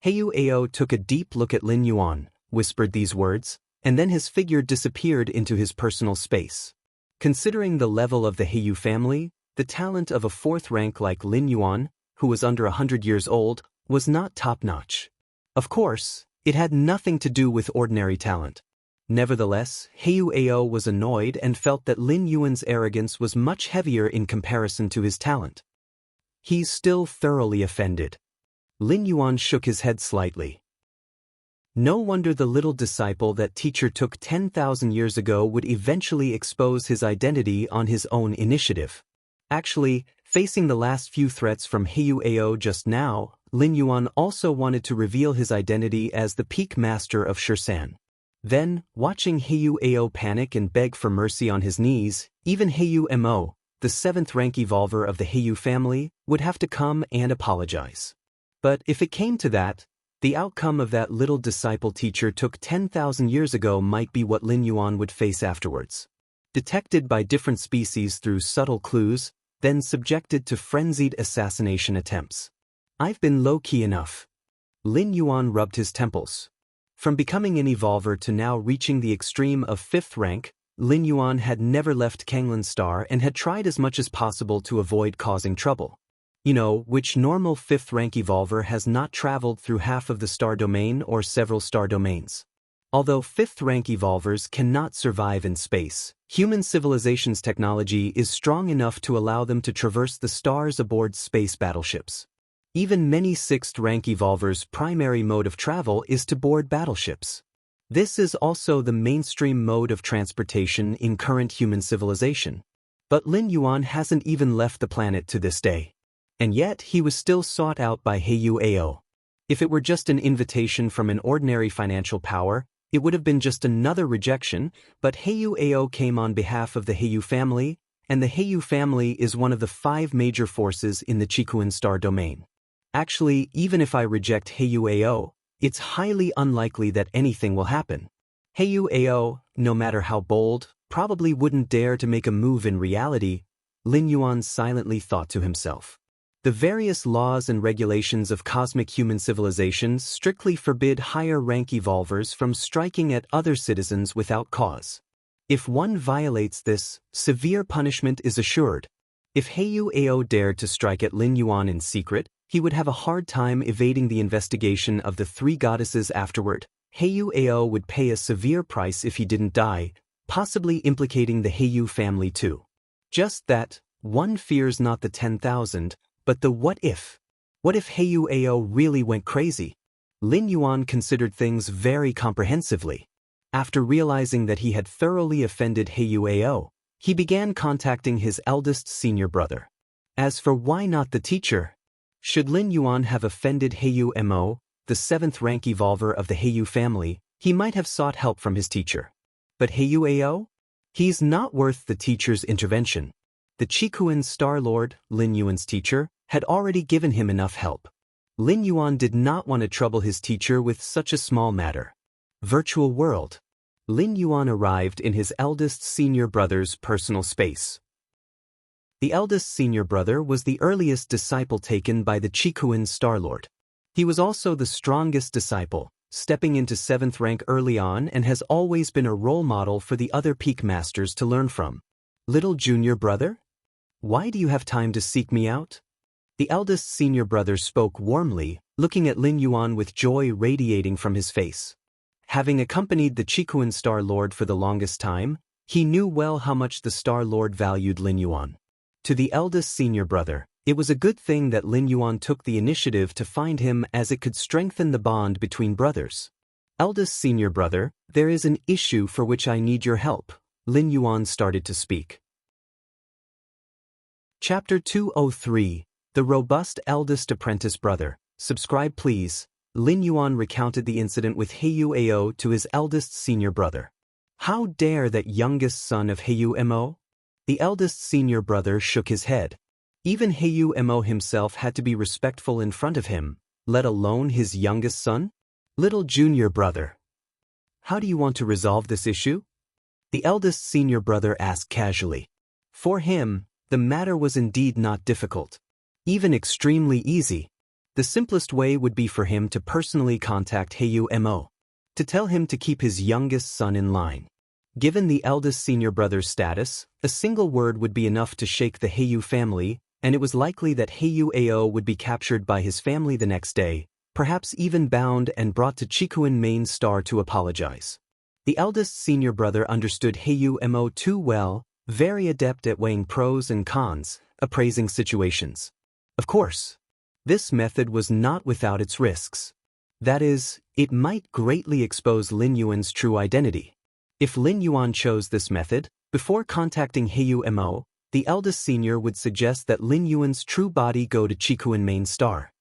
Heiyu Ao took a deep look at Lin Yuan, whispered these words, and then his figure disappeared into his personal space. Considering the level of the Heiyu family, the talent of a 4th rank like Lin Yuan, who was under 100 years old, was not top-notch. Of course, it had nothing to do with ordinary talent. Nevertheless, Heiyu Ao was annoyed and felt that Lin Yuan's arrogance was much heavier in comparison to his talent. He's still thoroughly offended. Lin Yuan shook his head slightly. No wonder the little disciple that teacher took 10,000 years ago would eventually expose his identity on his own initiative. Actually, facing the last few threats from Heiyu Ao just now, Lin Yuan also wanted to reveal his identity as the peak master of Shursan. Then, watching Heiyu Ao panic and beg for mercy on his knees, even Heiyu Mo, the 7th rank evolver of the Heiyu family, would have to come and apologize. But if it came to that, the outcome of that little disciple teacher took 10,000 years ago might be what Lin Yuan would face afterwards. Detected by different species through subtle clues, then subjected to frenzied assassination attempts. I've been low-key enough. Lin Yuan rubbed his temples. From becoming an evolver to now reaching the extreme of 5th rank, Lin Yuan had never left Kanglan Star and had tried as much as possible to avoid causing trouble. Which normal 5th rank evolver has not traveled through half of the star domain or several star domains. Although 5th rank evolvers cannot survive in space, human civilization's technology is strong enough to allow them to traverse the stars aboard space battleships. Even many 6th rank evolvers' primary mode of travel is to board battleships. This is also the mainstream mode of transportation in current human civilization. But Lin Yuan hasn't even left the planet to this day. And yet he was still sought out by Heiyu Ao. If it were just an invitation from an ordinary financial power, it would have been just another rejection, but Heiyu Ao came on behalf of the Heiyu family, and the Heiyu family is one of the 5 major forces in the Chikuan star domain. Actually, even if I reject Heiyu Ao, it's highly unlikely that anything will happen. Heiyu Ao, no matter how bold, probably wouldn't dare to make a move in reality, Lin Yuan silently thought to himself. The various laws and regulations of cosmic human civilizations strictly forbid higher-rank evolvers from striking at other citizens without cause. If one violates this, severe punishment is assured. If Heiyu Ao dared to strike at Lin Yuan in secret, he would have a hard time evading the investigation of the 3 goddesses afterward. Heiyu Ao would pay a severe price if he didn't die, possibly implicating the Heiyu family too. Just that, one fears not the 10,000, but the what if. What if Heiyu Ao really went crazy? Lin Yuan considered things very comprehensively. After realizing that he had thoroughly offended Heiyu Ao, he began contacting his eldest senior brother. As for why not the teacher? Should Lin Yuan have offended Heiyu Mo, the 7th rank evolver of the Heiyu family, he might have sought help from his teacher. But Heiyu Ao? He's not worth the teacher's intervention. The Chikuan Star Lord, Lin Yuan's teacher, had already given him enough help. Lin Yuan did not want to trouble his teacher with such a small matter. Virtual world. Lin Yuan arrived in his eldest senior brother's personal space. The eldest senior brother was the earliest disciple taken by the Chikuan Star Lord. He was also the strongest disciple, stepping into 7th rank early on, and has always been a role model for the other peak masters to learn from. Little junior brother? Why do you have time to seek me out? The eldest senior brother spoke warmly, looking at Lin Yuan with joy radiating from his face. Having accompanied the Chikuan Star Lord for the longest time, he knew well how much the Star Lord valued Lin Yuan. To the eldest senior brother, it was a good thing that Lin Yuan took the initiative to find him, as it could strengthen the bond between brothers. Eldest senior brother, there is an issue for which I need your help. Lin Yuan started to speak. Chapter 203, The Robust Eldest Apprentice Brother. Subscribe please. Lin Yuan recounted the incident with Heiyu Ao to his eldest senior brother. How dare that youngest son of Heiyu Mo? The eldest senior brother shook his head. Even Heiyu Mo himself had to be respectful in front of him, let alone his youngest son? Little junior brother. How do you want to resolve this issue? The eldest senior brother asked casually. For him, the matter was indeed not difficult. Even extremely easy. The simplest way would be for him to personally contact Heiyu Mo, to tell him to keep his youngest son in line. Given the eldest senior brother's status, a single word would be enough to shake the Heiyu family, and it was likely that Heiyu Ao would be captured by his family the next day, perhaps even bound and brought to Chikuan main star to apologize. The eldest senior brother understood Heiyu Mo too well, very adept at weighing pros and cons, appraising situations. Of course, this method was not without its risks. That is, it might greatly expose Lin Yuan's true identity. If Lin Yuan chose this method, before contacting Heiyu Mo, the eldest senior would suggest that Lin Yuan's true body go to Chikuan main star.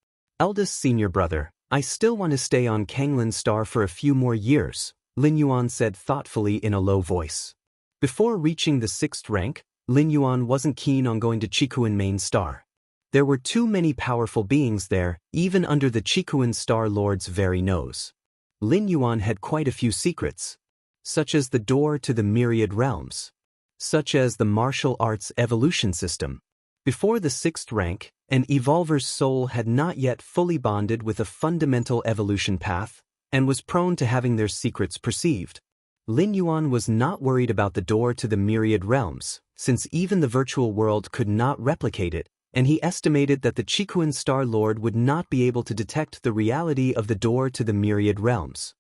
Eldest senior brother, I still want to stay on Kanglin star for a few more years, Lin Yuan said thoughtfully in a low voice. Before reaching the 6th rank, Lin Yuan wasn't keen on going to Chikuan main star. There were too many powerful beings there, even under the Chikuan Star Lord's very nose. Lin Yuan had quite a few secrets, such as the door to the myriad realms, such as the martial arts evolution system. Before the 6th rank, an evolver's soul had not yet fully bonded with a fundamental evolution path, and was prone to having their secrets perceived. Lin Yuan was not worried about the door to the myriad realms, since even the virtual world could not replicate it, and he estimated that the Qikuan Star Lord would not be able to detect the reality of the door to the myriad realms.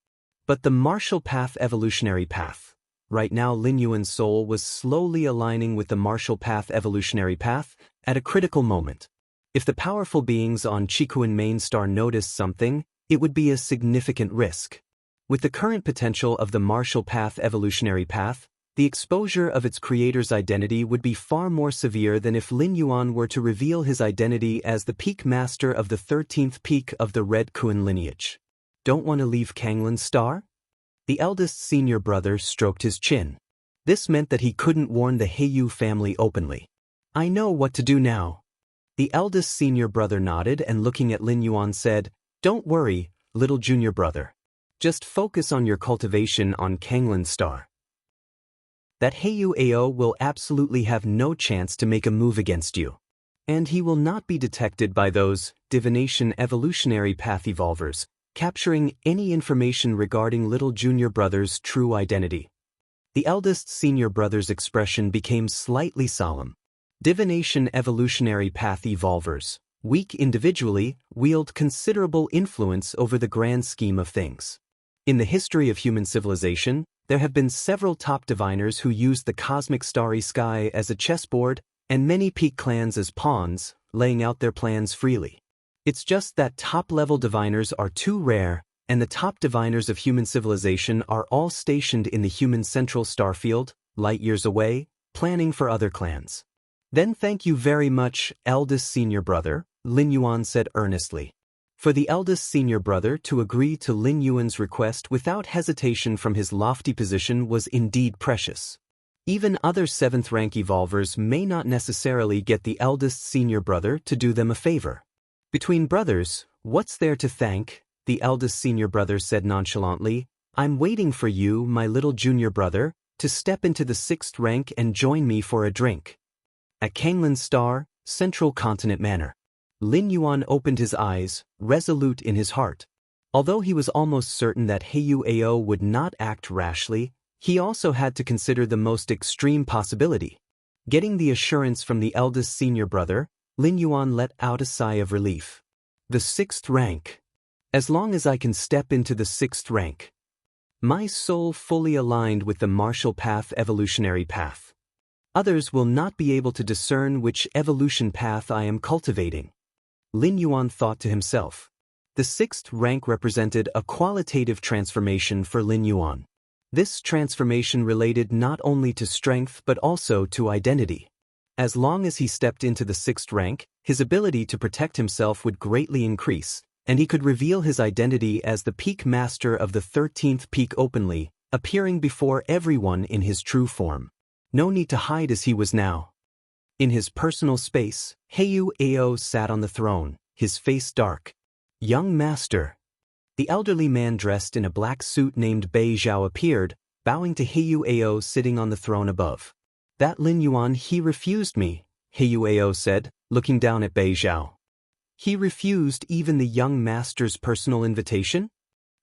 But the martial path evolutionary path. Right now Lin Yuan's soul was slowly aligning with the martial path evolutionary path at a critical moment. If the powerful beings on Qikuan main star noticed something, it would be a significant risk. With the current potential of the martial path evolutionary path, the exposure of its creator's identity would be far more severe than if Lin Yuan were to reveal his identity as the peak master of the 13th peak of the Red Kuan lineage. Don't want to leave Kanglin's star? The eldest senior brother stroked his chin. This meant that he couldn't warn the Heiyu family openly. I know what to do now. The eldest senior brother nodded and looking at Lin Yuan said, Don't worry, little junior brother. Just focus on your cultivation on Kanglin's star. That Heiyu Ao will absolutely have no chance to make a move against you. And he will not be detected by those divination evolutionary path evolvers, capturing any information regarding little junior brother's true identity. The eldest senior brother's expression became slightly solemn. Divination evolutionary path evolvers, weak individually, wield considerable influence over the grand scheme of things. In the history of human civilization, there have been several top diviners who used the cosmic starry sky as a chessboard and many peak clans as pawns, laying out their plans freely. It's just that top-level diviners are too rare, and the top diviners of human civilization are all stationed in the human central starfield, light years away, planning for other clans. Then thank you very much, eldest senior brother, Lin Yuan said earnestly. For the eldest senior brother to agree to Lin Yuan's request without hesitation from his lofty position was indeed precious. Even other 7th rank evolvers may not necessarily get the eldest senior brother to do them a favor. Between brothers, what's there to thank? The eldest senior brother said nonchalantly. I'm waiting for you, my little junior brother, to step into the 6th rank and join me for a drink. At Kanglin's Star, Central Continent Manor. Lin Yuan opened his eyes, resolute in his heart. Although he was almost certain that Heiyu Ao would not act rashly, he also had to consider the most extreme possibility. Getting the assurance from the eldest senior brother, Lin Yuan let out a sigh of relief. The 6th rank. As long as I can step into the 6th rank. My soul fully aligned with the martial path evolutionary path. Others will not be able to discern which evolution path I am cultivating. Lin Yuan thought to himself. The 6th rank represented a qualitative transformation for Lin Yuan. This transformation related not only to strength but also to identity. As long as he stepped into the 6th rank, his ability to protect himself would greatly increase, and he could reveal his identity as the peak master of the 13th peak openly, appearing before everyone in his true form. No need to hide as he was now. In his personal space, Heiyu Ao sat on the throne, his face dark. Young master. The elderly man dressed in a black suit named Bei Zhao appeared, bowing to Heiyu Ao sitting on the throne above. That Lin Yuan, he refused me, Heiyu Ao said, looking down at Bei Zhao. He refused even the young master's personal invitation?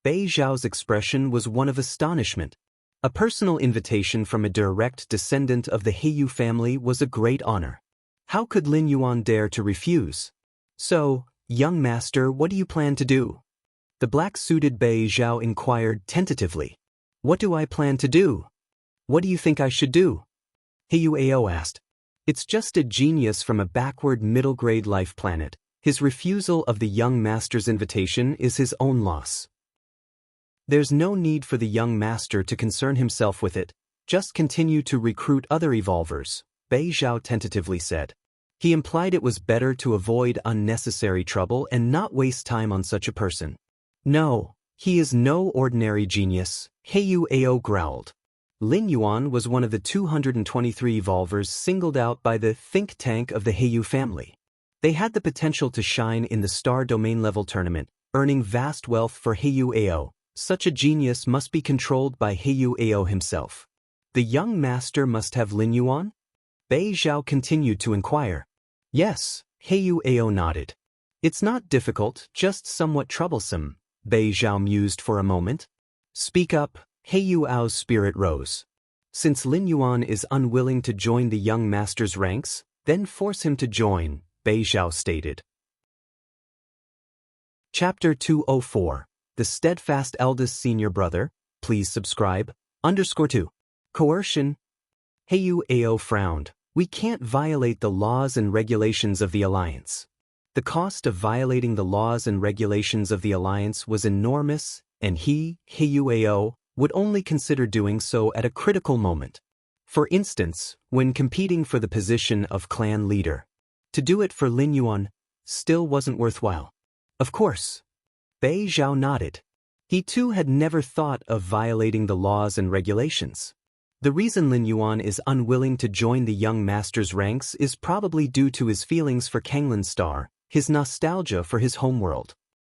Bei Zhao's expression was one of astonishment. A personal invitation from a direct descendant of the Heiyu family was a great honor. How could Lin Yuan dare to refuse? So, young master, what do you plan to do? The black-suited Bei Zhao inquired tentatively. What do I plan to do? What do you think I should do? Heiyu Ao asked. It's just a genius from a backward middle-grade life planet. His refusal of the young master's invitation is his own loss. There's no need for the young master to concern himself with it. Just continue to recruit other evolvers, Bei Zhao tentatively said. He implied it was better to avoid unnecessary trouble and not waste time on such a person. No, he is no ordinary genius, Heiyu Ao growled. Lin Yuan was one of the 223 evolvers singled out by the think tank of the Heiyu family. They had the potential to shine in the star domain level tournament, earning vast wealth for Heiyu Ao. Such a genius must be controlled by Heiyu Ao himself. The young master must have Lin Yuan? Bei Zhao continued to inquire. Yes, Heiyu Ao nodded. It's not difficult, just somewhat troublesome, Bei Zhao mused for a moment. Speak up, Heiyu Ao's spirit rose. Since Lin Yuan is unwilling to join the young master's ranks, then force him to join, Bei Zhao stated. Chapter 204. The Steadfast Eldest Senior Brother. Please subscribe. _2. Coercion. Heyu Ao frowned. We can't violate the laws and regulations of the Alliance. The cost of violating the laws and regulations of the Alliance was enormous, and Heyu Ao, would only consider doing so at a critical moment. For instance, when competing for the position of clan leader. To do it for Lin Yuan still wasn't worthwhile. Of course. Bei Zhao nodded. He too had never thought of violating the laws and regulations. The reason Lin Yuan is unwilling to join the young master's ranks is probably due to his feelings for Kanglan Star, his nostalgia for his homeworld.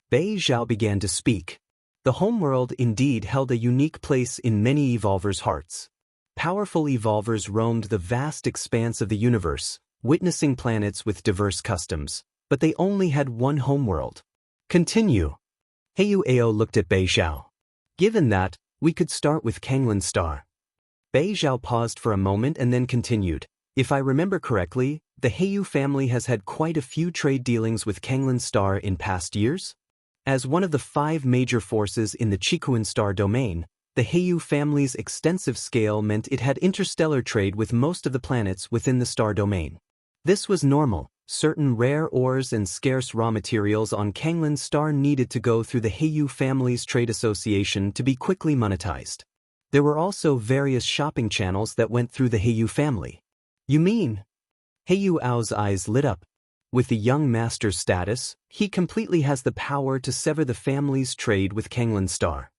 Bei Zhao began to speak. The homeworld indeed held a unique place in many evolvers' hearts. Powerful evolvers roamed the vast expanse of the universe, witnessing planets with diverse customs, but they only had one homeworld. Continue. Heyu Ao looked at Bei Zhao. Given that, we could start with Kanglan Star. Bei Zhao paused for a moment and then continued. If I remember correctly, the Heyu family has had quite a few trade dealings with Kanglan Star in past years? As one of the 5 major forces in the Chikuan Star domain, the Heyu family's extensive scale meant it had interstellar trade with most of the planets within the star domain. This was normal. Certain rare ores and scarce raw materials on Kanglan Star needed to go through the Heyu family's trade association to be quickly monetized. There were also various shopping channels that went through the Heyu family. You mean? Heyu Ao's eyes lit up. With the young master's status, he completely has the power to sever the family's trade with Kanglan Star.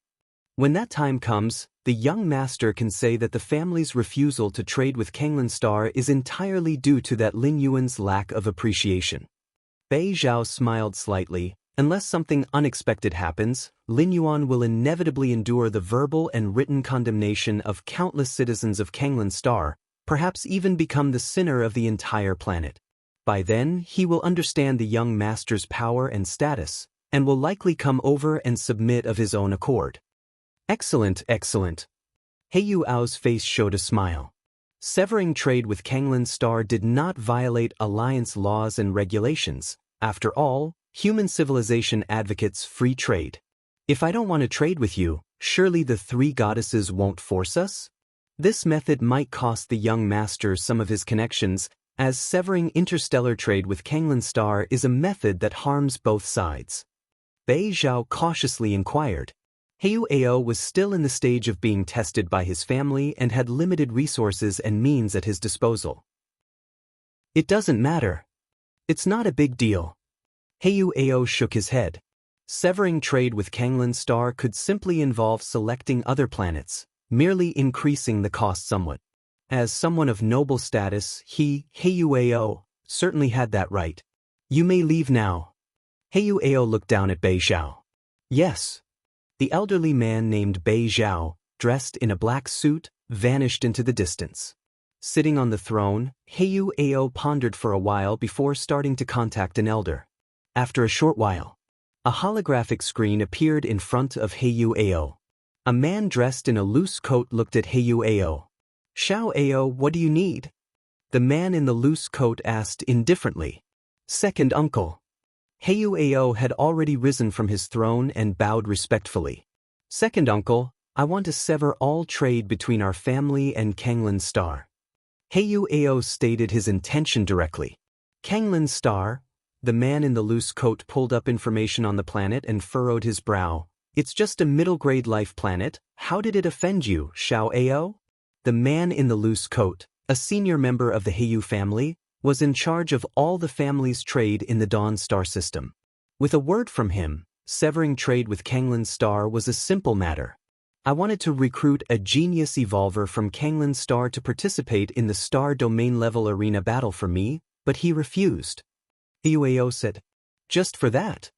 When that time comes, the young master can say that the family's refusal to trade with Kanglan Star is entirely due to that Lin Yuan's lack of appreciation. Bei Zhao smiled slightly. Unless something unexpected happens, Lin Yuan will inevitably endure the verbal and written condemnation of countless citizens of Kanglan Star, perhaps even become the sinner of the entire planet. By then, he will understand the young master's power and status, and will likely come over and submit of his own accord. Excellent, excellent. Heyu Ao's face showed a smile. Severing trade with Kanglan Star did not violate Alliance laws and regulations. After all, human civilization advocates free trade. If I don't want to trade with you, surely the 3 goddesses won't force us? This method might cost the young master some of his connections, as severing interstellar trade with Kanglan Star is a method that harms both sides. Bei Zhao cautiously inquired. Heyu Ao was still in the stage of being tested by his family and had limited resources and means at his disposal. It doesn't matter. It's not a big deal. Heyu Ao shook his head. Severing trade with Kanglan Star could simply involve selecting other planets, merely increasing the cost somewhat. As someone of noble status, Heyu Ao, certainly had that right. You may leave now. Heyu Ao looked down at Bei Zhao. Yes. The elderly man named Bei Zhao, dressed in a black suit, vanished into the distance. Sitting on the throne, Heyu Ao pondered for a while before starting to contact an elder. After a short while, a holographic screen appeared in front of Heyu Ao. A man dressed in a loose coat looked at Heyu Ao. Xiao Ao, what do you need? The man in the loose coat asked indifferently. Second uncle. Heyu Ao had already risen from his throne and bowed respectfully. Second uncle, I want to sever all trade between our family and Kanglan Star. Heyu Ao stated his intention directly. Kanglan Star? The man in the loose coat pulled up information on the planet and furrowed his brow. It's just a middle-grade life planet. How did it offend you, Xiao Ao? The man in the loose coat, a senior member of the Heyu family, was in charge of all the family's trade in the Dawn Star system. With a word from him, severing trade with Kanglan Star was a simple matter. I wanted to recruit a genius evolver from Kanglan Star to participate in the Star Domain level arena battle for me, but he refused. Heyu Ao said, just for that?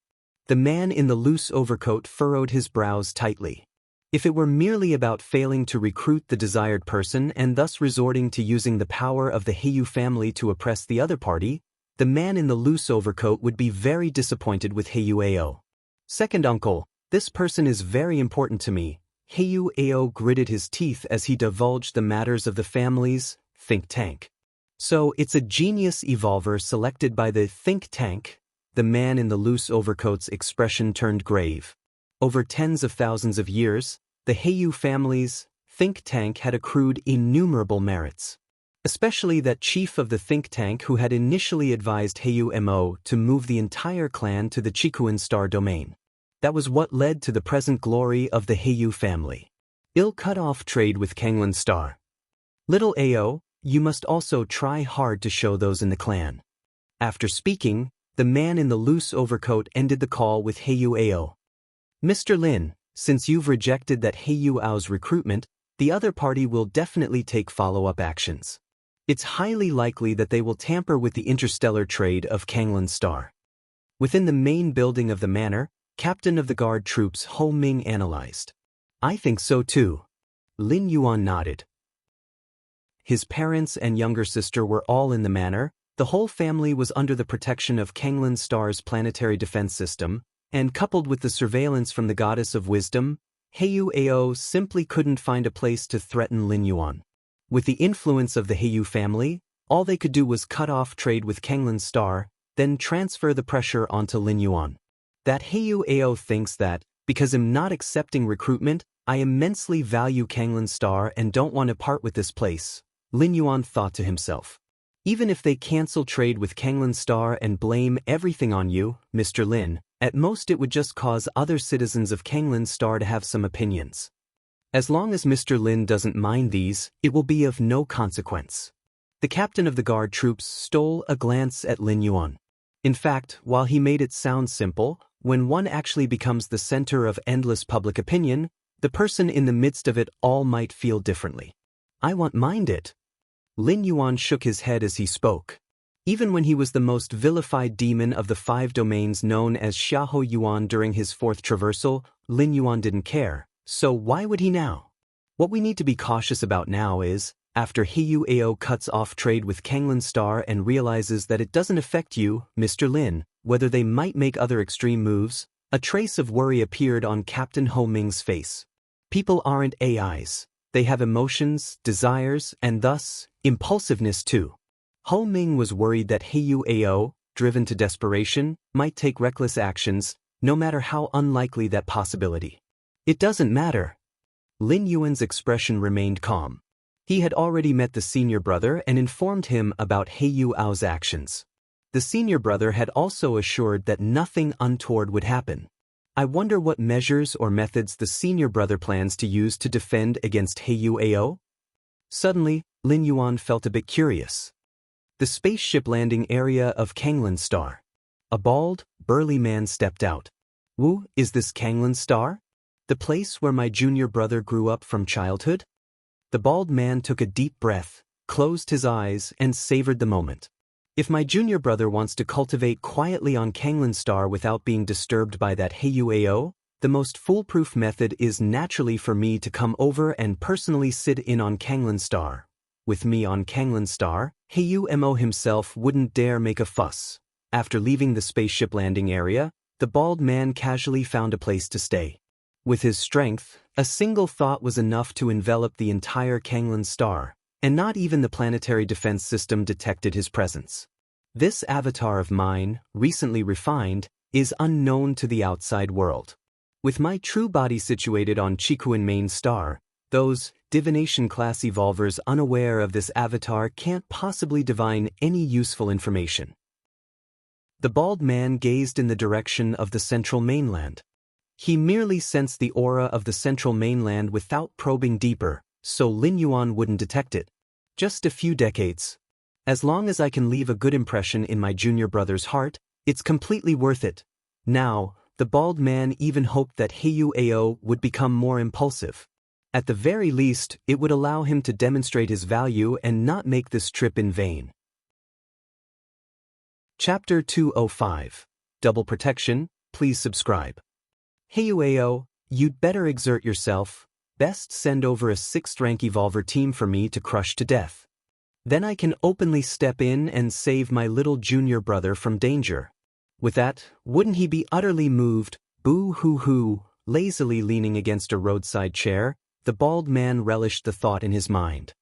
The man in the loose overcoat furrowed his brows tightly. If it were merely about failing to recruit the desired person and thus resorting to using the power of the Heyu family to oppress the other party, the man in the loose overcoat would be very disappointed with Heyu Ao. Second uncle, this person is very important to me. Heyu Ao gritted his teeth as he divulged the matters of the family's think tank. So it's a genius evolver selected by the think tank. The man in the loose overcoat's expression turned grave. Over tens of thousands of years, the Heiyu family's think tank had accrued innumerable merits. Especially that chief of the think tank who had initially advised Heiyu Mo to move the entire clan to the Chikuan star domain. That was what led to the present glory of the Heiyu family. Ill cut off trade with Kanglan star. Little Ao, you must also try hard to show those in the clan. After speaking, the man in the loose overcoat ended the call with Heiyu Ao. Mr. Lin, since you've rejected that Heiyu Ao's recruitment, the other party will definitely take follow-up actions. It's highly likely that they will tamper with the interstellar trade of Kanglan star. Within the main building of the manor, Captain of the Guard troops Ho Ming analyzed. I think so too. Lin Yuan nodded. His parents and younger sister were all in the manor. The whole family was under the protection of Kanglan star's planetary defense system, and coupled with the surveillance from the goddess of wisdom, Heiyu Ao simply couldn't find a place to threaten Lin Yuan. With the influence of the Heiyu family, all they could do was cut off trade with Kanglan star, then transfer the pressure onto Lin Yuan. That Heiyu Ao thinks that, because I'm not accepting recruitment, I immensely value Kanglan star and don't want to part with this place, Lin Yuan thought to himself. Even if they cancel trade with Kanglan star and blame everything on you, Mr. Lin, at most it would just cause other citizens of Kanglan star to have some opinions. As long as Mr. Lin doesn't mind these, it will be of no consequence. The captain of the guard troops stole a glance at Lin Yuan. In fact, while he made it sound simple, when one actually becomes the center of endless public opinion, the person in the midst of it all might feel differently. I won't mind it. Lin Yuan shook his head as he spoke. Even when he was the most vilified demon of the 5 domains known as Xiahou Yuan during his 4th traversal, Lin Yuan didn't care, so why would he now? What we need to be cautious about now is, after Heiyu Ao cuts off trade with Kanglan star and realizes that it doesn't affect you, Mr. Lin, whether they might make other extreme moves, a trace of worry appeared on Captain Ho Ming's face. People aren't AIs. They have emotions, desires, and thus, impulsiveness too. Ho Ming was worried that Heiyu Ao, driven to desperation, might take reckless actions, no matter how unlikely that possibility. It doesn't matter. Lin Yuan's expression remained calm. He had already met the senior brother and informed him about Heiyu Ao's actions. The senior brother had also assured that nothing untoward would happen. I wonder what measures or methods the senior brother plans to use to defend against Heiyu Ao? Suddenly, Lin Yuan felt a bit curious. The spaceship landing area of Kanglan star. A bald, burly man stepped out. Wu, is this Kanglan star? The place where my junior brother grew up from childhood? The bald man took a deep breath, closed his eyes, and savored the moment. If my junior brother wants to cultivate quietly on Kanglan star without being disturbed by that Heiyu Ao, the most foolproof method is naturally for me to come over and personally sit in on Kanglan star. With me on Kanglan star, Heiyu Mo himself wouldn't dare make a fuss. After leaving the spaceship landing area, the bald man casually found a place to stay. With his strength, a single thought was enough to envelop the entire Kanglan star, and not even the planetary defense system detected his presence. This avatar of mine, recently refined, is unknown to the outside world. With my true body situated on Chikuan main star, those divination-class evolvers unaware of this avatar can't possibly divine any useful information. The bald man gazed in the direction of the central mainland. He merely sensed the aura of the central mainland without probing deeper, so Lin Yuan wouldn't detect it. Just a few decades. As long as I can leave a good impression in my junior brother's heart, it's completely worth it. Now, the bald man even hoped that Heiyu Ao would become more impulsive. At the very least, it would allow him to demonstrate his value and not make this trip in vain. Chapter 205. Double Protection, please subscribe. Heiyu Ao, you'd better exert yourself. Best send over a 6th rank evolver team for me to crush to death. Then I can openly step in and save my little junior brother from danger. With that, wouldn't he be utterly moved? Boo-hoo-hoo, lazily leaning against a roadside chair, the bald man relished the thought in his mind.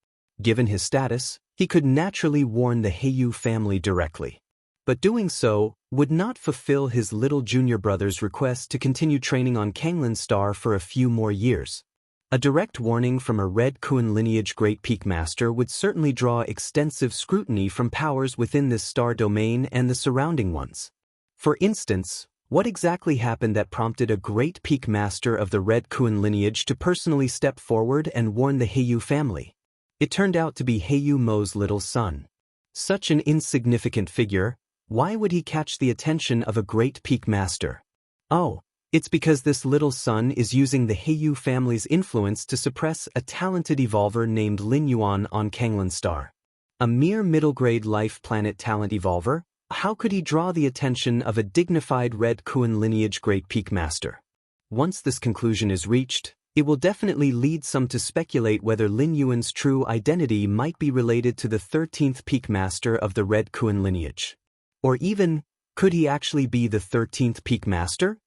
Given his status, He could naturally warn the Heiyu family directly. But doing so would not fulfill his little junior brother's request to continue training on Kanglan Star for a few more years. A direct warning from a Red Kun lineage Great Peak Master would certainly draw extensive scrutiny from powers within this star domain and the surrounding ones. For instance, what exactly happened that prompted a Great Peak Master of the Red Kun lineage to personally step forward and warn the Heiyu family? It turned out to be Heiyu Mo's little son. Such an insignificant figure, why would he catch the attention of a Great Peak Master? Oh, it's because this little son is using the Heiyu family's influence to suppress a talented evolver named Lin Yuan on Kanglan Star. A mere middle-grade life planet talent evolver, how could he draw the attention of a dignified Red Kun lineage Great Peak Master? Once this conclusion is reached, it will definitely lead some to speculate whether Lin Yuan's true identity might be related to the 13th Peak Master of the Red Kun lineage. Or even, could he actually be the 13th Peak Master?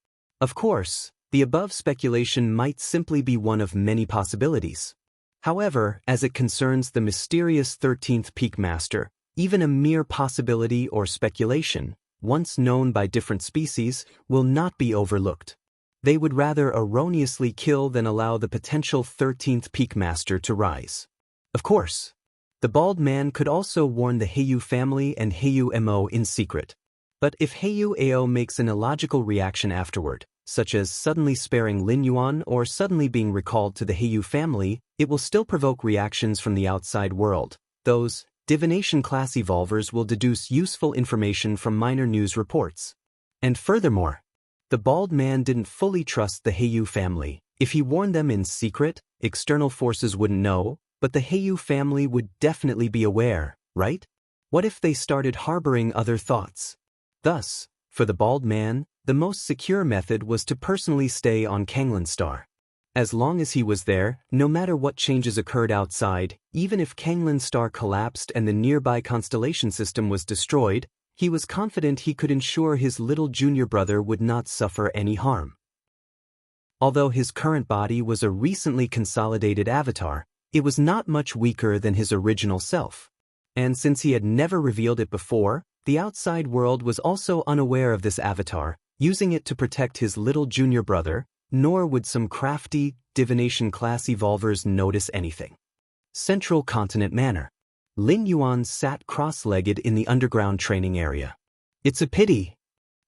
Of course, the above speculation might simply be one of many possibilities. However, as it concerns the mysterious 13th Peak Master, even a mere possibility or speculation, once known by different species, will not be overlooked. They would rather erroneously kill than allow the potential 13th Peak Master to rise. Of course, the bald man could also warn the Heiyu family and Heiyu Mo in secret. But if Heiyu Ao makes an illogical reaction afterward, such as suddenly sparing Lin Yuan or suddenly being recalled to the Heiyu family, it will still provoke reactions from the outside world. Those divination class evolvers will deduce useful information from minor news reports. And furthermore, the bald man didn't fully trust the Heiyu family. If he warned them in secret, external forces wouldn't know, but the Heiyu family would definitely be aware, right? What if they started harboring other thoughts? Thus, for the bald man, the most secure method was to personally stay on Kanglan Star. As long as he was there, no matter what changes occurred outside, even if Kanglan Star collapsed and the nearby constellation system was destroyed, he was confident he could ensure his little junior brother would not suffer any harm. Although his current body was a recently consolidated avatar, it was not much weaker than his original self. And since he had never revealed it before, the outside world was also unaware of this avatar, using it to protect his little junior brother, nor would some crafty, divination class evolvers notice anything. Central Continent Manor. Lin Yuan sat cross-legged in the underground training area. It's a pity.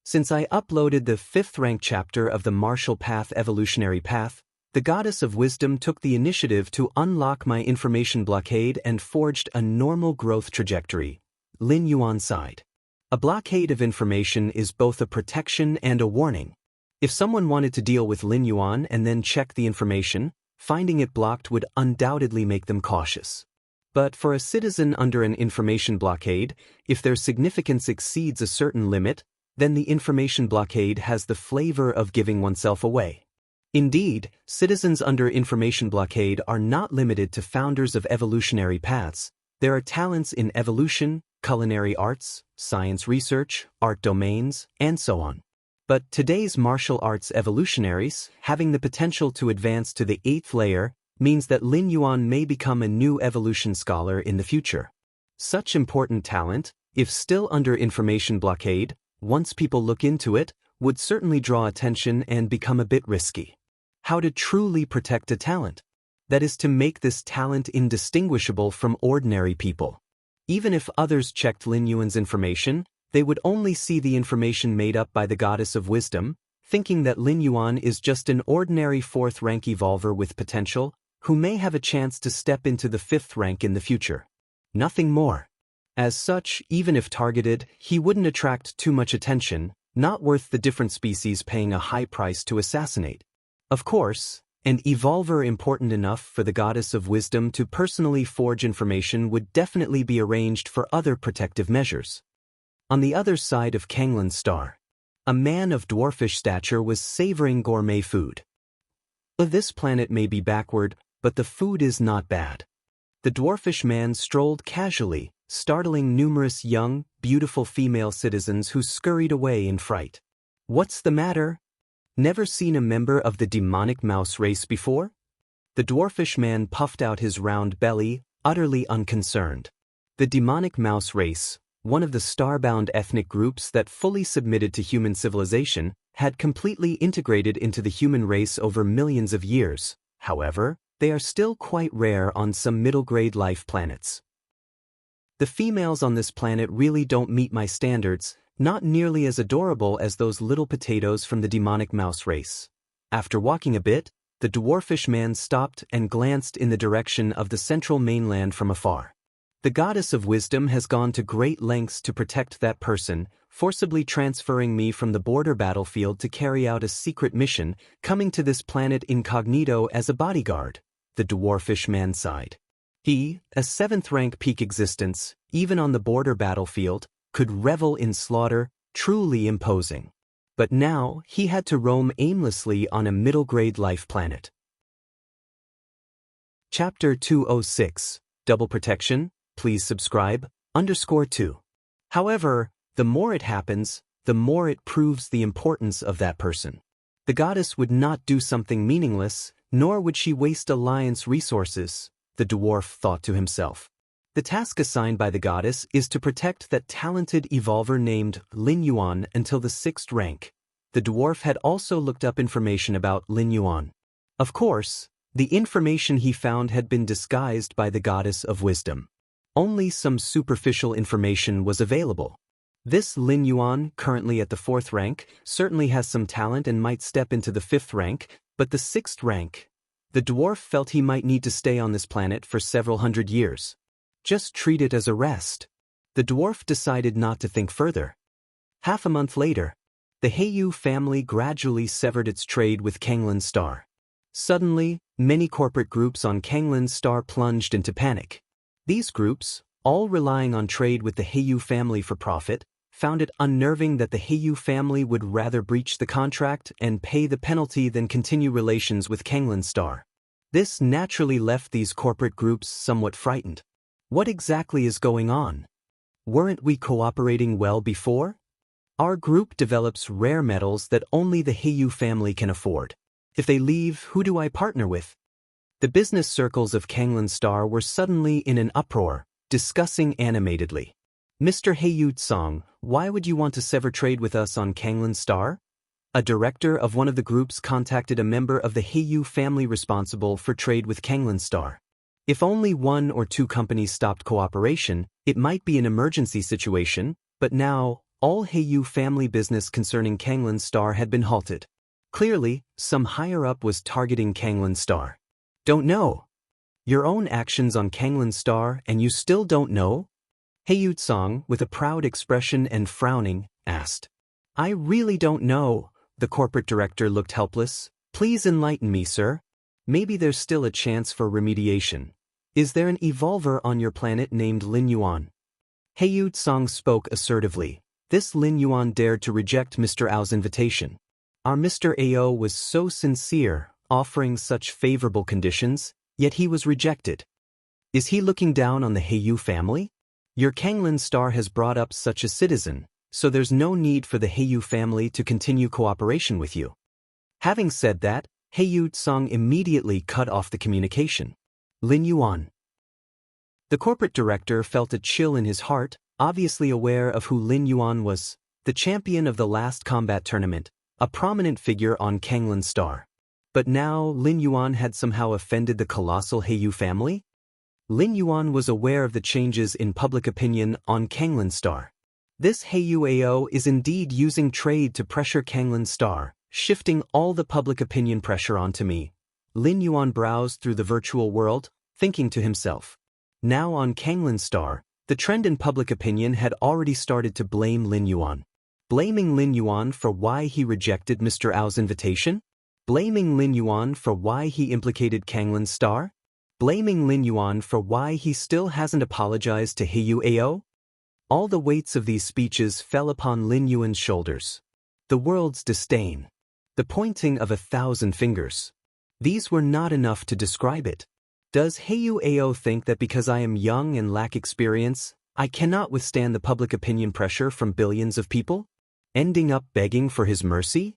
Since I uploaded the 5th rank chapter of the Martial Path Evolutionary Path, the Goddess of Wisdom took the initiative to unlock my information blockade and forged a normal growth trajectory. Lin Yuan sighed. A blockade of information is both a protection and a warning. If someone wanted to deal with Lin Yuan and then check the information, finding it blocked would undoubtedly make them cautious. But for a citizen under an information blockade, if their significance exceeds a certain limit, then the information blockade has the flavor of giving oneself away. Indeed, citizens under information blockade are not limited to founders of evolutionary paths. There are talents in evolution, culinary arts, science research, art domains, and so on. But today's martial arts evolutionaries, having the potential to advance to the 8th layer, means that Lin Yuan may become a new evolution scholar in the future. Such important talent, if still under information blockade, once people look into it, would certainly draw attention and become a bit risky. How to truly protect a talent? That is to make this talent indistinguishable from ordinary people. Even if others checked Lin Yuan's information, they would only see the information made up by the Goddess of Wisdom, thinking that Lin Yuan is just an ordinary 4th rank evolver with potential, who may have a chance to step into the 5th rank in the future. Nothing more. As such, even if targeted, he wouldn't attract too much attention, not worth the different species paying a high price to assassinate. Of course, an evolver important enough for the Goddess of Wisdom to personally forge information would definitely be arranged for other protective measures. On the other side of Kanglan Star, a man of dwarfish stature was savoring gourmet food. This planet may be backward, but the food is not bad. The dwarfish man strolled casually, startling numerous young, beautiful female citizens who scurried away in fright. What's the matter? Never seen a member of the demonic mouse race before? The dwarfish man puffed out his round belly, utterly unconcerned. The demonic mouse race, one of the starbound ethnic groups that fully submitted to human civilization, had completely integrated into the human race over millions of years. However, they are still quite rare on some middle-grade life planets. The females on this planet really don't meet my standards, not nearly as adorable as those little potatoes from the demonic mouse race. After walking a bit, the dwarfish man stopped and glanced in the direction of the central mainland from afar. The goddess of wisdom has gone to great lengths to protect that person, forcibly transferring me from the border battlefield to carry out a secret mission, coming to this planet incognito as a bodyguard. The dwarfish man sighed. He, a 7th-rank peak existence, even on the border battlefield, could revel in slaughter, truly imposing. But now, he had to roam aimlessly on a middle-grade life planet. Chapter 206, Double Protection, please subscribe, _2. However, the more it happens, the more it proves the importance of that person. The goddess would not do something meaningless, nor would she waste alliance resources, the dwarf thought to himself. The task assigned by the goddess is to protect that talented evolver named Lin Yuan until the 6th rank. The dwarf had also looked up information about Lin Yuan. Of course, the information he found had been disguised by the goddess of wisdom. Only some superficial information was available. This Lin Yuan, currently at the 4th rank, certainly has some talent and might step into the 5th rank, but the 6th rank, the dwarf felt he might need to stay on this planet for several hundred years. Just treat it as a rest. The dwarf decided not to think further. Half a month later, the Heiyu family gradually severed its trade with Kanglin's Star. Suddenly, many corporate groups on Kanglin's Star plunged into panic. These groups, all relying on trade with the Heiyu family for profit, found it unnerving that the Heiyu family would rather breach the contract and pay the penalty than continue relations with Kanglin's Star. This naturally left these corporate groups somewhat frightened. What exactly is going on? Weren't we cooperating well before? Our group develops rare metals that only the Heiyu family can afford. If they leave, who do I partner with? The business circles of Kanglin's Star were suddenly in an uproar, discussing animatedly. Mr. Heiyu Tsang, why would you want to sever trade with us on Kanglin's Star? A director of one of the groups contacted a member of the Heiyu family responsible for trade with Kanglin's Star. If only 1 or 2 companies stopped cooperation, it might be an emergency situation, but now, all Heiyu family business concerning Kanglin's Star had been halted. Clearly, some higher-up was targeting Kanglin's Star. Don't know. Your own actions on Kanglin's Star and you still don't know? Heiyu Tsang, with a proud expression and frowning, asked. I really don't know. The corporate director looked helpless. Please enlighten me, sir. Maybe there's still a chance for remediation. Is there an evolver on your planet named Lin Yuan? Heiyu Tsang spoke assertively. This Lin Yuan dared to reject Mr. Ao's invitation. Our Mr. Ao was so sincere, offering such favorable conditions, yet he was rejected. Is he looking down on the Heiyu family? Your Kanglin's Star has brought up such a citizen, so there's no need for the Heiyu family to continue cooperation with you. Having said that, Heiyu Tsang immediately cut off the communication. Lin Yuan. The corporate director felt a chill in his heart, obviously aware of who Lin Yuan was, the champion of the last combat tournament, a prominent figure on Kanglin's Star. But now Lin Yuan had somehow offended the colossal Heiyu family? Lin Yuan was aware of the changes in public opinion on Kanglin's Star. This Heiyu Ao is indeed using trade to pressure Kanglin's Star, shifting all the public opinion pressure onto me. Lin Yuan browsed through the virtual world, thinking to himself. Now on Kanglin's Star, the trend in public opinion had already started to blame Lin Yuan. Blaming Lin Yuan for why he rejected Mr. Ao's invitation? Blaming Lin Yuan for why he implicated Kanglin's Star? Blaming Lin Yuan for why he still hasn't apologized to Heiyu Ao? All the weights of these speeches fell upon Lin Yuan's shoulders. The world's disdain. The pointing of 1,000 fingers. These were not enough to describe it. Does Heiyu Ao think that because I am young and lack experience, I cannot withstand the public opinion pressure from billions of people? Ending up begging for his mercy?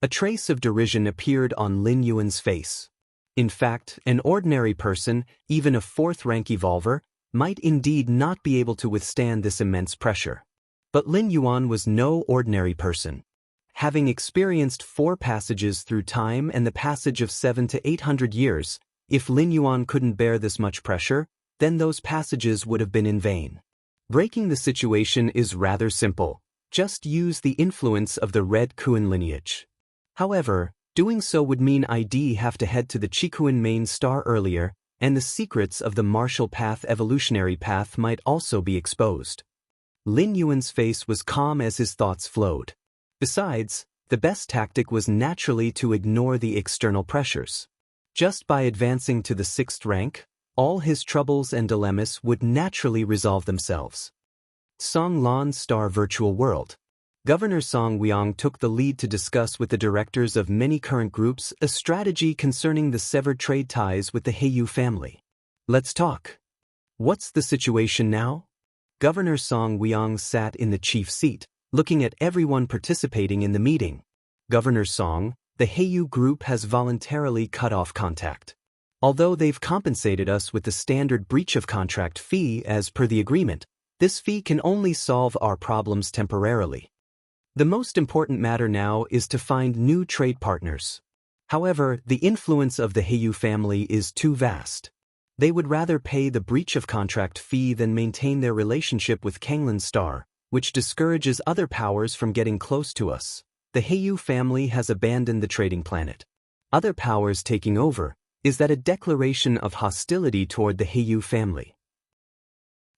A trace of derision appeared on Lin Yuan's face. In fact, an ordinary person, even a 4th-rank evolver, might indeed not be able to withstand this immense pressure. But Lin Yuan was no ordinary person. Having experienced 4 passages through time and the passage of 700 to 800 years, if Lin Yuan couldn't bear this much pressure, then those passages would have been in vain. Breaking the situation is rather simple. Just use the influence of the Red Kuan lineage. However, doing so would mean I'd have to head to the Qikuan main star earlier, and the secrets of the martial path evolutionary path might also be exposed. Lin Yuan's face was calm as his thoughts flowed. Besides, the best tactic was naturally to ignore the external pressures. Just by advancing to the 6th rank, all his troubles and dilemmas would naturally resolve themselves. Song Lan's Star Virtual World. Governor Song Weong took the lead to discuss with the directors of many current groups a strategy concerning the severed trade ties with the Heiyu family. Let's talk. What's the situation now? Governor Song Weong sat in the chief seat, looking at everyone participating in the meeting. Governor Song, the Heiyu group has voluntarily cut off contact. Although they've compensated us with the standard breach of contract fee as per the agreement, this fee can only solve our problems temporarily. The most important matter now is to find new trade partners. However, the influence of the Heiyu family is too vast. They would rather pay the breach of contract fee than maintain their relationship with Kanglan Star, which discourages other powers from getting close to us. The Heiyu family has abandoned the trading planet. Other powers taking over. Is that a declaration of hostility toward the Heiyu family?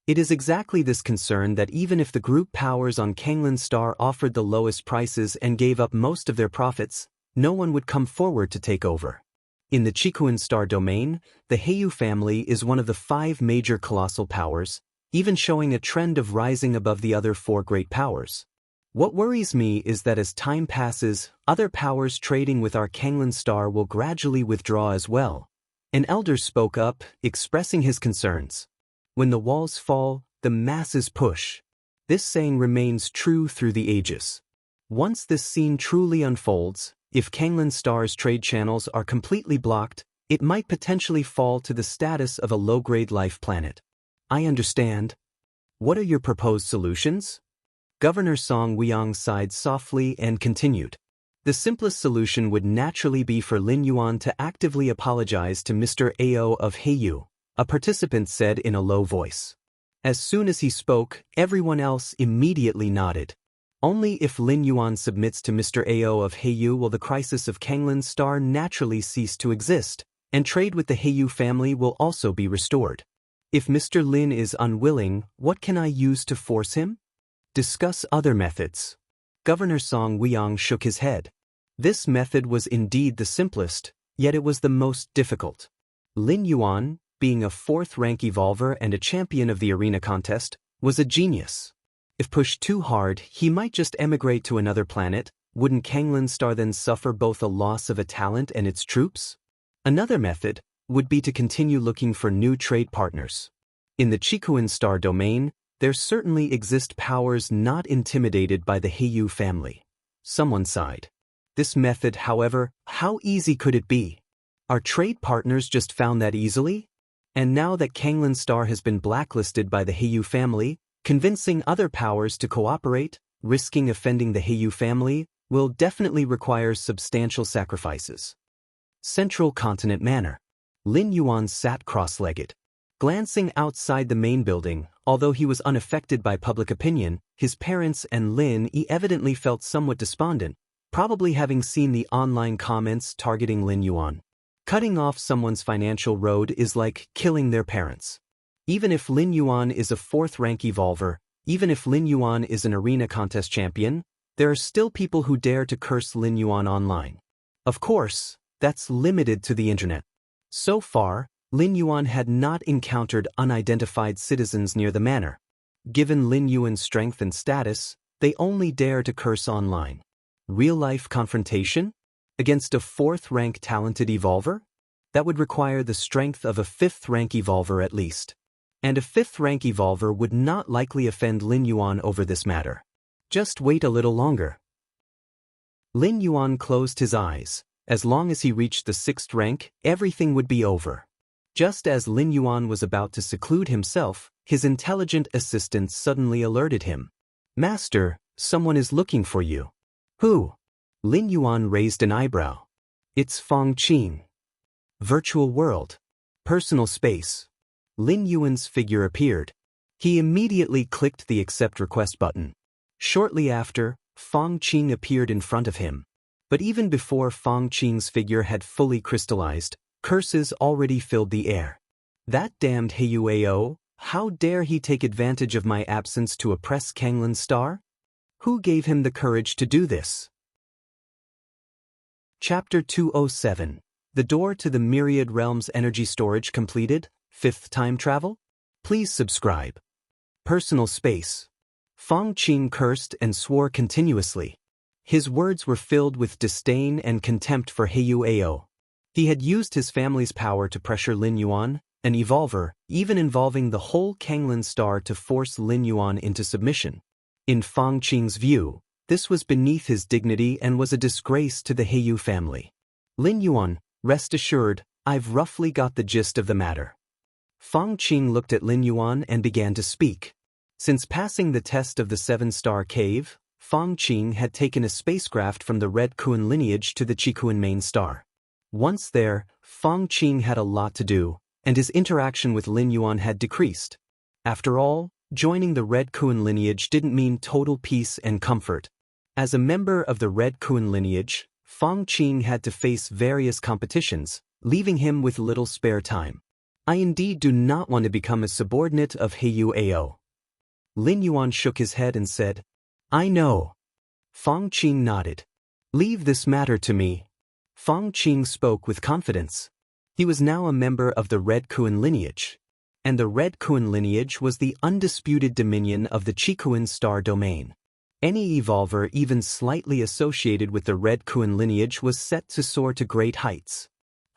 It is exactly this concern that even if the group powers on Kanglan Star offered the lowest prices and gave up most of their profits, no one would come forward to take over. In the Qikuan Star domain, the Heiyu family is one of the 5 major colossal powers, even showing a trend of rising above the other 4 great powers. What worries me is that as time passes, other powers trading with our Kanglan Star will gradually withdraw as well. An elder spoke up, expressing his concerns. When the walls fall, the masses push. This saying remains true through the ages. Once this scene truly unfolds, if Kanglan Star's trade channels are completely blocked, it might potentially fall to the status of a low-grade life planet. I understand. What are your proposed solutions? Governor Song Weong sighed softly and continued. The simplest solution would naturally be for Lin Yuan to actively apologize to Mr. Ao of Heiyu, a participant said in a low voice. As soon as he spoke, everyone else immediately nodded. Only if Lin Yuan submits to Mr. Ao of Heiyu will the crisis of Kanglan Star naturally cease to exist, and trade with the Heiyu family will also be restored. If Mr. Lin is unwilling, what can I use to force him? Discuss other methods. Governor Song Weong shook his head. This method was indeed the simplest, yet it was the most difficult. Lin Yuan, being a 4th-rank evolver and a champion of the arena contest, was a genius. If pushed too hard, he might just emigrate to another planet. Wouldn't Kanglan Star then suffer both a loss of a talent and its troops? Another method would be to continue looking for new trade partners. In the Qikuan Star domain, there certainly exist powers not intimidated by the Heiyu family. Someone sighed. This method, however, how easy could it be? Our trade partners just found that easily? And now that Kanglan Star has been blacklisted by the Heiyu family, convincing other powers to cooperate, risking offending the Heiyu family, will definitely require substantial sacrifices. Central Continent Manor. Lin Yuan sat cross-legged. Glancing outside the main building, although he was unaffected by public opinion, his parents and Lin evidently felt somewhat despondent, probably having seen the online comments targeting Lin Yuan. Cutting off someone's financial road is like killing their parents. Even if Lin Yuan is a 4th-rank evolver, even if Lin Yuan is an arena contest champion, there are still people who dare to curse Lin Yuan online. Of course, that's limited to the internet. So far, Lin Yuan had not encountered unidentified citizens near the manor. Given Lin Yuan's strength and status, they only dare to curse online. Real-life confrontation? Against a 4th-rank talented evolver? That would require the strength of a 5th-rank evolver at least. And a 5th-rank evolver would not likely offend Lin Yuan over this matter. Just wait a little longer. Lin Yuan closed his eyes. As long as he reached the 6th rank, everything would be over. Just as Lin Yuan was about to seclude himself, his intelligent assistant suddenly alerted him. Master, someone is looking for you. Who? Lin Yuan raised an eyebrow. It's Fong Qing. Virtual world. Personal space. Lin Yuan's figure appeared. He immediately clicked the accept request button. Shortly after, Fong Qing appeared in front of him. But even before Fong Qing's figure had fully crystallized, curses already filled the air. That damned Huao, how dare he take advantage of my absence to oppress Kanglan Star? Who gave him the courage to do this? Chapter 207. The door to the Myriad Realms energy storage completed, 5th time travel? Please subscribe. Personal space. Fong Qing cursed and swore continuously. His words were filled with disdain and contempt for Huao. He had used his family's power to pressure Lin Yuan, an evolver, even involving the whole Kanglan Star to force Lin Yuan into submission. In Fong Qing's view, this was beneath his dignity and was a disgrace to the Heyu family. Lin Yuan, rest assured, I've roughly got the gist of the matter. Fong Qing looked at Lin Yuan and began to speak. Since passing the test of the 7-star cave, Fong Qing had taken a spacecraft from the Red Kuan lineage to the Qikuan main star. Once there, Fong Qing had a lot to do, and his interaction with Lin Yuan had decreased. After all, joining the Red Kuan lineage didn't mean total peace and comfort. As a member of the Red Kuan lineage, Fong Qing had to face various competitions, leaving him with little spare time. I indeed do not want to become a subordinate of Huao. Lin Yuan shook his head and said, I know. Fong Qing nodded. Leave this matter to me. Fong Qing spoke with confidence. He was now a member of the Red Kuan lineage, and the Red Kuan lineage was the undisputed dominion of the Qikuan star domain. Any evolver even slightly associated with the Red Kuan lineage was set to soar to great heights.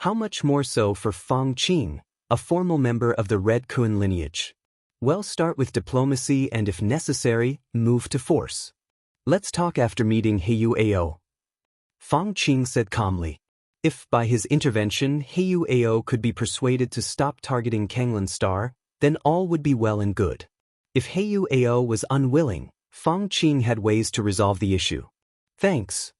How much more so for Fong Qing, a formal member of the Red Kuan lineage? Well, start with diplomacy and if necessary, move to force. Let's talk after meeting Huao. Fong Qing said calmly. If by his intervention Huao could be persuaded to stop targeting Kanglan Star, then all would be well and good. If Huao was unwilling, Fong Qing had ways to resolve the issue. Thanks.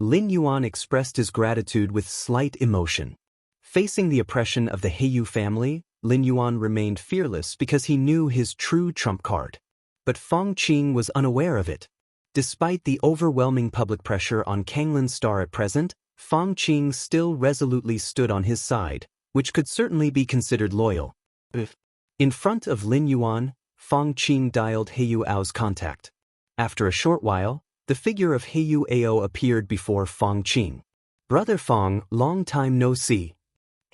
Lin Yuan expressed his gratitude with slight emotion. Facing the oppression of the Heyu family, Lin Yuan remained fearless because he knew his true trump card. But Fong Qing was unaware of it. Despite the overwhelming public pressure on Kanglan Star at present, Fong Qing still resolutely stood on his side, which could certainly be considered loyal. In front of Lin Yuan, Fong Qing dialed Huao's contact. After a short while, the figure of Huao appeared before Fong Qing. Brother Fong, long time no see.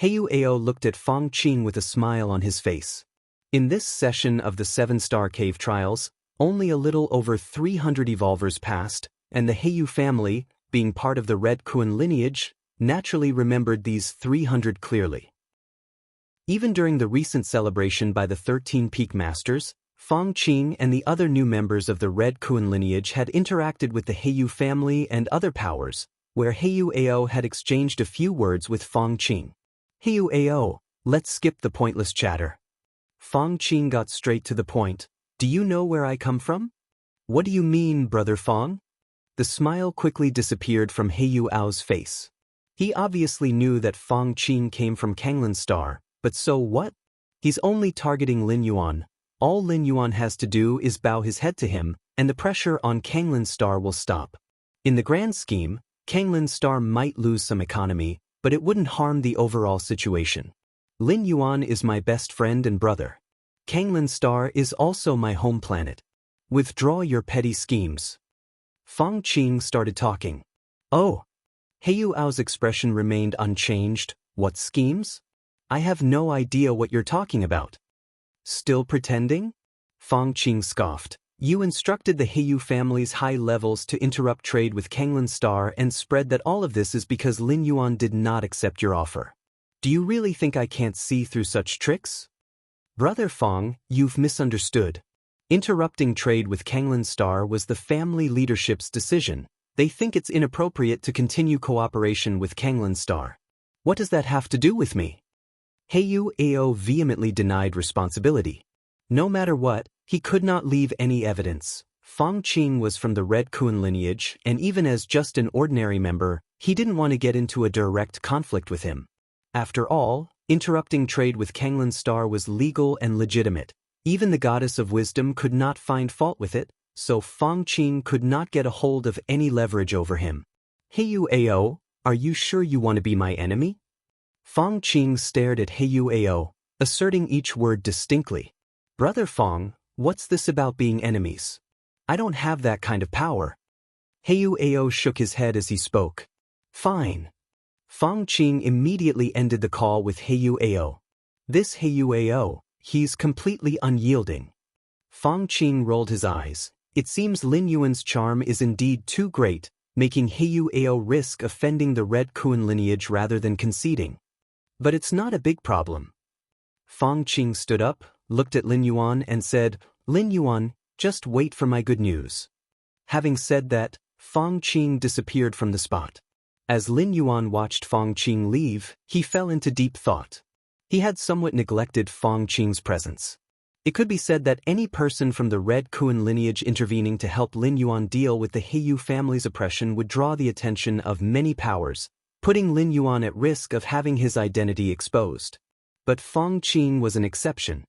Huao looked at Fong Qing with a smile on his face. In this session of the 7-star cave trials, only a little over 300 evolvers passed, and the Heyu family, being part of the Red Kuan lineage, naturally remembered these 300 clearly. Even during the recent celebration by the 13 Peak Masters, Fong Qing and the other new members of the Red Kuan lineage had interacted with the Heyu family and other powers, where Huao had exchanged a few words with Fong Qing. Huao, let's skip the pointless chatter. Fong Qing got straight to the point. Do you know where I come from? What do you mean, Brother Fong? The smile quickly disappeared from Huao's face. He obviously knew that Fong Qing came from Kanglan Star, but so what? He's only targeting Lin Yuan. All Lin Yuan has to do is bow his head to him, and the pressure on Kanglan Star will stop. In the grand scheme, Kanglan Star might lose some economy, but it wouldn't harm the overall situation. Lin Yuan is my best friend and brother. Kanglan Star is also my home planet. Withdraw your petty schemes. Fong Qing started talking. Oh. Huao's expression remained unchanged. What schemes? I have no idea what you're talking about. Still pretending? Fong Qing scoffed. You instructed the Heyu family's high levels to interrupt trade with Kanglan Star and spread that all of this is because Lin Yuan did not accept your offer. Do you really think I can't see through such tricks? Brother Fong, you've misunderstood. Interrupting trade with Kanglan Star was the family leadership's decision. They think it's inappropriate to continue cooperation with Kanglan Star. What does that have to do with me? Heiyu Ao vehemently denied responsibility. No matter what, he could not leave any evidence. Fang Qing was from the Red Kun lineage, and even as just an ordinary member, he didn't want to get into a direct conflict with him. After all, interrupting trade with Kanglan Star was legal and legitimate. Even the goddess of wisdom could not find fault with it, so Fang Qing could not get a hold of any leverage over him. Heiyu Ao, are you sure you want to be my enemy? Fang Qing stared at Heiyu Ao, asserting each word distinctly. Brother Fang, what's this about being enemies? I don't have that kind of power. Heiyu Ao shook his head as he spoke. Fine. Fang Qing immediately ended the call with Heiyu Ao. This Heiyu Ao, he's completely unyielding. Fang Qing rolled his eyes. It seems Lin Yuan's charm is indeed too great, making Heiyu Ao risk offending the Red Kun lineage rather than conceding. But it's not a big problem. Fang Qing stood up, looked at Lin Yuan and said, Lin Yuan, just wait for my good news. Having said that, Fang Qing disappeared from the spot. As Lin Yuan watched Fang Qing leave, he fell into deep thought. He had somewhat neglected Fang Qing's presence. It could be said that any person from the Red Kun lineage intervening to help Lin Yuan deal with the Heiyu family's oppression would draw the attention of many powers, putting Lin Yuan at risk of having his identity exposed. But Fang Qing was an exception.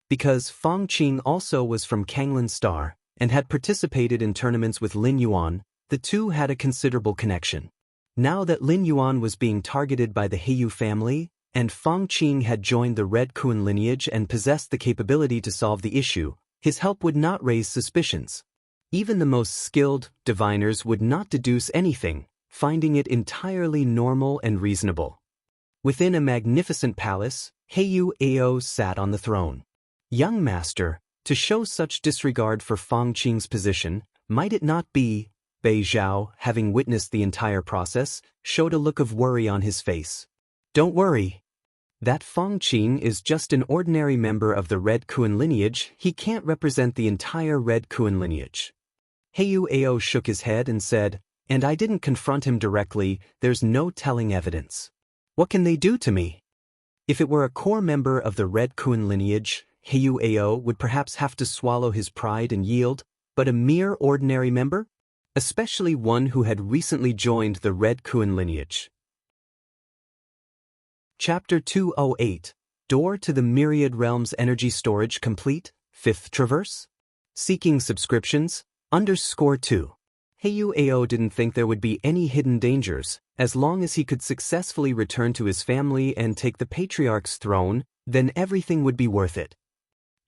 Because Fang Qing also was from Kanglan Star and had participated in tournaments with Lin Yuan, the two had a considerable connection. Now that Lin Yuan was being targeted by the Heiyu family, and Fang Qing had joined the Red Kun lineage and possessed the capability to solve the issue, his help would not raise suspicions. Even the most skilled diviners would not deduce anything, finding it entirely normal and reasonable. Within a magnificent palace, Heiyu Ao sat on the throne. Young master, to show such disregard for Fang Qing's position, might it not be? Bei Zhao, having witnessed the entire process, showed a look of worry on his face. Don't worry. That Fang Qing is just an ordinary member of the Red Kun lineage, he can't represent the entire Red Kun lineage. Heiyu Ao shook his head and said, and I didn't confront him directly, there's no telling evidence. What can they do to me? If it were a core member of the Red Kun lineage, Heiyu Ao would perhaps have to swallow his pride and yield, but a mere ordinary member? Especially one who had recently joined the Red Kun lineage. Chapter 208, Door to the Myriad Realms Energy Storage Complete, 5th Traverse? Seeking subscriptions, _2. Heiyu Ao didn't think there would be any hidden dangers. As long as he could successfully return to his family and take the Patriarch's throne, then everything would be worth it.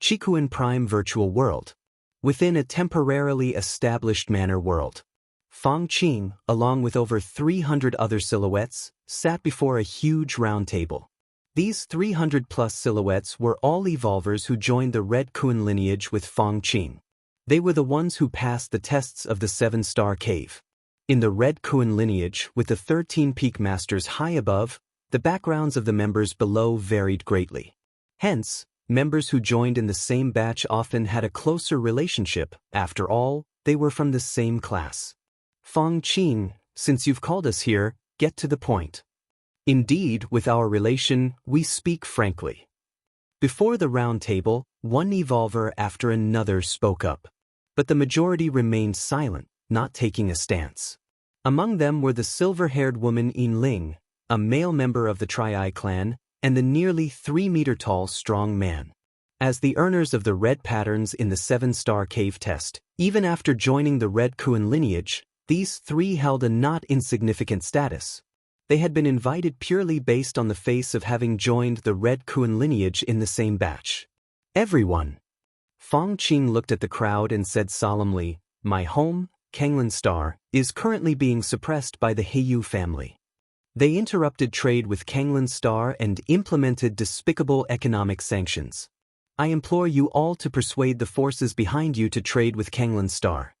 Chikuan Prime Virtual World. Within a temporarily established manor world, Fang Qing, along with over 300 other silhouettes, sat before a huge round table. These 300-plus silhouettes were all evolvers who joined the Red Kun lineage with Fang Qing. They were the ones who passed the tests of the 7-star cave. In the Red Kun lineage, with the 13 peak masters high above, the backgrounds of the members below varied greatly. Hence, members who joined in the same batch often had a closer relationship. After all, they were from the same class. Fang Qing, since you've called us here, get to the point. Indeed, with our relation, we speak frankly. Before the round table, one evolver after another spoke up. But the majority remained silent, not taking a stance. Among them were the silver-haired woman Yin Ling, a male member of the Tri-Eye clan, and the nearly 3-meter-tall strong man. As the earners of the red patterns in the 7-star cave test, even after joining the Red Kun lineage, these three held a not insignificant status. They had been invited purely based on the face of having joined the Red Kun lineage in the same batch. Everyone. Fang Qing looked at the crowd and said solemnly, my home, Kanglan Star, is currently being suppressed by the Heiyu family. They interrupted trade with Kanglan Star and implemented despicable economic sanctions. I implore you all to persuade the forces behind you to trade with Kanglan Star.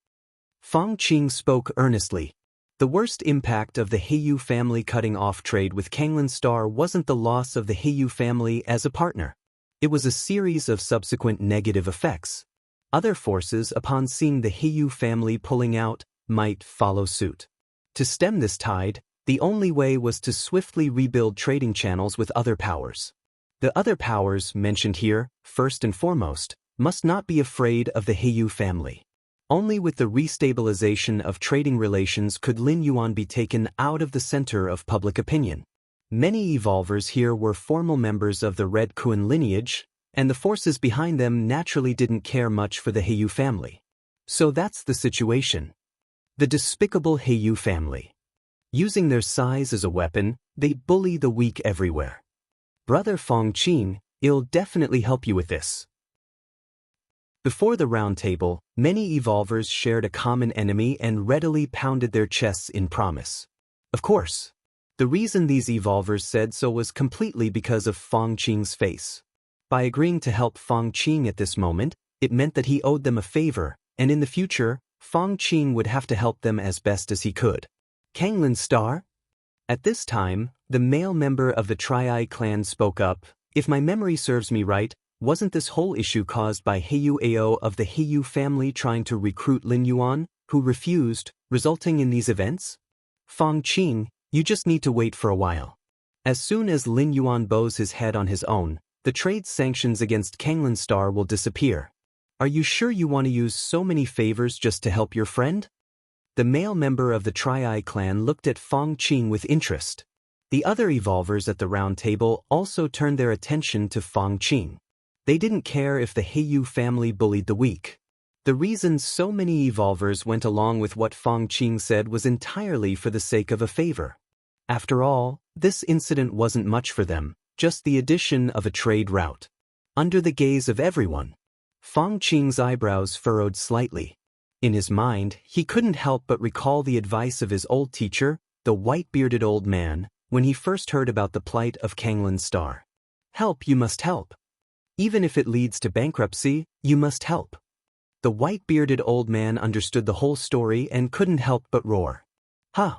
Fang Qing spoke earnestly. The worst impact of the Heiyu family cutting off trade with Kanglan Star wasn't the loss of the Heiyu family as a partner. It was a series of subsequent negative effects. Other forces, upon seeing the Heiyu family pulling out, might follow suit. To stem this tide, The only way was to swiftly rebuild trading channels with other powers. The other powers mentioned here, first and foremost, must not be afraid of the Heiyu family. Only with the restabilization of trading relations could Lin Yuan be taken out of the center of public opinion. Many evolvers here were formal members of the Red Kun lineage, and the forces behind them naturally didn't care much for the Heiyu family. So that's the situation. The despicable Heiyu family. Using their size as a weapon, they bully the weak everywhere. Brother Fong Qing, I'll definitely help you with this. Before the round table, many evolvers shared a common enemy and readily pounded their chests in promise. Of course, the reason these evolvers said so was completely because of Fong Qing's face. By agreeing to help Fong Qing at this moment, it meant that he owed them a favor, and in the future, Fong Qing would have to help them as best as he could. Kanglin Star? At this time, the male member of the Tri-Eye clan spoke up. If my memory serves me right, wasn't this whole issue caused by Heiyu Ao of the Heiyu family trying to recruit Lin Yuan, who refused, resulting in these events? Fong Qing, you just need to wait for a while. As soon as Lin Yuan bows his head on his own, the trade sanctions against Kanglin Star will disappear. Are you sure you want to use so many favors just to help your friend? The male member of the Tri-Eye clan looked at Fong Qing with interest. The other evolvers at the round table also turned their attention to Fong Qing. They didn't care if the Heiyu family bullied the weak. The reason so many evolvers went along with what Fong Qing said was entirely for the sake of a favor. After all, this incident wasn't much for them, just the addition of a trade route. Under the gaze of everyone, Fong Qing's eyebrows furrowed slightly. In his mind, he couldn't help but recall the advice of his old teacher, the white-bearded old man, when he first heard about the plight of Kanglin Star. Help, you must help. Even if it leads to bankruptcy, you must help. The white-bearded old man understood the whole story and couldn't help but roar. Huh!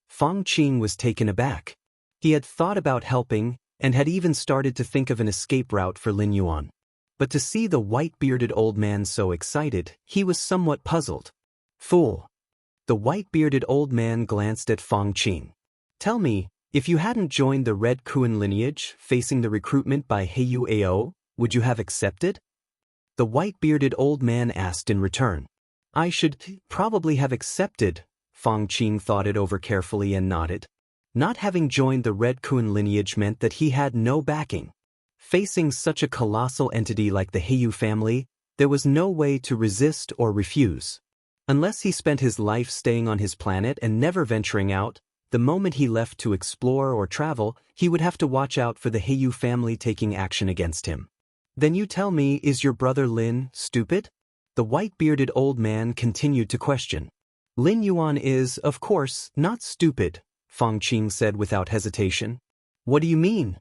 Fong Qing was taken aback. He had thought about helping, and had even started to think of an escape route for Lin Yuan. But to see the white-bearded old man so excited, he was somewhat puzzled. Fool! The white-bearded old man glanced at Fong Qing. Tell me, if you hadn't joined the Red Kun lineage, facing the recruitment by Heiyu Ao, would you have accepted? The white-bearded old man asked in return. I should probably have accepted, Fong Qing thought it over carefully and nodded. Not having joined the Red Kun lineage meant that he had no backing. Facing such a colossal entity like the Heiyu family, there was no way to resist or refuse. Unless he spent his life staying on his planet and never venturing out, the moment he left to explore or travel, he would have to watch out for the Heiyu family taking action against him. Then you tell me, is your brother Lin stupid? The white-bearded old man continued to question. Lin Yuan is, of course, not stupid, Fong Qing said without hesitation. What do you mean?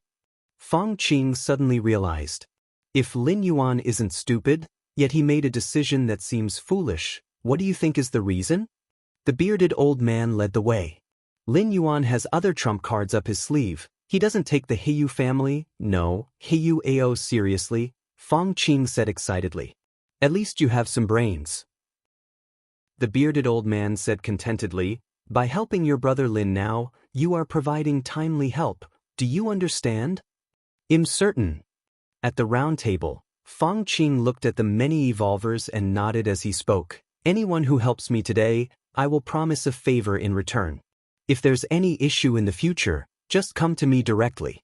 Fong Qing suddenly realized. If Lin Yuan isn't stupid, yet he made a decision that seems foolish, what do you think is the reason? The bearded old man led the way. Lin Yuan has other trump cards up his sleeve. He doesn't take the Heiyu family, no, Heiyu Ao seriously, Fong Qing said excitedly. At least you have some brains. The bearded old man said contentedly, by helping your brother Lin now, you are providing timely help. Do you understand? I'm certain. At the round table, Fong Qing looked at the many evolvers and nodded as he spoke. Anyone who helps me today, I will promise a favor in return. If there's any issue in the future, just come to me directly.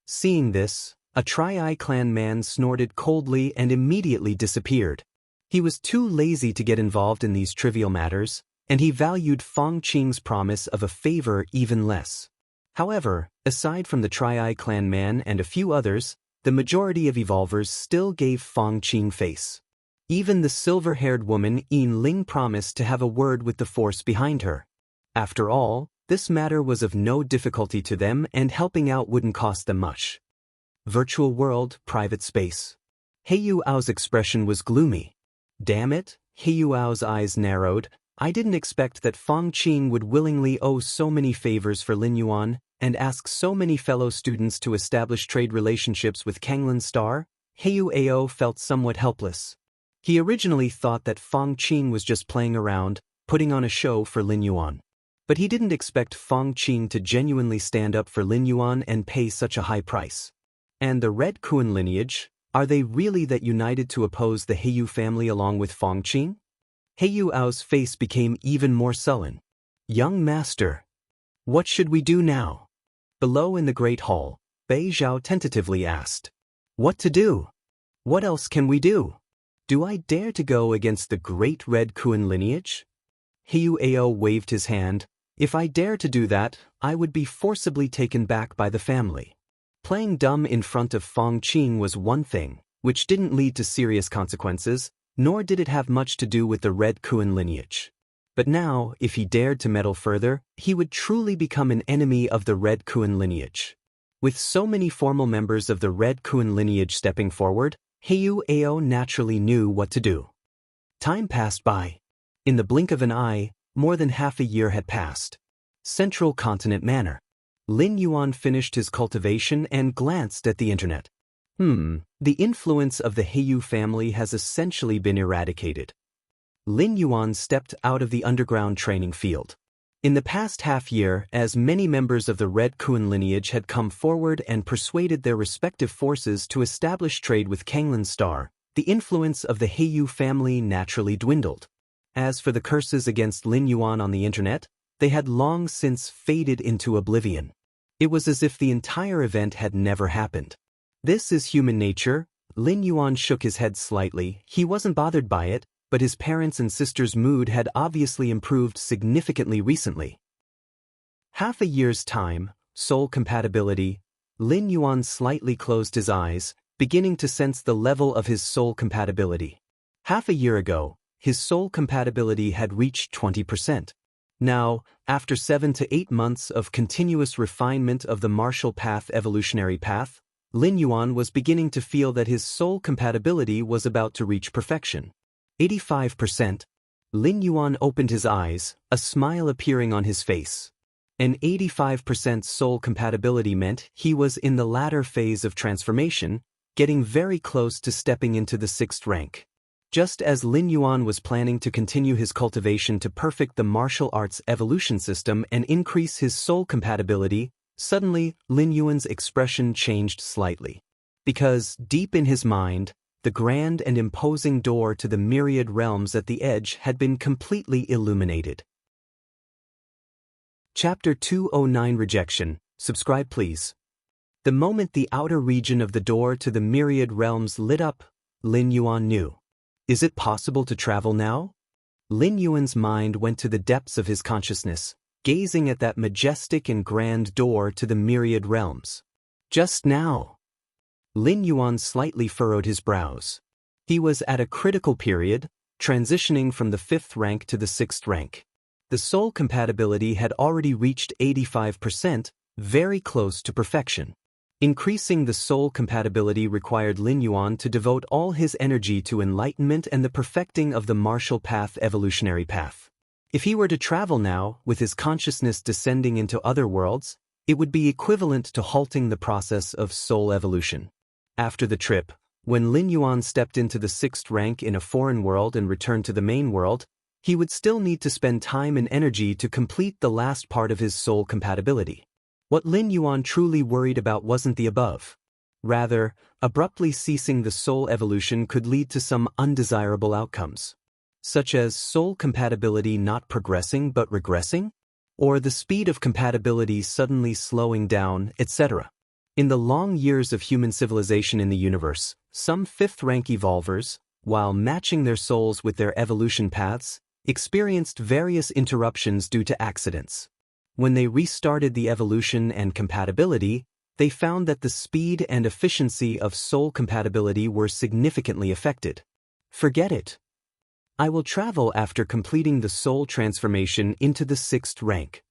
Seeing this, a Tri-Eye clan man snorted coldly and immediately disappeared. He was too lazy to get involved in these trivial matters, and he valued Fong Qing's promise of a favor even less. However, aside from the Tri-Eye clan man and a few others, the majority of evolvers still gave Fong Qing face. Even the silver-haired woman Yin Ling promised to have a word with the force behind her. After all, this matter was of no difficulty to them and helping out wouldn't cost them much. Virtual world, private space. Heiyu Ao's expression was gloomy. Damn it, Heiyu Ao's eyes narrowed. I didn't expect that Fong Qing would willingly owe so many favors for Lin Yuan and ask so many fellow students to establish trade relationships with Kanglin Star. Heiyu Ao felt somewhat helpless. He originally thought that Fong Qing was just playing around, putting on a show for Lin Yuan. But he didn't expect Feng Qing to genuinely stand up for Lin Yuan and pay such a high price. And the Red Kun lineage, are they really that united to oppose the Heiyu family along with Feng Qing? Heiyu Ao's face became even more sullen. Young master, what should we do now? Below in the Great Hall, Bei Zhao tentatively asked. What to do? What else can we do? Do I dare to go against the great Red Kun lineage? Heiyu Ao waved his hand. If I dare to do that, I would be forcibly taken back by the family. Playing dumb in front of Feng Qing was one thing, which didn't lead to serious consequences, nor did it have much to do with the Red Kun lineage. But now, if he dared to meddle further, he would truly become an enemy of the Red Kun lineage. With so many formal members of the Red Kun lineage stepping forward, Heiyu Ao naturally knew what to do. Time passed by. In the blink of an eye, more than half a year had passed. Central Continent Manor. Lin Yuan finished his cultivation and glanced at the internet. The influence of the Heiyu family has essentially been eradicated. Lin Yuan stepped out of the underground training field. In the past half-year, as many members of the Red Kun lineage had come forward and persuaded their respective forces to establish trade with Kanglan Star, the influence of the Heiyu family naturally dwindled. As for the curses against Lin Yuan on the internet, they had long since faded into oblivion. It was as if the entire event had never happened. This is human nature. Lin Yuan shook his head slightly. He wasn't bothered by it, but his parents' and sister's mood had obviously improved significantly recently. Half a year's time, soul compatibility. Lin Yuan slightly closed his eyes, beginning to sense the level of his soul compatibility. Half a year ago, his soul compatibility had reached 20%. Now, after 7 to 8 months of continuous refinement of the martial path evolutionary path, Lin Yuan was beginning to feel that his soul compatibility was about to reach perfection. 85%. Lin Yuan opened his eyes, a smile appearing on his face. An 85% soul compatibility meant he was in the latter phase of transformation, getting very close to stepping into the 6th rank. Just as Lin Yuan was planning to continue his cultivation to perfect the martial arts evolution system and increase his soul compatibility, suddenly Lin Yuan's expression changed slightly. Because, deep in his mind, the grand and imposing door to the myriad realms at the edge had been completely illuminated. Chapter 209 Rejection. Subscribe please. The moment the outer region of the door to the myriad realms lit up, Lin Yuan knew. Is it possible to travel now? Lin Yuan's mind went to the depths of his consciousness, gazing at that majestic and grand door to the myriad realms. Just now. Lin Yuan slightly furrowed his brows. He was at a critical period, transitioning from the 5th rank to the 6th rank. The soul compatibility had already reached 85%, very close to perfection. Increasing the soul compatibility required Lin Yuan to devote all his energy to enlightenment and the perfecting of the martial path evolutionary path. If he were to travel now, with his consciousness descending into other worlds, it would be equivalent to halting the process of soul evolution. After the trip, when Lin Yuan stepped into the 6th rank in a foreign world and returned to the main world, he would still need to spend time and energy to complete the last part of his soul compatibility. What Lin Yuan truly worried about wasn't the above. Rather, abruptly ceasing the soul evolution could lead to some undesirable outcomes, such as soul compatibility not progressing but regressing, or the speed of compatibility suddenly slowing down, etc. In the long years of human civilization in the universe, some 5th rank evolvers, while matching their souls with their evolution paths, experienced various interruptions due to accidents. When they restarted the evolution and compatibility, they found that the speed and efficiency of soul compatibility were significantly affected. Forget it. I will travel after completing the soul transformation into the 6th rank.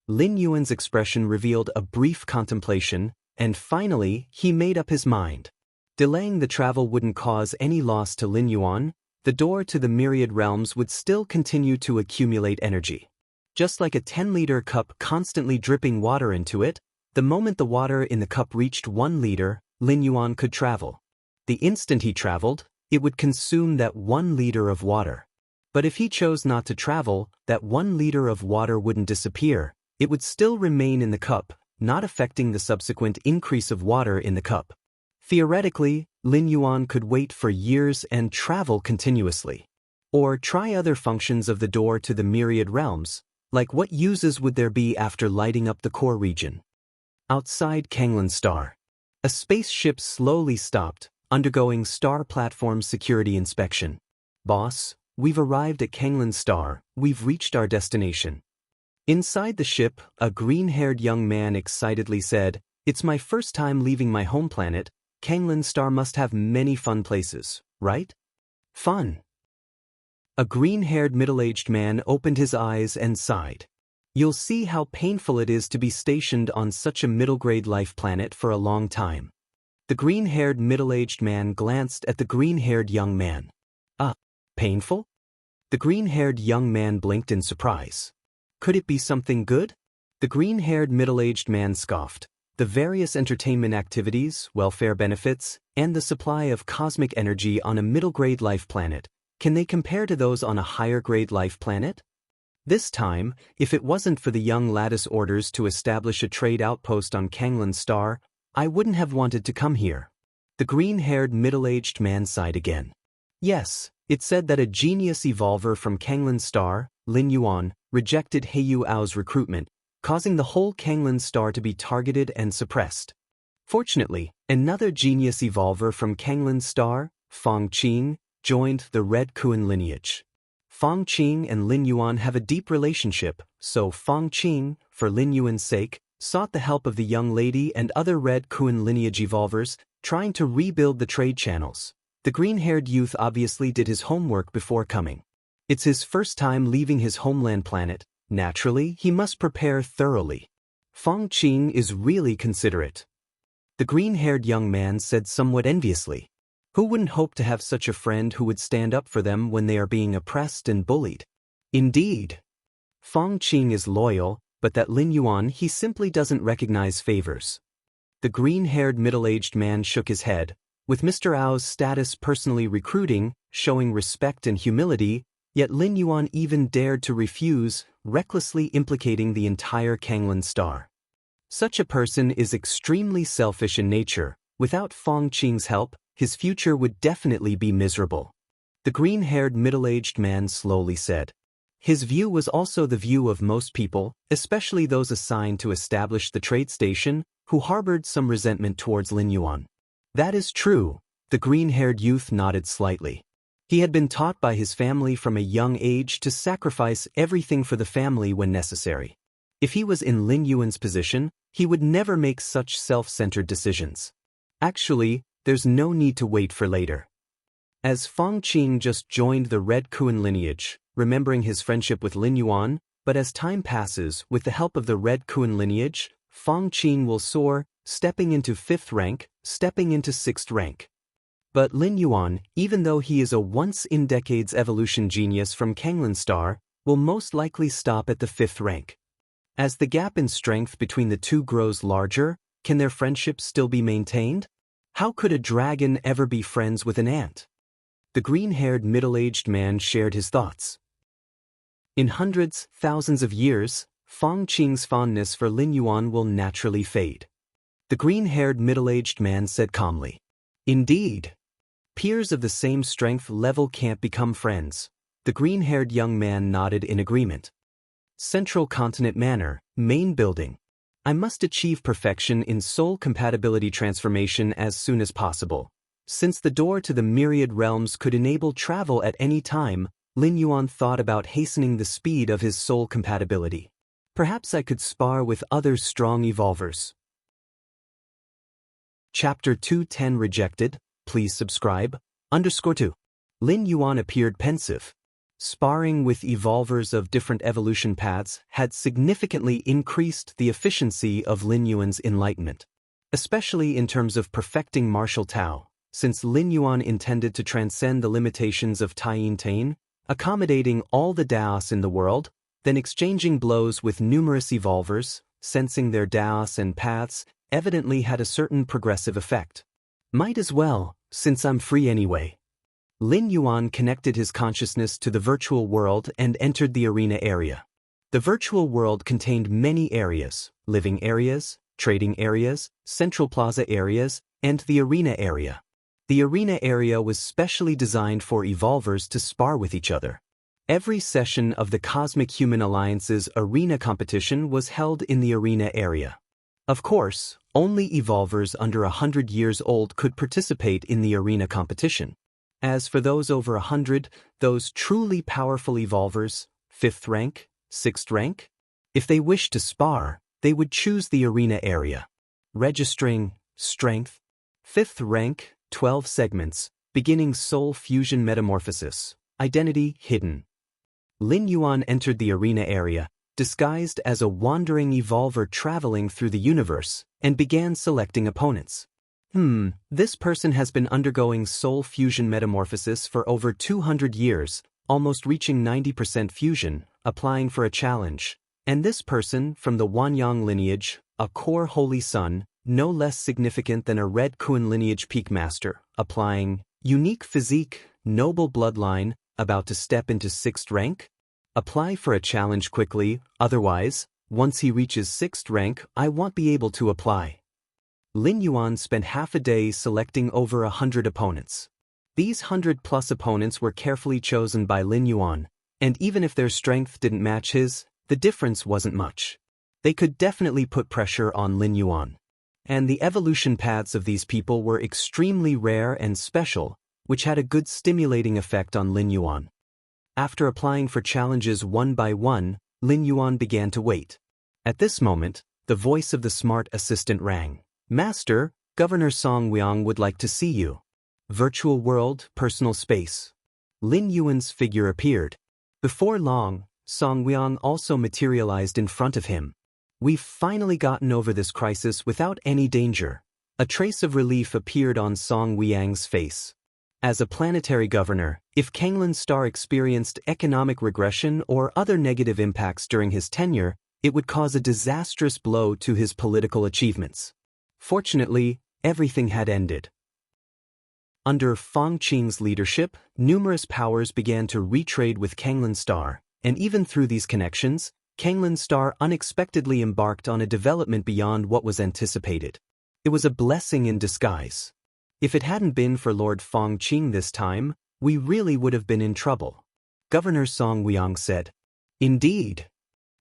Lin Yuan's expression revealed a brief contemplation, and finally he made up his mind. Delaying the travel wouldn't cause any loss to Lin Yuan. The door to the myriad realms would still continue to accumulate energy. Just like a 10-liter cup constantly dripping water into it, the moment the water in the cup reached 1 liter, Lin Yuan could travel. The instant he traveled, it would consume that 1 liter of water. But if he chose not to travel, that 1 liter of water wouldn't disappear, it would still remain in the cup, not affecting the subsequent increase of water in the cup. Theoretically, Lin Yuan could wait for years and travel continuously. Or try other functions of the door to the myriad realms, like what uses would there be after lighting up the core region? Outside Kanglan Star. A spaceship slowly stopped, undergoing star platform security inspection. Boss, we've arrived at Kanglan Star, we've reached our destination. Inside the ship, a green-haired young man excitedly said, "It's my first time leaving my home planet. Kanglan Star must have many fun places, right?" Fun. A green-haired middle-aged man opened his eyes and sighed. You'll see how painful it is to be stationed on such a middle-grade life planet for a long time. The green-haired middle-aged man glanced at the green-haired young man. Painful? The green-haired young man blinked in surprise. Could it be something good? The green-haired middle-aged man scoffed. The various entertainment activities, welfare benefits, and the supply of cosmic energy on a middle-grade life planet, can they compare to those on a higher-grade life planet? This time, if it wasn't for the young lattice orders to establish a trade outpost on Kanglan Star, I wouldn't have wanted to come here. The green-haired middle-aged man sighed again. Yes, it said that a genius evolver from Kanglan Star, Lin Yuan, rejected Heyu Ao's recruitment, causing the whole Kanglan Star to be targeted and suppressed. Fortunately, another genius evolver from Kanglan Star, Fang Qing, joined the Red Kuan lineage. Fang Qing and Lin Yuan have a deep relationship, so Fang Qing, for Lin Yuan's sake, sought the help of the young lady and other Red Kuan lineage evolvers, trying to rebuild the trade channels. The green-haired youth obviously did his homework before coming. It's his first time leaving his homeland planet. Naturally, he must prepare thoroughly. Fang Qing is really considerate. The green-haired young man said somewhat enviously. Who wouldn't hope to have such a friend who would stand up for them when they are being oppressed and bullied? Indeed. Fang Qing is loyal, but that Lin Yuan he simply doesn't recognize favors. The green-haired middle-aged man shook his head. With Mr. Ao's status personally recruiting, showing respect and humility, yet Lin Yuan even dared to refuse, recklessly implicating the entire Kanglan Star. Such a person is extremely selfish in nature. Without Fang Qing's help, his future would definitely be miserable. The green-haired middle-aged man slowly said. His view was also the view of most people, especially those assigned to establish the trade station, who harbored some resentment towards Lin Yuan. That is true, the green-haired youth nodded slightly. He had been taught by his family from a young age to sacrifice everything for the family when necessary. If he was in Lin Yuan's position, he would never make such self-centered decisions. Actually, there's no need to wait for later. As Fang Qing just joined the Red Kuan lineage, remembering his friendship with Lin Yuan, but as time passes, with the help of the Red Kuan lineage, Fang Qing will soar, stepping into 5th rank, stepping into 6th rank. But Lin Yuan, even though he is a once-in-decades evolution genius from Kanglan Star, will most likely stop at the 5th rank. As the gap in strength between the two grows larger, can their friendship still be maintained? How could a dragon ever be friends with an ant? The green-haired middle-aged man shared his thoughts. In hundreds, thousands of years, Fang Qing's fondness for Lin Yuan will naturally fade. The green-haired middle-aged man said calmly. Indeed. Peers of the same strength level can't become friends. The green-haired young man nodded in agreement. Central Continent Manor, main building. I must achieve perfection in soul compatibility transformation as soon as possible. Since the door to the myriad realms could enable travel at any time, Lin Yuan thought about hastening the speed of his soul compatibility. Perhaps I could spar with other strong evolvers. Chapter 210 Rejected, please subscribe, _2. Lin Yuan appeared pensive. Sparring with evolvers of different evolution paths had significantly increased the efficiency of Lin Yuan's enlightenment, especially in terms of perfecting martial Tao, since Lin Yuan intended to transcend the limitations of Taiyin Tain, accommodating all the Daos in the world, then exchanging blows with numerous evolvers, sensing their Daos and paths, evidently had a certain progressive effect. Might as well, since I'm free anyway. Lin Yuan connected his consciousness to the virtual world and entered the arena area. The virtual world contained many areas: living areas, trading areas, central plaza areas, and the arena area. The arena area was specially designed for evolvers to spar with each other. Every session of the Cosmic Human Alliance's arena competition was held in the arena area. Of course, only evolvers under 100 years old could participate in the arena competition. As for those over 100, those truly powerful evolvers, 5th rank, 6th rank, if they wished to spar, they would choose the arena area. Registering, strength, 5th rank, 12 segments, beginning soul fusion metamorphosis, identity hidden. Lin Yuan entered the arena area, disguised as a wandering evolver traveling through the universe, and began selecting opponents. This person has been undergoing soul fusion metamorphosis for over 200 years, almost reaching 90% fusion, applying for a challenge. And this person, from the Wanyang lineage, a core holy son, no less significant than a Red Kun lineage peak master, applying, unique physique, noble bloodline, about to step into 6th rank? Apply for a challenge quickly, otherwise, once he reaches 6th rank, I won't be able to apply. Lin Yuan spent half a day selecting over 100 opponents. These 100+ opponents were carefully chosen by Lin Yuan, and even if their strength didn't match his, the difference wasn't much. They could definitely put pressure on Lin Yuan. And the evolution paths of these people were extremely rare and special, which had a good stimulating effect on Lin Yuan. After applying for challenges one by one, Lin Yuan began to wait. At this moment, the voice of the smart assistant rang. Master, Governor Song Weong would like to see you. Virtual world, personal space. Lin Yuan's figure appeared. Before long, Song Weong also materialized in front of him. We've finally gotten over this crisis without any danger. A trace of relief appeared on Song Weong's face. As a planetary governor, if Kanglin's star experienced economic regression or other negative impacts during his tenure, it would cause a disastrous blow to his political achievements. Fortunately, everything had ended. Under Fang Qing's leadership, numerous powers began to retrade with Kanglin's star, and even through these connections, Kanglin's star unexpectedly embarked on a development beyond what was anticipated. It was a blessing in disguise. If it hadn't been for Lord Fang Qing this time, we really would have been in trouble. Governor Song Weong said. Indeed.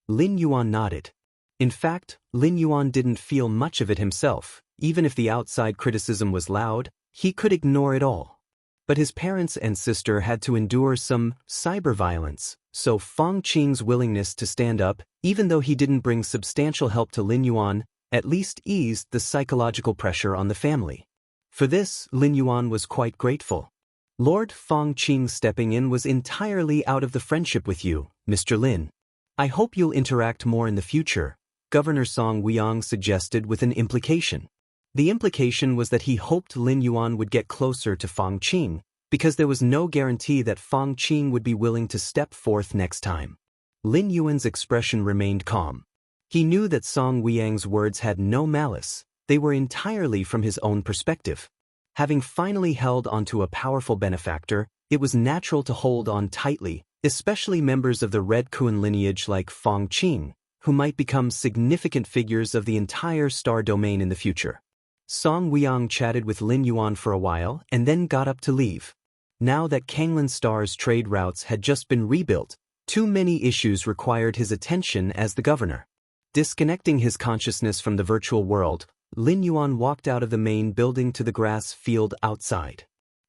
Lin Yuan nodded. In fact, Lin Yuan didn't feel much of it himself. Even if the outside criticism was loud, he could ignore it all. But his parents and sister had to endure some cyber violence, so Fang Qing's willingness to stand up, even though he didn't bring substantial help to Lin Yuan, at least eased the psychological pressure on the family. For this, Lin Yuan was quite grateful. Lord Fang Qing stepping in was entirely out of the friendship with you, Mr. Lin. I hope you'll interact more in the future, Governor Song Weong suggested with an implication. The implication was that he hoped Lin Yuan would get closer to Fang Qing, because there was no guarantee that Fang Qing would be willing to step forth next time. Lin Yuan's expression remained calm. He knew that Song Weong's words had no malice. They were entirely from his own perspective. Having finally held onto a powerful benefactor, it was natural to hold on tightly, especially members of the Red Kun lineage like Fang Qing, who might become significant figures of the entire star domain in the future. Song Weong chatted with Lin Yuan for a while and then got up to leave. Now that Kanglin's star's trade routes had just been rebuilt, too many issues required his attention as the governor. Disconnecting his consciousness from the virtual world, Lin Yuan walked out of the main building to the grass field outside.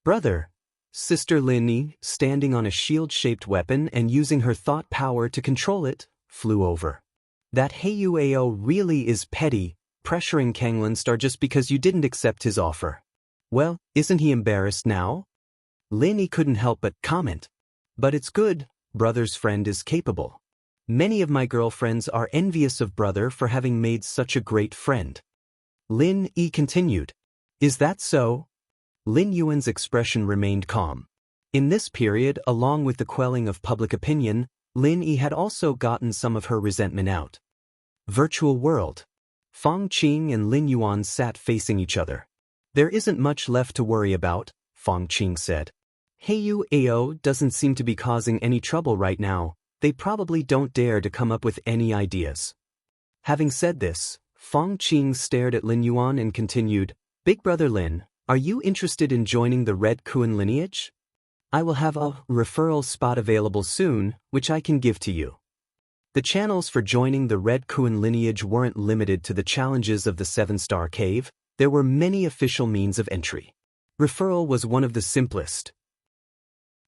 Brother, Sister Lin, standing on a shield-shaped weapon and using her thought power to control it, flew over. That Heiyuao really is petty, pressuring Kanglin Star just because you didn't accept his offer. Well, isn't he embarrassed now? Lin couldn't help but comment. But it's good, brother's friend is capable. Many of my girlfriends are envious of brother for having made such a great friend. Lin continued. Is that so? Lin Yuan's expression remained calm. In this period, along with the quelling of public opinion, Lin had also gotten some of her resentment out. Virtual world. Fang Qing and Lin Yuan sat facing each other. There isn't much left to worry about, Fang Qing said. Heyu Ao doesn't seem to be causing any trouble right now. They probably don't dare to come up with any ideas. Having said this, Fong Qing stared at Lin Yuan and continued, Big Brother Lin, are you interested in joining the Red Kuan lineage? I will have a referral spot available soon, which I can give to you. The channels for joining the Red Kuan lineage weren't limited to the challenges of the 7-star cave. There were many official means of entry. Referral was one of the simplest.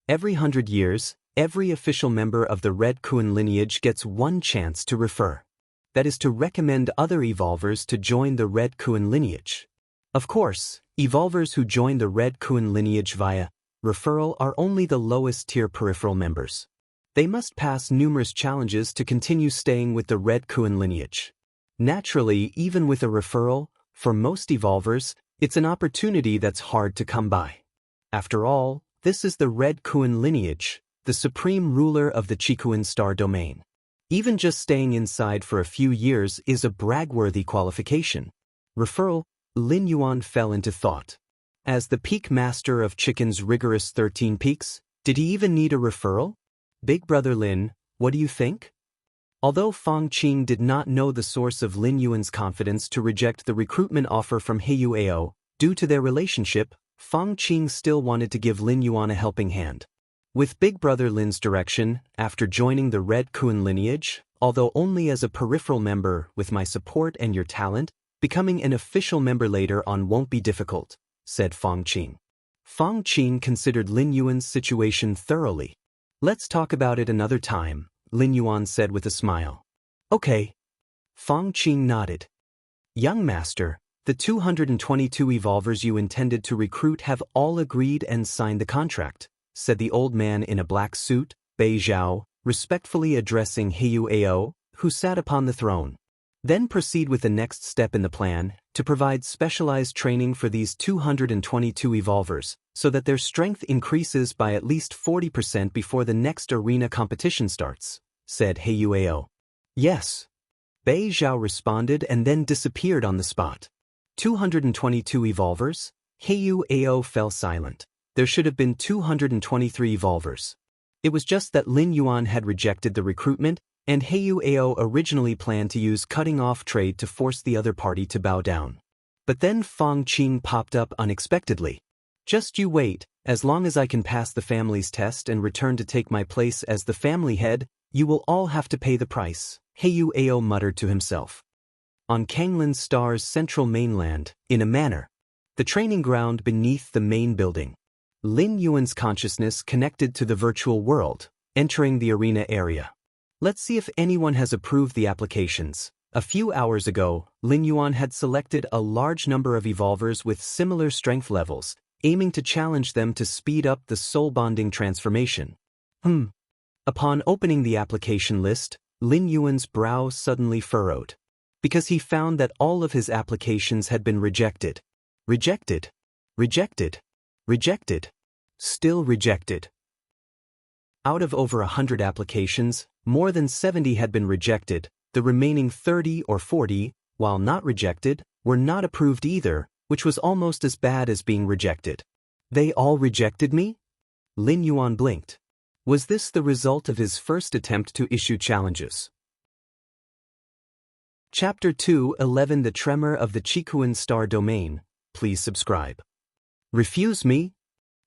Every 100 years, every official member of the Red Kuan lineage gets one chance to refer. That is to recommend other evolvers to join the Red Kuan lineage. Of course, evolvers who join the Red Kuan lineage via referral are only the lowest tier peripheral members. They must pass numerous challenges to continue staying with the Red Kuan lineage. Naturally, even with a referral, for most evolvers, it's an opportunity that's hard to come by. After all, this is the Red Kuan lineage, the supreme ruler of the Qikuan star domain. Even just staying inside for a few years is a brag-worthy qualification. Referral, Lin Yuan fell into thought. As the peak master of Chicken's rigorous 13 peaks, did he even need a referral? Big Brother Lin, what do you think? Although Fong Qing did not know the source of Lin Yuan's confidence to reject the recruitment offer from Heyu Ao, due to their relationship, Fong Qing still wanted to give Lin Yuan a helping hand. With Big Brother Lin's direction, after joining the Red Kuan lineage, although only as a peripheral member, with my support and your talent, becoming an official member later on won't be difficult, said Fong Qing. Fong Qing considered Lin Yuan's situation thoroughly. Let's talk about it another time, Lin Yuan said with a smile. Okay. Fong Qing nodded. Young master, the 222 evolvers you intended to recruit have all agreed and signed the contract, said the old man in a black suit, Bei Zhao, respectfully addressing Heyu Ao, who sat upon the throne. Then proceed with the next step in the plan, to provide specialized training for these 222 evolvers, so that their strength increases by at least 40% before the next arena competition starts, said Heyu Ao. Yes. Bei Zhao responded and then disappeared on the spot. 222 evolvers? Heyu Ao fell silent. There should have been 223 evolvers. It was just that Lin Yuan had rejected the recruitment, and Heyu Ao originally planned to use cutting-off trade to force the other party to bow down. But then Fong Qing popped up unexpectedly. Just you wait, as long as I can pass the family's test and return to take my place as the family head, you will all have to pay the price, Heyu Ao muttered to himself. On Kanglin Star's central mainland, in a manor, the training ground beneath the main building, Lin Yuan's consciousness connected to the virtual world, entering the arena area. Let's see if anyone has approved the applications. A few hours ago, Lin Yuan had selected a large number of evolvers with similar strength levels, aiming to challenge them to speed up the soul bonding transformation. Upon opening the application list, Lin Yuan's brow suddenly furrowed, because he found that all of his applications had been rejected. Rejected. Rejected. Rejected. Still rejected. Out of over 100 applications, more than 70 had been rejected. The remaining 30 or 40, while not rejected, were not approved either, which was almost as bad as being rejected. They all rejected me? Lin Yuan blinked. Was this the result of his first attempt to issue challenges? Chapter 2:11 The Tremor of the Qikuan Star Domain. Please subscribe. Refuse me?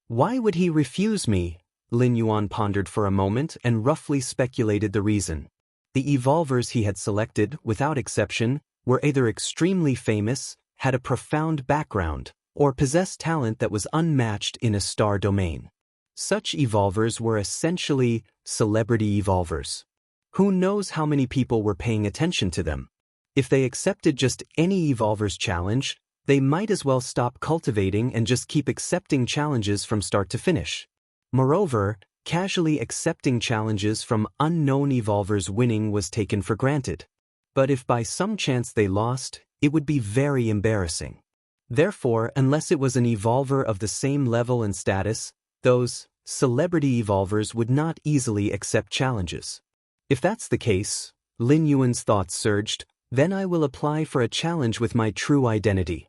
Why would he refuse me? Lin Yuan pondered for a moment and roughly speculated the reason. The evolvers he had selected, without exception, were either extremely famous, had a profound background, or possessed talent that was unmatched in a star domain. Such evolvers were essentially celebrity evolvers. Who knows how many people were paying attention to them? If they accepted just any evolver's challenge, they might as well stop cultivating and just keep accepting challenges from start to finish. Moreover, casually accepting challenges from unknown evolvers winning was taken for granted. But if by some chance they lost, it would be very embarrassing. Therefore, unless it was an evolver of the same level and status, those celebrity evolvers would not easily accept challenges. If that's the case, Lin Yuan's thoughts surged, then I will apply for a challenge with my true identity.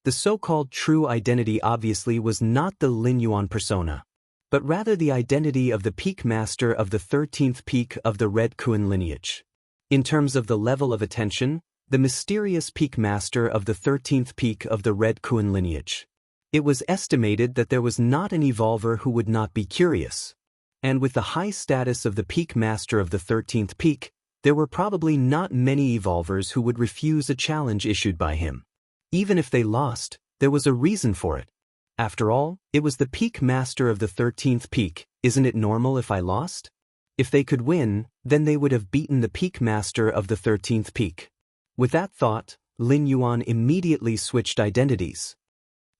The so-called true identity obviously was not the Lin Yuan persona. but rather the identity of the peak master of the 13th peak of the Red Kuan lineage. In terms of the level of attention, the mysterious peak master of the 13th peak of the Red Kuan lineage. It was estimated that there was not an evolver who would not be curious. And with the high status of the peak master of the 13th peak, there were probably not many evolvers who would refuse a challenge issued by him. Even if they lost, there was a reason for it. After all, it was the peak master of the 13th peak. Isn't it normal if I lost? If they could win, then they would have beaten the peak master of the 13th peak. With that thought, Lin Yuan immediately switched identities.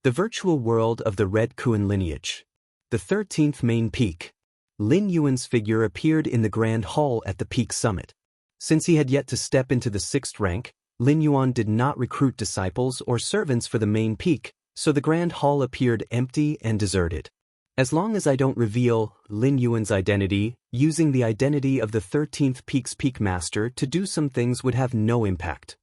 The virtual world of the Red Kuan lineage. The 13th main peak. Lin Yuan's figure appeared in the grand hall at the peak summit. Since he had yet to step into the 6th rank, Lin Yuan did not recruit disciples or servants for the main peak, so the grand hall appeared empty and deserted. As long as I don't reveal Lin Yuan's identity, using the identity of the 13th peak's peak master to do some things would have no impact.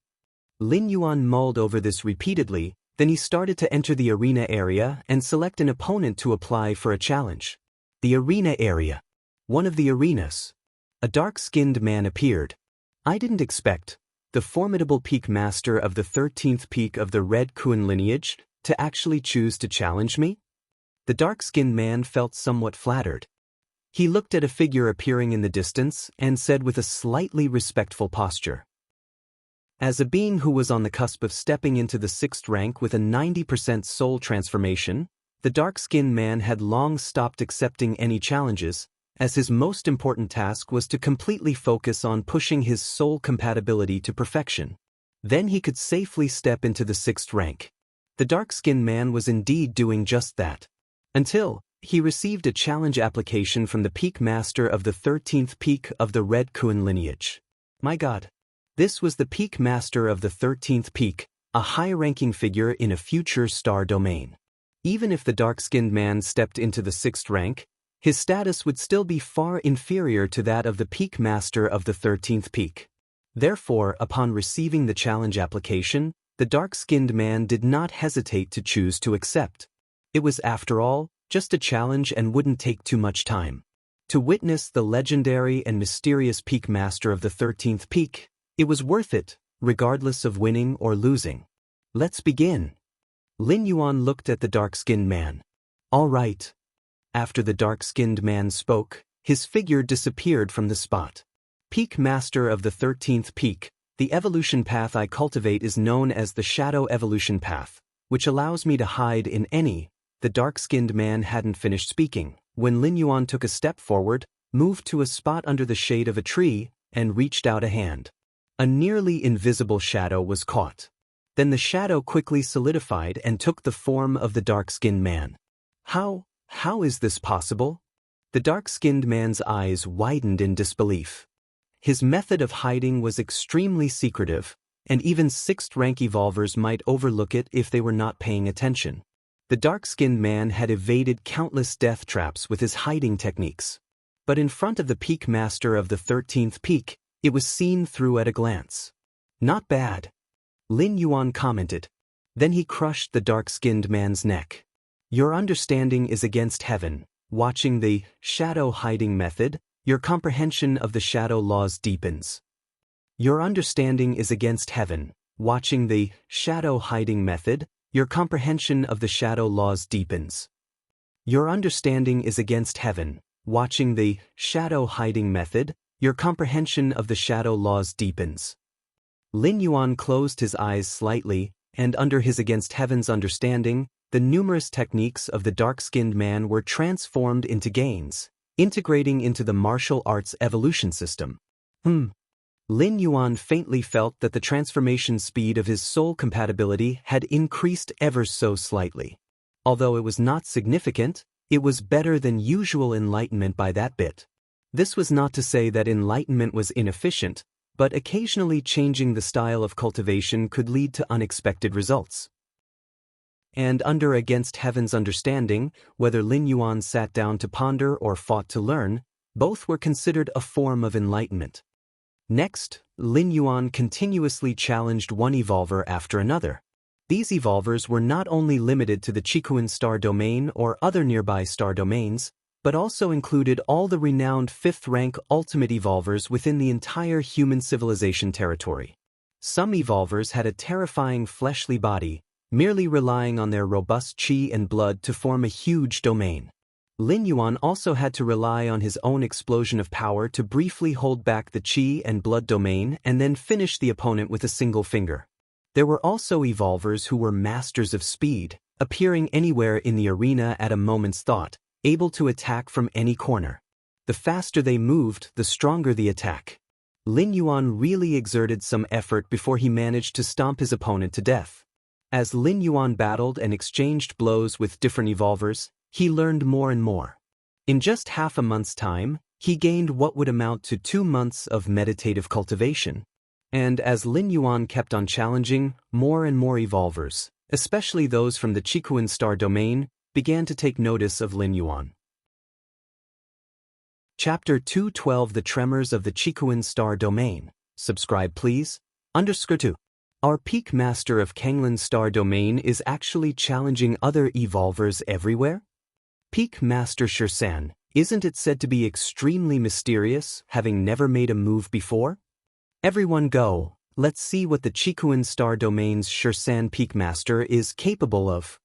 Lin Yuan mulled over this repeatedly, then he started to enter the arena area and select an opponent to apply for a challenge. The arena area. One of the arenas. A dark-skinned man appeared. I didn't expect the formidable peak master of the 13th peak of the Red Kuan lineage to actually choose to challenge me. The dark-skinned man felt somewhat flattered. He looked at a figure appearing in the distance and said with a slightly respectful posture. As a being who was on the cusp of stepping into the 6th rank with a 90% soul transformation, the dark-skinned man had long stopped accepting any challenges, as his most important task was to completely focus on pushing his soul compatibility to perfection. Then he could safely step into the 6th rank. The dark-skinned man was indeed doing just that. Until he received a challenge application from the peak master of the 13th peak of the Red Kuan lineage. My God. This was the peak master of the 13th peak, a high-ranking figure in a future star domain. Even if the dark-skinned man stepped into the 6th rank, his status would still be far inferior to that of the peak master of the 13th peak. Therefore, upon receiving the challenge application, the dark-skinned man did not hesitate to choose to accept. It was, after all, just a challenge and wouldn't take too much time. To witness the legendary and mysterious peak master of the 13th peak, it was worth it, regardless of winning or losing. Let's begin. Lin Yuan looked at the dark-skinned man. All right. After the dark-skinned man spoke, his figure disappeared from the spot. Peak master of the 13th peak, the evolution path I cultivate is known as the Shadow Evolution Path, which allows me to hide in any. The dark-skinned man hadn't finished speaking when Lin Yuan took a step forward, moved to a spot under the shade of a tree, and reached out a hand. A nearly invisible shadow was caught. Then the shadow quickly solidified and took the form of the dark-skinned man. How is this possible? The dark-skinned man's eyes widened in disbelief. His method of hiding was extremely secretive, and even 6th rank evolvers might overlook it if they were not paying attention. The dark-skinned man had evaded countless death traps with his hiding techniques. But in front of the peak master of the 13th peak, it was seen through at a glance. Not bad. Lin Yuan commented. Then he crushed the dark-skinned man's neck. Your understanding is against heaven. Watching the shadow hiding method, your comprehension of the shadow laws deepens. Your understanding is against heaven. Watching the shadow hiding method, your comprehension of the shadow laws deepens. Your understanding is against heaven. Watching the shadow hiding method, your comprehension of the shadow laws deepens. Lin Yuan closed his eyes slightly, and under his against heaven's understanding, the numerous techniques of the dark-skinned man were transformed into gains, integrating into the martial arts evolution system. Lin Yuan faintly felt that the transformation speed of his soul compatibility had increased ever so slightly. Although it was not significant, it was better than usual enlightenment by that bit. This was not to say that enlightenment was inefficient, but occasionally changing the style of cultivation could lead to unexpected results. And under against heaven's understanding, whether Lin Yuan sat down to ponder or fought to learn, both were considered a form of enlightenment. Next, Lin Yuan continuously challenged one evolver after another. These evolvers were not only limited to the Qikuan star domain or other nearby star domains, but also included all the renowned 5th-rank ultimate evolvers within the entire human civilization territory. Some evolvers had a terrifying fleshly body, merely relying on their robust qi and blood to form a huge domain. Lin Yuan also had to rely on his own explosion of power to briefly hold back the qi and blood domain and then finish the opponent with a single finger. There were also evolvers who were masters of speed, appearing anywhere in the arena at a moment's thought, able to attack from any corner. The faster they moved, the stronger the attack. Lin Yuan really exerted some effort before he managed to stomp his opponent to death. As Lin Yuan battled and exchanged blows with different evolvers, he learned more and more. In just half a month's time, he gained what would amount to 2 months of meditative cultivation. And as Lin Yuan kept on challenging, more and more evolvers, especially those from the Qikuan Star domain, began to take notice of Lin Yuan. Chapter 212 The Tremors of the Qikuan Star Domain. Subscribe please. _2. Our peak master of Kanglan Star Domain is actually challenging other evolvers everywhere? Peak Master Xianxia, isn't it said to be extremely mysterious, having never made a move before? Everyone go, let's see what the Qikuan Star Domain's Xianxia Peak Master is capable of.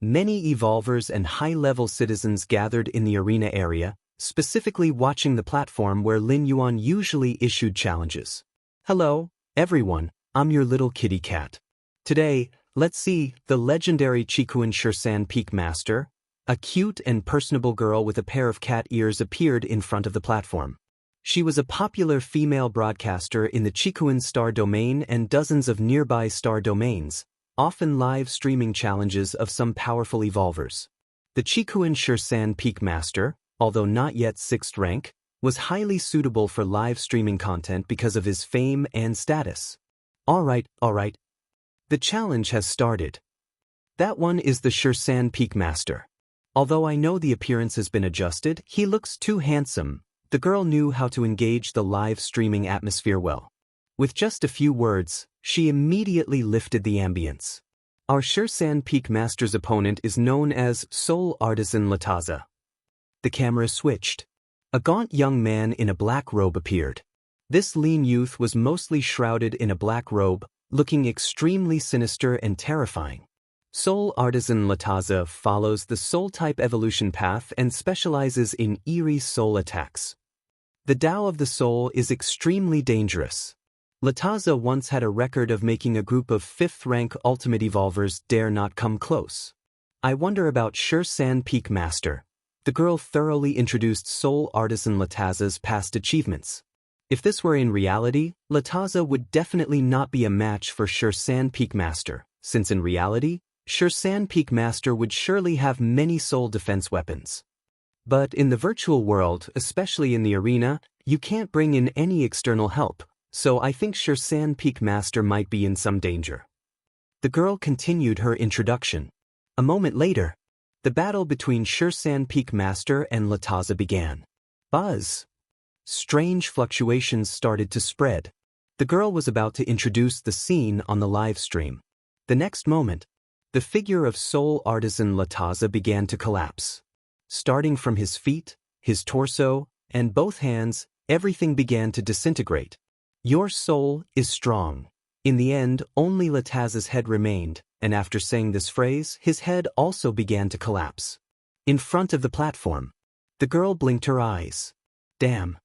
Many evolvers and high-level citizens gathered in the arena area, specifically watching the platform where Lin Yuan usually issued challenges. Hello, everyone, I'm your little kitty cat. Today, let's see the legendary Qikuan Xianxia Peak Master. A cute and personable girl with a pair of cat ears appeared in front of the platform. She was a popular female broadcaster in the Qikuan Star Domain and dozens of nearby star domains, often live streaming challenges of some powerful evolvers. The Qikuan Xianxia Peak Master, although not yet 6th rank, was highly suitable for live streaming content because of his fame and status. Alright. The challenge has started. That one is the Xianxia Peak Master. Although I know the appearance has been adjusted, he looks too handsome. The girl knew how to engage the live streaming atmosphere well. With just a few words, she immediately lifted the ambience. Our Xianxia Peak Master's opponent is known as Soul Artisan Lataza. The camera switched. A gaunt young man in a black robe appeared. This lean youth was mostly shrouded in a black robe, looking extremely sinister and terrifying. Soul Artisan Lataza follows the soul-type evolution path and specializes in eerie soul attacks. The Tao of the soul is extremely dangerous. Lataza once had a record of making a group of 5th-rank ultimate evolvers dare not come close. I wonder about Xianxia Peak Master. The girl thoroughly introduced Soul Artisan Lataza's past achievements. If this were in reality, Lataza would definitely not be a match for Xianxia Peak Master, since in reality, Xianxia Peak Master would surely have many soul defense weapons. But in the virtual world, especially in the arena, you can't bring in any external help, so I think Xianxia Peak Master might be in some danger. The girl continued her introduction. A moment later, the battle between Xianxia Peak Master and Lataza began. Buzz. Strange fluctuations started to spread. The girl was about to introduce the scene on the live stream. The next moment, the figure of Soul Artisan Lataza began to collapse. Starting from his feet, his torso, and both hands, everything began to disintegrate. Your soul is strong. In the end, only Lataza's head remained, and after saying this phrase, his head also began to collapse. In front of the platform, the girl blinked her eyes. Damn.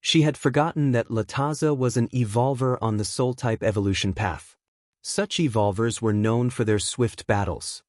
She had forgotten that Lataza was an evolver on the soul-type evolution path. Such evolvers were known for their swift battles.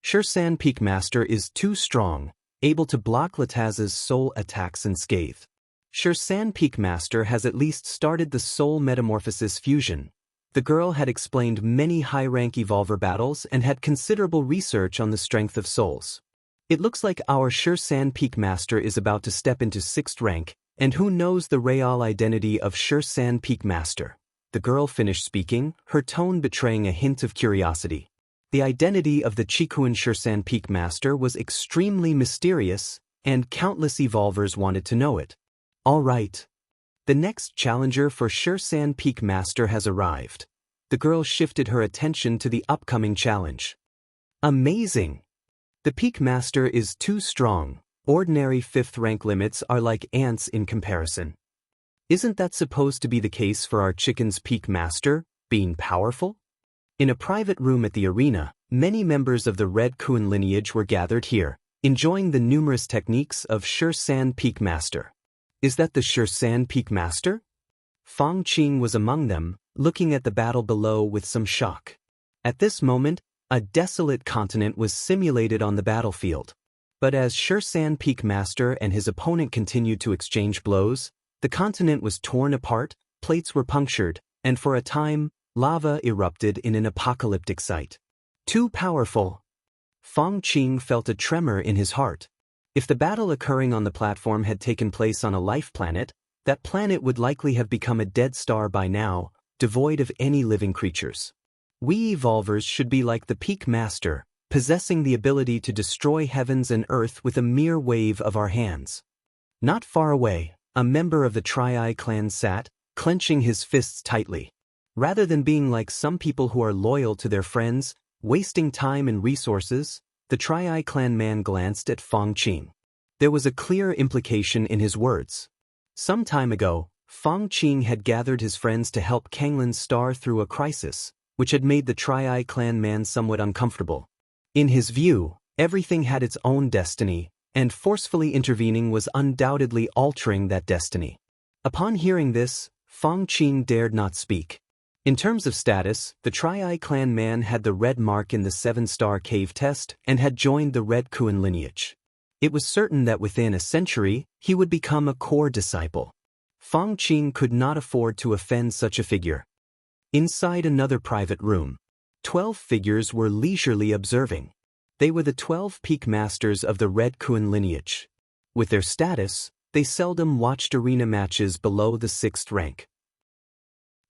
Xianxia Peak Master is too strong, able to block Lataza's soul attacks unscathed. Xianxia Peak Master has at least started the soul metamorphosis fusion. The girl had explained many high-rank evolver battles and had considerable research on the strength of souls. It looks like our Xianxia Peak Master is about to step into 6th rank, and who knows the real identity of Xianxia Peak Master. The girl finished speaking, her tone betraying a hint of curiosity. The identity of the Qikuan Xianxia Peak Master was extremely mysterious, and countless evolvers wanted to know it. All right. The next challenger for Xianxia Peak Master has arrived. The girl shifted her attention to the upcoming challenge. Amazing! The Peak Master is too strong. Ordinary 5th rank limits are like ants in comparison. Isn't that supposed to be the case for our chicken's peak master, being powerful? In a private room at the arena, many members of the Red Kun lineage were gathered here, enjoying the numerous techniques of Shan Peak Master. Is that the Shan Peak Master? Fang Qing was among them, looking at the battle below with some shock. At this moment, a desolate continent was simulated on the battlefield. But as Shan Peak Master and his opponent continued to exchange blows, the continent was torn apart, plates were punctured, and for a time, lava erupted in an apocalyptic sight. Too powerful. Fang Qing felt a tremor in his heart. If the battle occurring on the platform had taken place on a life planet, that planet would likely have become a dead star by now, devoid of any living creatures. We evolvers should be like the Peak Master, possessing the ability to destroy heavens and earth with a mere wave of our hands. Not far away, a member of the Tri-Eye clan sat, clenching his fists tightly. Rather than being like some people who are loyal to their friends, wasting time and resources, the Tri-Eye clan man glanced at Fang Qing. There was a clear implication in his words. Some time ago, Fang Qing had gathered his friends to help Kanglin's star through a crisis, which had made the Tri-Eye clan man somewhat uncomfortable. In his view, everything had its own destiny, and forcefully intervening was undoubtedly altering that destiny. Upon hearing this, Fang Qing dared not speak. In terms of status, the Tri-Eye clan man had the red mark in the 7-star cave test and had joined the Red Kun lineage. It was certain that within a century, he would become a core disciple. Fang Qing could not afford to offend such a figure. Inside another private room, 12 figures were leisurely observing. They were the 12 peak masters of the Red Kun lineage. With their status, they seldom watched arena matches below the 6th rank.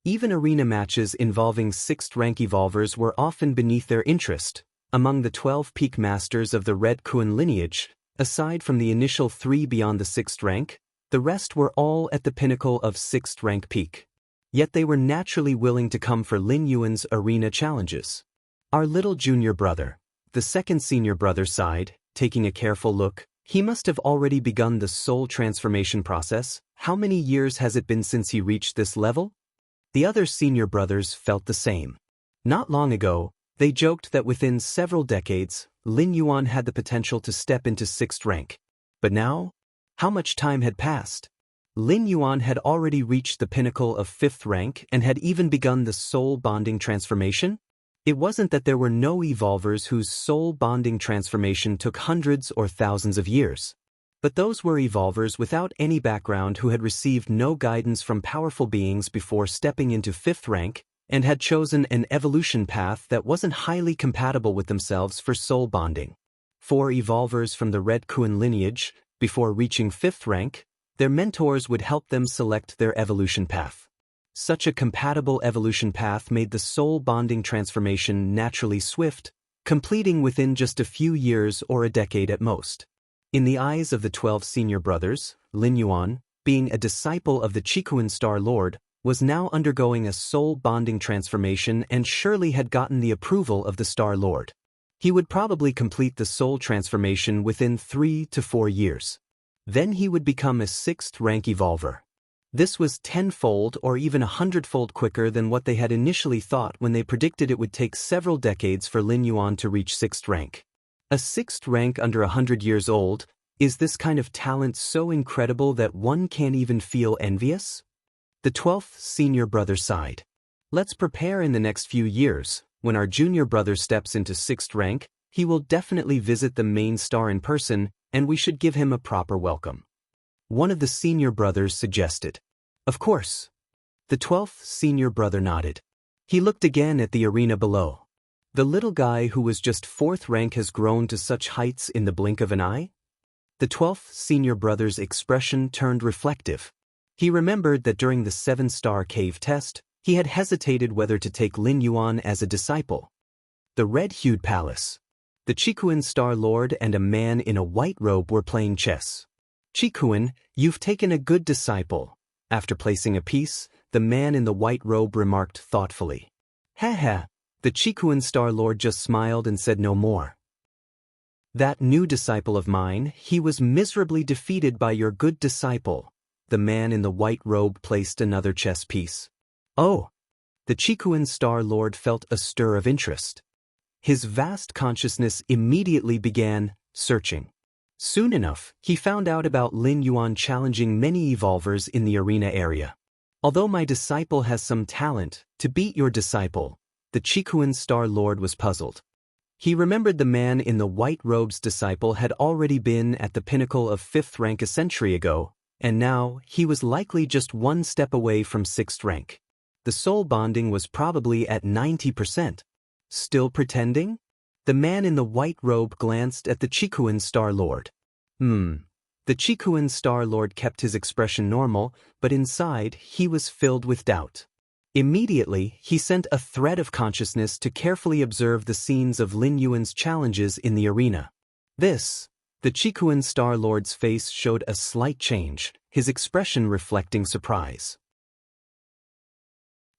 Even arena matches involving 6th rank evolvers were often beneath their interest. Among the 12 peak masters of the Red Kun lineage, aside from the initial 3 beyond the 6th rank, the rest were all at the pinnacle of 6th rank peak. Yet they were naturally willing to come for Lin Yuan's arena challenges. Our little junior brother, the second senior brother, sighed, taking a careful look. He must have already begun the soul transformation process. How many years has it been since he reached this level? The other senior brothers felt the same. Not long ago, they joked that within several decades, Lin Yuan had the potential to step into 6th rank. But now, how much time had passed? Lin Yuan had already reached the pinnacle of 5th rank and had even begun the soul bonding transformation. It wasn't that there were no evolvers whose soul bonding transformation took hundreds or thousands of years. But those were evolvers without any background who had received no guidance from powerful beings before stepping into 5th rank and had chosen an evolution path that wasn't highly compatible with themselves for soul bonding. For evolvers from the Red Kun lineage, before reaching 5th rank, their mentors would help them select their evolution path. Such a compatible evolution path made the soul bonding transformation naturally swift, completing within just a few years or a decade at most. In the eyes of the 12 senior brothers, Lin Yuan, being a disciple of the Qikuan Star Lord, was now undergoing a soul bonding transformation and surely had gotten the approval of the Star Lord. He would probably complete the soul transformation within 3 to 4 years. Then he would become a 6th rank evolver. This was 10-fold or even 100-fold quicker than what they had initially thought when they predicted it would take several decades for Lin Yuan to reach 6th rank. A 6th rank under 100 years old, is this kind of talent so incredible that one can't even feel envious? The 12th senior brother sighed. Let's prepare in the next few years. When our junior brother steps into 6th rank, he will definitely visit the main star in person, and we should give him a proper welcome. One of the senior brothers suggested. Of course. The 12th senior brother nodded. He looked again at the arena below. The little guy who was just 4th rank has grown to such heights in the blink of an eye? The 12th senior brother's expression turned reflective. He remembered that during the 7-star cave test, he had hesitated whether to take Lin Yuan as a disciple. The red-hued palace. The Qikuan Star Lord and a man in a white robe were playing chess. Qikuan, you've taken a good disciple. After placing a piece, the man in the white robe remarked thoughtfully. Ha ha. The Qikuan Star Lord just smiled and said no more. That new disciple of mine, he was miserably defeated by your good disciple. The man in the white robe placed another chess piece. Oh! The Chikuan Star Lord felt a stir of interest. His vast consciousness immediately began searching. Soon enough, he found out about Lin Yuan challenging many evolvers in the arena area. Although my disciple has some talent to beat your disciple, the Chikuan Star Lord was puzzled. He remembered the man in the white robe's disciple had already been at the pinnacle of 5th rank a century ago, and now he was likely just one step away from 6th rank. The soul bonding was probably at 90%. Still pretending? The man in the white robe glanced at the Chikuan Star Lord. The Chikuan Star Lord kept his expression normal, but inside he was filled with doubt. Immediately, he sent a thread of consciousness to carefully observe the scenes of Lin Yuan's challenges in the arena. The Chikuan Star Lord's face showed a slight change, his expression reflecting surprise.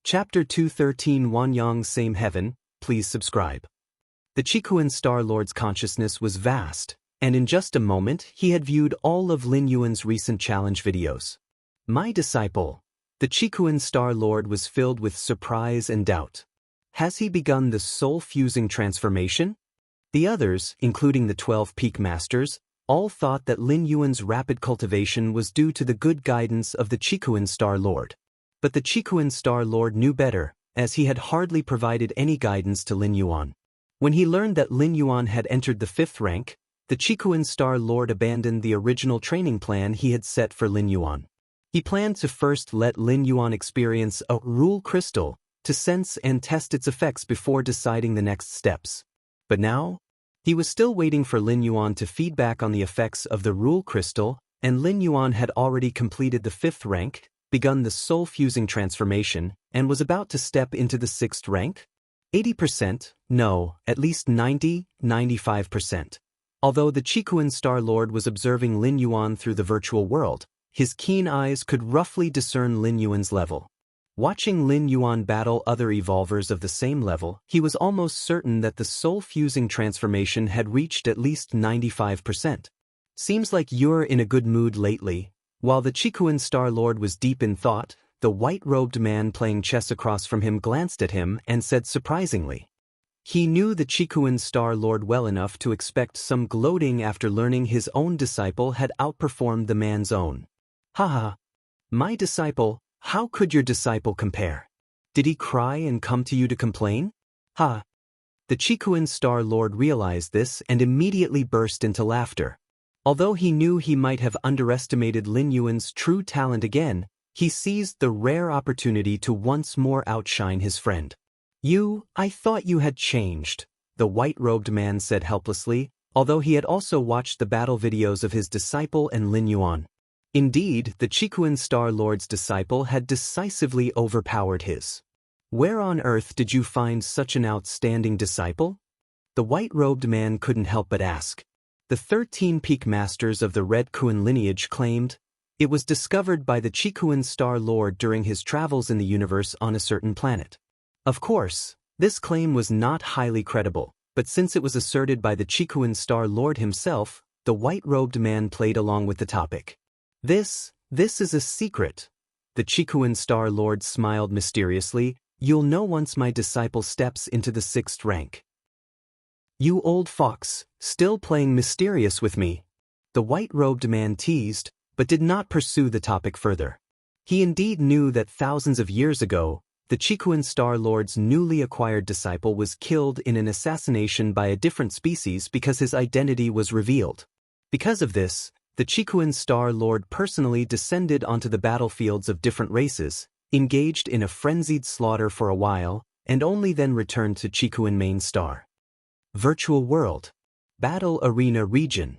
Chapter 213 Wanyang Same Heaven, please subscribe. The Chikuan Star Lord's consciousness was vast, and in just a moment he had viewed all of Lin Yuan's recent challenge videos. My disciple, the Chikuan Star Lord was filled with surprise and doubt. Has he begun the soul-fusing transformation? The others, including the 12 Peak Masters, all thought that Lin Yuan's rapid cultivation was due to the good guidance of the Chikuan Star Lord. But the Chikuan Star Lord knew better, as he had hardly provided any guidance to Lin Yuan. When he learned that Lin Yuan had entered the 5th rank, the Chikuan Star Lord abandoned the original training plan he had set for Lin Yuan. He planned to first let Lin Yuan experience a rule crystal to sense and test its effects before deciding the next steps. But now, he was still waiting for Lin Yuan to feed back on the effects of the rule crystal, and Lin Yuan had already completed the 5th rank, begun the soul-fusing transformation, and was about to step into the 6th rank? 80%? No, at least 90–95%. Although the Chikuan Star Lord was observing Lin Yuan through the virtual world, his keen eyes could roughly discern Lin Yuan's level. Watching Lin Yuan battle other evolvers of the same level, he was almost certain that the soul-fusing transformation had reached at least 95%. Seems like you're in a good mood lately. While the Chikuan Star Lord was deep in thought, the white-robed man playing chess across from him glanced at him and said surprisingly. He knew the Chikuan Star Lord well enough to expect some gloating after learning his own disciple had outperformed the man's own. Haha. My disciple, how could your disciple compare? Did he cry and come to you to complain? Ha. The Chikuan Star Lord realized this and immediately burst into laughter. Although he knew he might have underestimated Lin Yuan's true talent again, he seized the rare opportunity to once more outshine his friend. I thought you had changed, the white-robed man said helplessly, although he had also watched the battle videos of his disciple and Lin Yuan. Indeed, the Chikuan Star Lord's disciple had decisively overpowered his. Where on earth did you find such an outstanding disciple? The white-robed man couldn't help but ask. The 13 Peak Masters of the Red Kuan lineage claimed, it was discovered by the Chikuan Star Lord during his travels in the universe on a certain planet. Of course, this claim was not highly credible, but since it was asserted by the Chikuan Star Lord himself, the white-robed man played along with the topic. This is a secret. The Chikuan Star Lord smiled mysteriously. You'll know once my disciple steps into the 6th rank. You old fox, still playing mysterious with me? The white-robed man teased, but did not pursue the topic further. He indeed knew that thousands of years ago, the Chikuan Star Lord's newly acquired disciple was killed in an assassination by a different species because his identity was revealed. Because of this, the Chikuan Star Lord personally descended onto the battlefields of different races, engaged in a frenzied slaughter for a while, and only then returned to Chikuan Main Star. Virtual World. Battle Arena Region.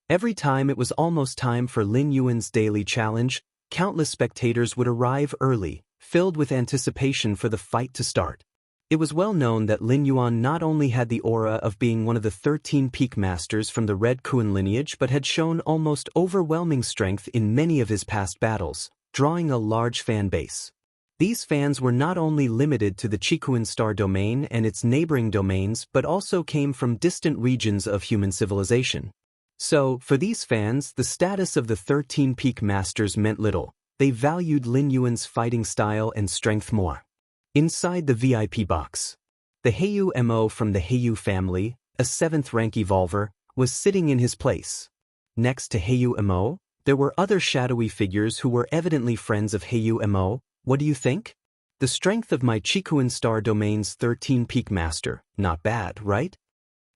Every time it was almost time for Lin Yuan's daily challenge, countless spectators would arrive early, filled with anticipation for the fight to start. It was well known that Lin Yuan not only had the aura of being one of the 13 Peak Masters from the Red Kuan lineage but had shown almost overwhelming strength in many of his past battles, drawing a large fan base. These fans were not only limited to the Qikuan star domain and its neighboring domains but also came from distant regions of human civilization. So, for these fans, the status of the 13 Peak Masters meant little. They valued Lin Yuan's fighting style and strength more. Inside the VIP box, the Heiyu Mo from the Heiyu family, a 7th rank evolver, was sitting in his place. Next to Heiyu Mo, there were other shadowy figures who were evidently friends of Heiyu Mo. What do you think? The strength of my Qikuan star domain's 13 Peak Master, not bad, right?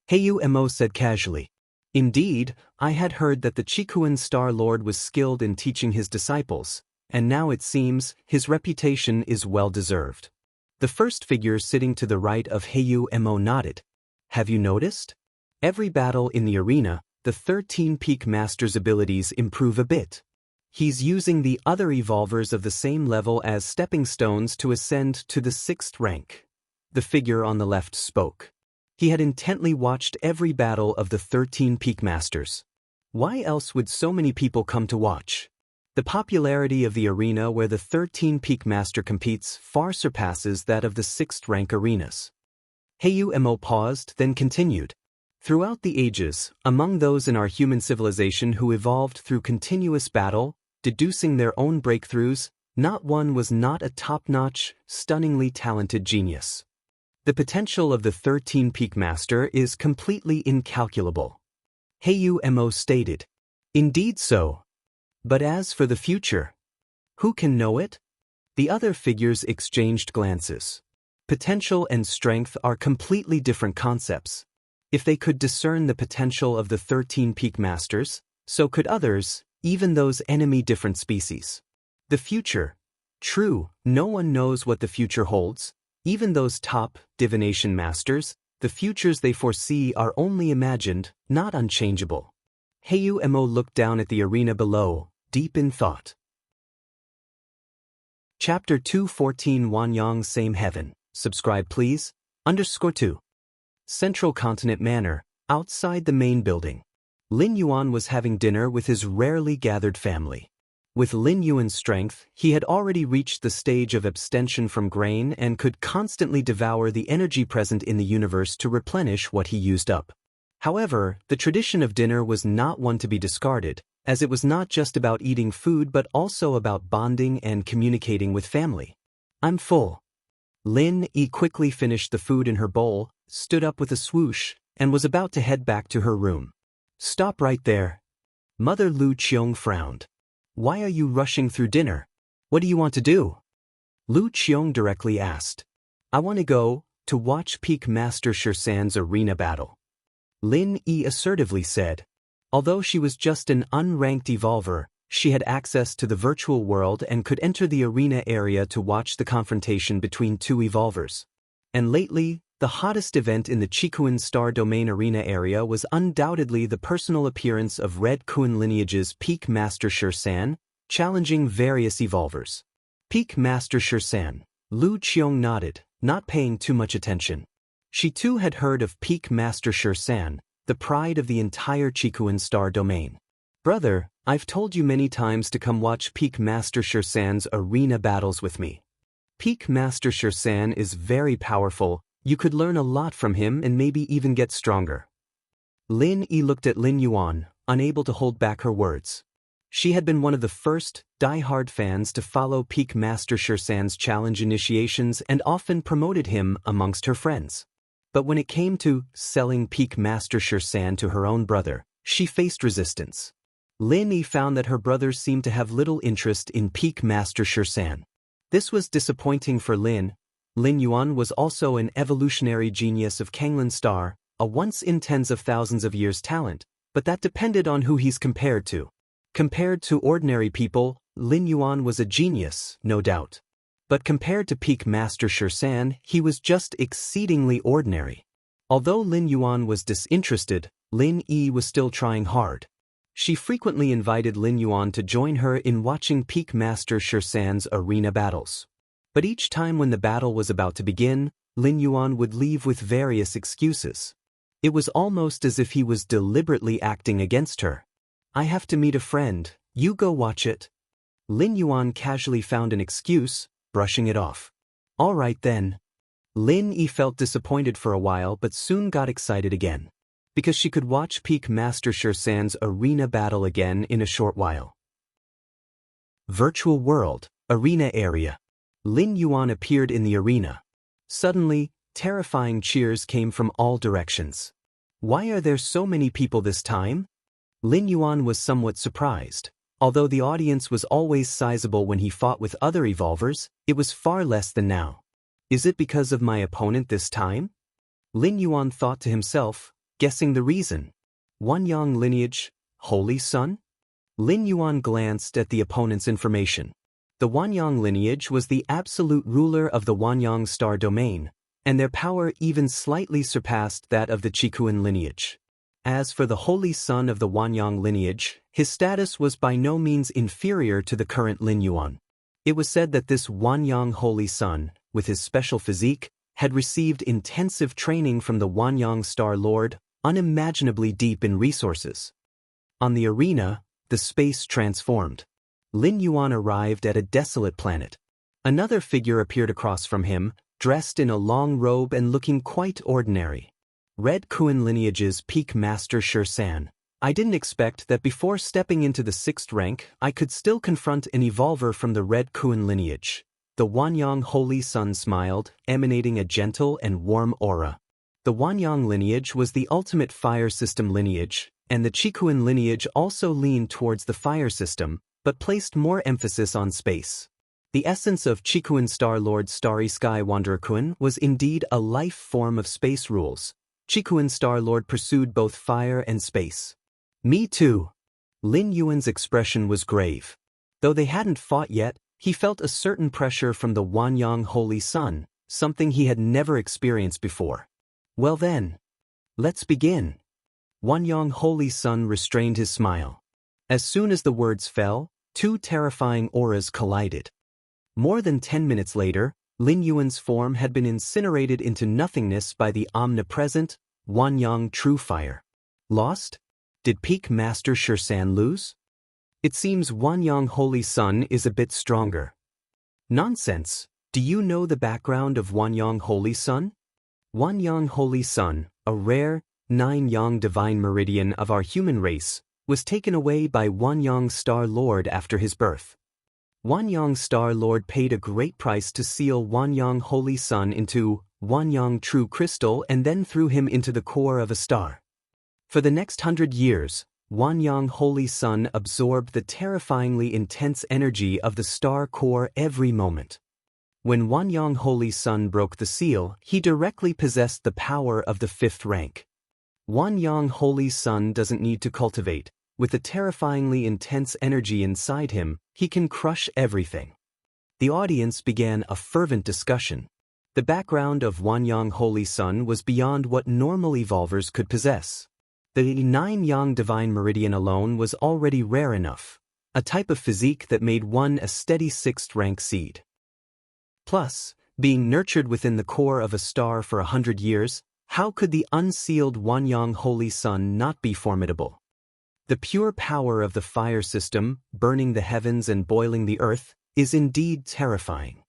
Heiyu Mo said casually. Indeed, I had heard that the Qikuan Star Lord was skilled in teaching his disciples, and now it seems his reputation is well-deserved. The first figure sitting to the right of Heiyu Mo nodded. Have you noticed? Every battle in the arena, the 13 Peak Master's abilities improve a bit. He's using the other evolvers of the same level as stepping stones to ascend to the 6th rank. The figure on the left spoke. He had intently watched every battle of the 13 Peak Masters. Why else would so many people come to watch? The popularity of the arena where the 13 Peak Master competes far surpasses that of the 6th rank arenas. Heiyu Mo paused, then continued. Throughout the ages, among those in our human civilization who evolved through continuous battle, deducing their own breakthroughs, not one was not a top-notch, stunningly talented genius. The potential of the 13 Peak Master is completely incalculable. Heiyu Mo stated. Indeed so. But as for the future, who can know it? The other figures exchanged glances. Potential and strength are completely different concepts. If they could discern the potential of the 13 Peak Masters, so could others, even those enemy-different species. The future. True, no one knows what the future holds. Even those top divination masters, the futures they foresee are only imagined, not unchangeable. Heiyu Mo looked down at the arena below, deep in thought. Chapter 214 Wanyang Same Heaven. Subscribe please. _2. Central Continent Manor, outside the main building. Lin Yuan was having dinner with his rarely gathered family. With Lin Yuan's strength, he had already reached the stage of abstention from grain and could constantly devour the energy present in the universe to replenish what he used up. However, the tradition of dinner was not one to be discarded, as it was not just about eating food but also about bonding and communicating with family. I'm full. Lin Yi quickly finished the food in her bowl, stood up with a swoosh, and was about to head back to her room. Stop right there. Mother Lu Qiong frowned. Why are you rushing through dinner? What do you want to do? Lu Qiong directly asked. I want to go to watch Peak Master Shursan's arena battle. Lin Yi assertively said. Although she was just an unranked evolver, she had access to the virtual world and could enter the arena area to watch the confrontation between two evolvers. And lately, the hottest event in the Qikuan Star Domain Arena area was undoubtedly the personal appearance of Red Kuan lineage's Peak Master Shursan, challenging various evolvers. Peak Master Shursan. Lu Qiong nodded, not paying too much attention. She too had heard of Peak Master Shursan, the pride of the entire Qikuan Star Domain. Brother, I've told you many times to come watch Peak Master Shursan's arena battles with me. Peak Master Shursan is very powerful. You could learn a lot from him and maybe even get stronger. Lin Yi looked at Lin Yuan, unable to hold back her words. She had been one of the first, die-hard fans to follow Peak Master Shursan's challenge initiations and often promoted him amongst her friends. But when it came to selling Peak Master Shursan to her own brother, she faced resistance. Lin Yi found that her brother seemed to have little interest in Peak Master Shursan. This was disappointing for Lin. Lin Yuan was also an evolutionary genius of Kanglan Star, a once in tens of thousands of years talent, but that depended on who he's compared to. Compared to ordinary people, Lin Yuan was a genius, no doubt. But compared to Peak Master Shursan, he was just exceedingly ordinary. Although Lin Yuan was disinterested, Lin Yi was still trying hard. She frequently invited Lin Yuan to join her in watching Peak Master Shursan's arena battles. But each time when the battle was about to begin, Lin Yuan would leave with various excuses. It was almost as if he was deliberately acting against her. I have to meet a friend, you go watch it. Lin Yuan casually found an excuse, brushing it off. All right then. Lin Yi felt disappointed for a while but soon got excited again. Because she could watch Peak Master Shursan's arena battle again in a short while. Virtual World, Arena Area. Lin Yuan appeared in the arena. Suddenly, terrifying cheers came from all directions. Why are there so many people this time? Lin Yuan was somewhat surprised. Although the audience was always sizable when he fought with other evolvers, it was far less than now. Is it because of my opponent this time? Lin Yuan thought to himself, guessing the reason. Wanyang lineage, Holy Sun? Lin Yuan glanced at the opponent's information. The Wanyang lineage was the absolute ruler of the Wanyang star domain, and their power even slightly surpassed that of the Qikuan lineage. As for the Holy Son of the Wanyang lineage, his status was by no means inferior to the current Lin Yuan. It was said that this Wanyang Holy Son, with his special physique, had received intensive training from the Wanyang Star Lord, unimaginably deep in resources. On the arena, the space transformed. Lin Yuan arrived at a desolate planet. Another figure appeared across from him, dressed in a long robe and looking quite ordinary. Red Kuan lineage's Peak Master Shursan. I didn't expect that before stepping into the 6th rank, I could still confront an evolver from the Red Kuan lineage. The Wanyang Holy Sun smiled, emanating a gentle and warm aura. The Wanyang lineage was the ultimate fire system lineage, and the Qikuan lineage also leaned towards the fire system, but placed more emphasis on space. The essence of Qikuan Star Lord Starry Sky Wanderer Kuan was indeed a life form of space rules. Qikuan Star Lord pursued both fire and space. Me too. Lin Yuan's expression was grave. Though they hadn't fought yet, he felt a certain pressure from the Wanyang Holy Sun, something he had never experienced before. Well then, let's begin. Wanyang Holy Sun restrained his smile. As soon as the words fell, two terrifying auras collided. More than 10 minutes later, Lin Yuan's form had been incinerated into nothingness by the omnipresent Wanyang True Fire. Lost? Did Peak Master Shursan lose? It seems Wanyang Holy Sun is a bit stronger. Nonsense. Do you know the background of Wanyang Holy Sun? Wanyang Holy Sun, a rare, 9-yang divine meridian of our human race, was taken away by Wanyang Star Lord after his birth. Wanyang Star Lord paid a great price to seal Wanyang Holy Sun into Wanyang True Crystal and then threw him into the core of a star. For the next 100 years, Wanyang Holy Sun absorbed the terrifyingly intense energy of the star core every moment. When Wanyang Holy Sun broke the seal, he directly possessed the power of the 5th rank. Wanyang Holy Sun doesn't need to cultivate. With the terrifyingly intense energy inside him, he can crush everything. The audience began a fervent discussion. The background of Wanyang Holy Sun was beyond what normal evolvers could possess. The 9-yang divine meridian alone was already rare enough, a type of physique that made one a steady 6th rank seed. Plus, being nurtured within the core of a star for 100 years, how could the unsealed Wanyang Holy Sun not be formidable? The pure power of the fire system, burning the heavens and boiling the earth, is indeed terrifying.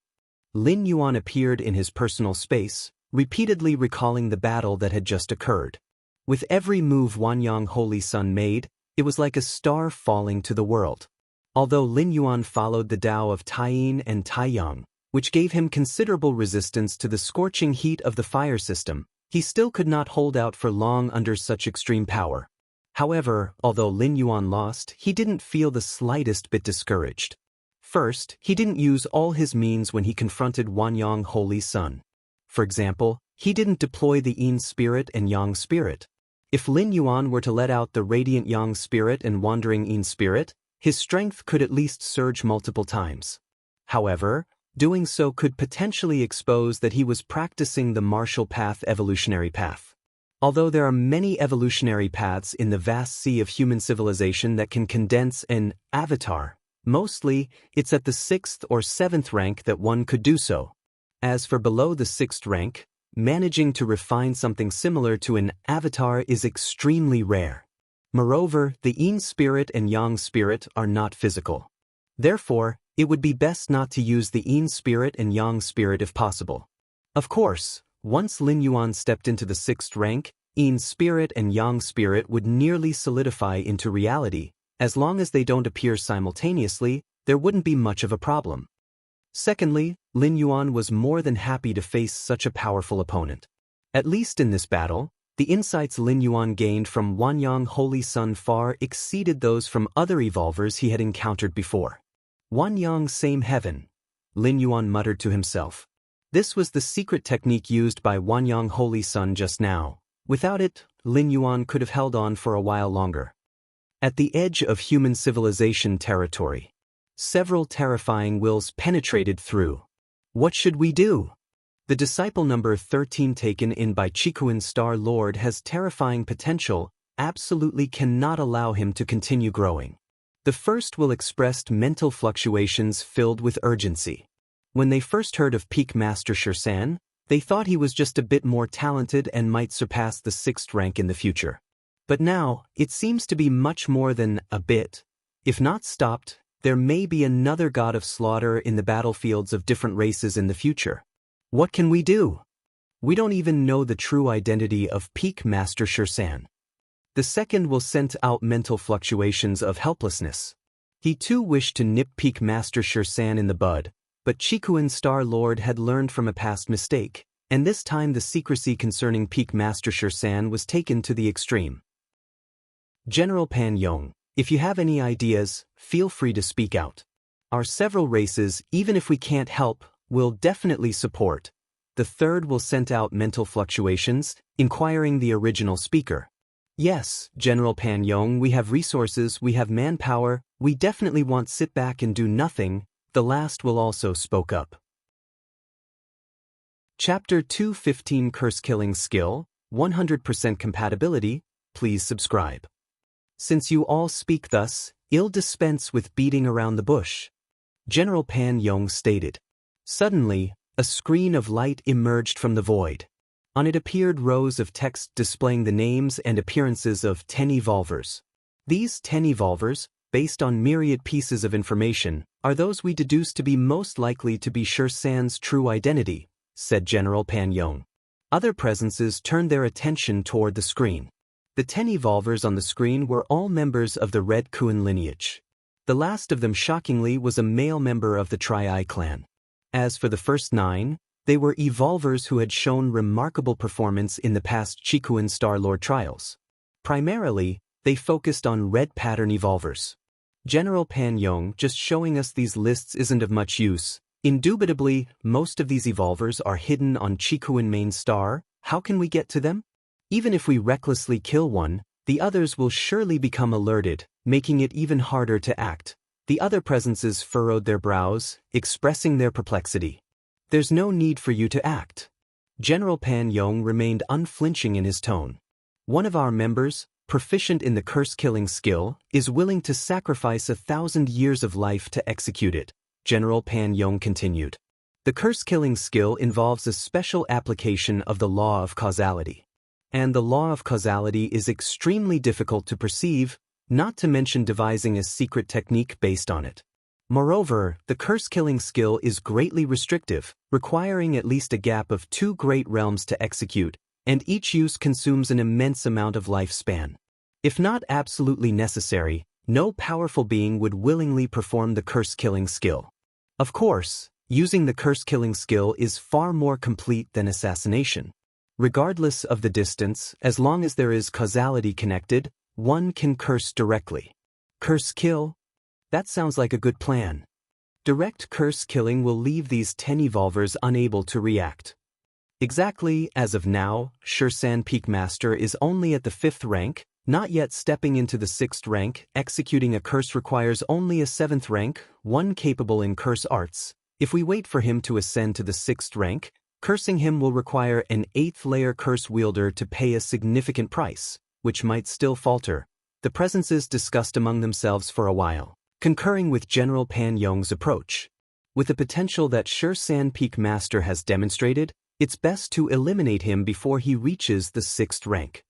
Lin Yuan appeared in his personal space, repeatedly recalling the battle that had just occurred. With every move Wanyang Holy Sun made, it was like a star falling to the world. Although Lin Yuan followed the Tao of Taiyin and Taiyang, which gave him considerable resistance to the scorching heat of the fire system, he still could not hold out for long under such extreme power. However, although Lin Yuan lost, he didn't feel the slightest bit discouraged. First, he didn't use all his means when he confronted Wanyang Holy Sun. For example, he didn't deploy the Yin Spirit and Yang Spirit. If Lin Yuan were to let out the Radiant Yang Spirit and Wandering Yin Spirit, his strength could at least surge multiple times. However, doing so could potentially expose that he was practicing the martial path evolutionary path. Although there are many evolutionary paths in the vast sea of human civilization that can condense an avatar, mostly it's at the 6th or 7th rank that one could do so. As for below the 6th rank, managing to refine something similar to an avatar is extremely rare. Moreover, the Yin Spirit and Yang Spirit are not physical. Therefore, it would be best not to use the Yin spirit and Yang spirit if possible. Of course, once Lin Yuan stepped into the 6th rank, Yin spirit and Yang spirit would nearly solidify into reality. As long as they don't appear simultaneously, there wouldn't be much of a problem. Secondly, Lin Yuan was more than happy to face such a powerful opponent. At least in this battle, the insights Lin Yuan gained from Wanyang Holy Sun far exceeded those from other evolvers he had encountered before. Wanyang Same Heaven, Lin Yuan muttered to himself. This was the secret technique used by Wanyang Holy Sun just now. Without it, Lin Yuan could have held on for a while longer. At the edge of human civilization territory, several terrifying wills penetrated through. What should we do? The disciple number 13 taken in by Chikuan Star Lord has terrifying potential, absolutely cannot allow him to continue growing. The first will expressed mental fluctuations filled with urgency. When they first heard of Peak Master Shursan, they thought he was just a bit more talented and might surpass the 6th rank in the future. But now, it seems to be much more than a bit. If not stopped, there may be another god of slaughter in the battlefields of different races in the future. What can we do? We don't even know the true identity of Peak Master Shursan. The second will send out mental fluctuations of helplessness. He too wished to nip Peak Master Shursan in the bud, but Chikuan Star Lord had learned from a past mistake, and this time the secrecy concerning Peak Master Shursan was taken to the extreme. General Pan Yong, if you have any ideas, feel free to speak out. Our several races, even if we can't help, will definitely support. The third will send out mental fluctuations, inquiring the original speaker. Yes, General Pan Yong, we have resources, we have manpower, we definitely want sit back and do nothing. The last will also spoke up. Chapter 215 Curse Killing Skill, 100% Compatibility, please subscribe. Since you all speak thus, I'll dispense with beating around the bush. General Pan Yong stated. Suddenly, a screen of light emerged from the void. On it appeared rows of text displaying the names and appearances of 10 evolvers. These 10 evolvers, based on myriad pieces of information, are those we deduce to be most likely to be Shursan's true identity, said General Pan Yong. Other presences turned their attention toward the screen. The 10 evolvers on the screen were all members of the Red Kuan lineage. The last of them shockingly was a male member of the Tri-Eye clan. As for the first 9, they were evolvers who had shown remarkable performance in the past Chikuan Star Lord trials. Primarily, they focused on red pattern evolvers. General Pan Yong just showing us these lists isn't of much use. Indubitably, most of these evolvers are hidden on Chikuan main star. How can we get to them? Even if we recklessly kill one, the others will surely become alerted, making it even harder to act. The other presences furrowed their brows, expressing their perplexity. There's no need for you to act. General Pan Yong remained unflinching in his tone. One of our members, proficient in the curse-killing skill, is willing to sacrifice 1,000 years of life to execute it, General Pan Yong continued. The curse-killing skill involves a special application of the law of causality. And the law of causality is extremely difficult to perceive, not to mention devising a secret technique based on it. Moreover, the curse-killing skill is greatly restrictive, requiring at least a gap of 2 great realms to execute, and each use consumes an immense amount of lifespan. If not absolutely necessary, no powerful being would willingly perform the curse-killing skill. Of course, using the curse-killing skill is far more complete than assassination. Regardless of the distance, as long as there is causality connected, one can curse directly. Curse kill? That sounds like a good plan. Direct curse killing will leave these 10 evolvers unable to react. Exactly, as of now, Shursan Peak Master is only at the 5th rank, not yet stepping into the 6th rank. Executing a curse requires only a 7th rank, one capable in curse arts. If we wait for him to ascend to the 6th rank, cursing him will require an 8th layer curse wielder to pay a significant price, which might still falter. The presences discussed among themselves for a while, concurring with General Pan Yong's approach. With the potential that Shursan Peak Master has demonstrated, it's best to eliminate him before he reaches the 6th rank.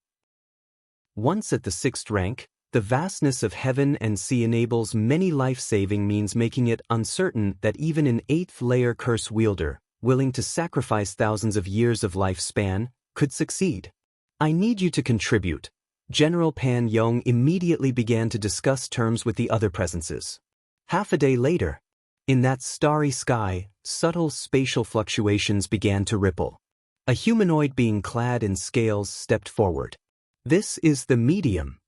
Once at the 6th rank, The vastness of heaven and sea enables many life-saving means, making it uncertain that even an 8th-layer curse wielder, willing to sacrifice thousands of years of lifespan, could succeed. I need you to contribute. General Pan Yong immediately began to discuss terms with the other presences. Half a day later, in that starry sky, subtle spatial fluctuations began to ripple. A humanoid being clad in scales stepped forward. This is the medium.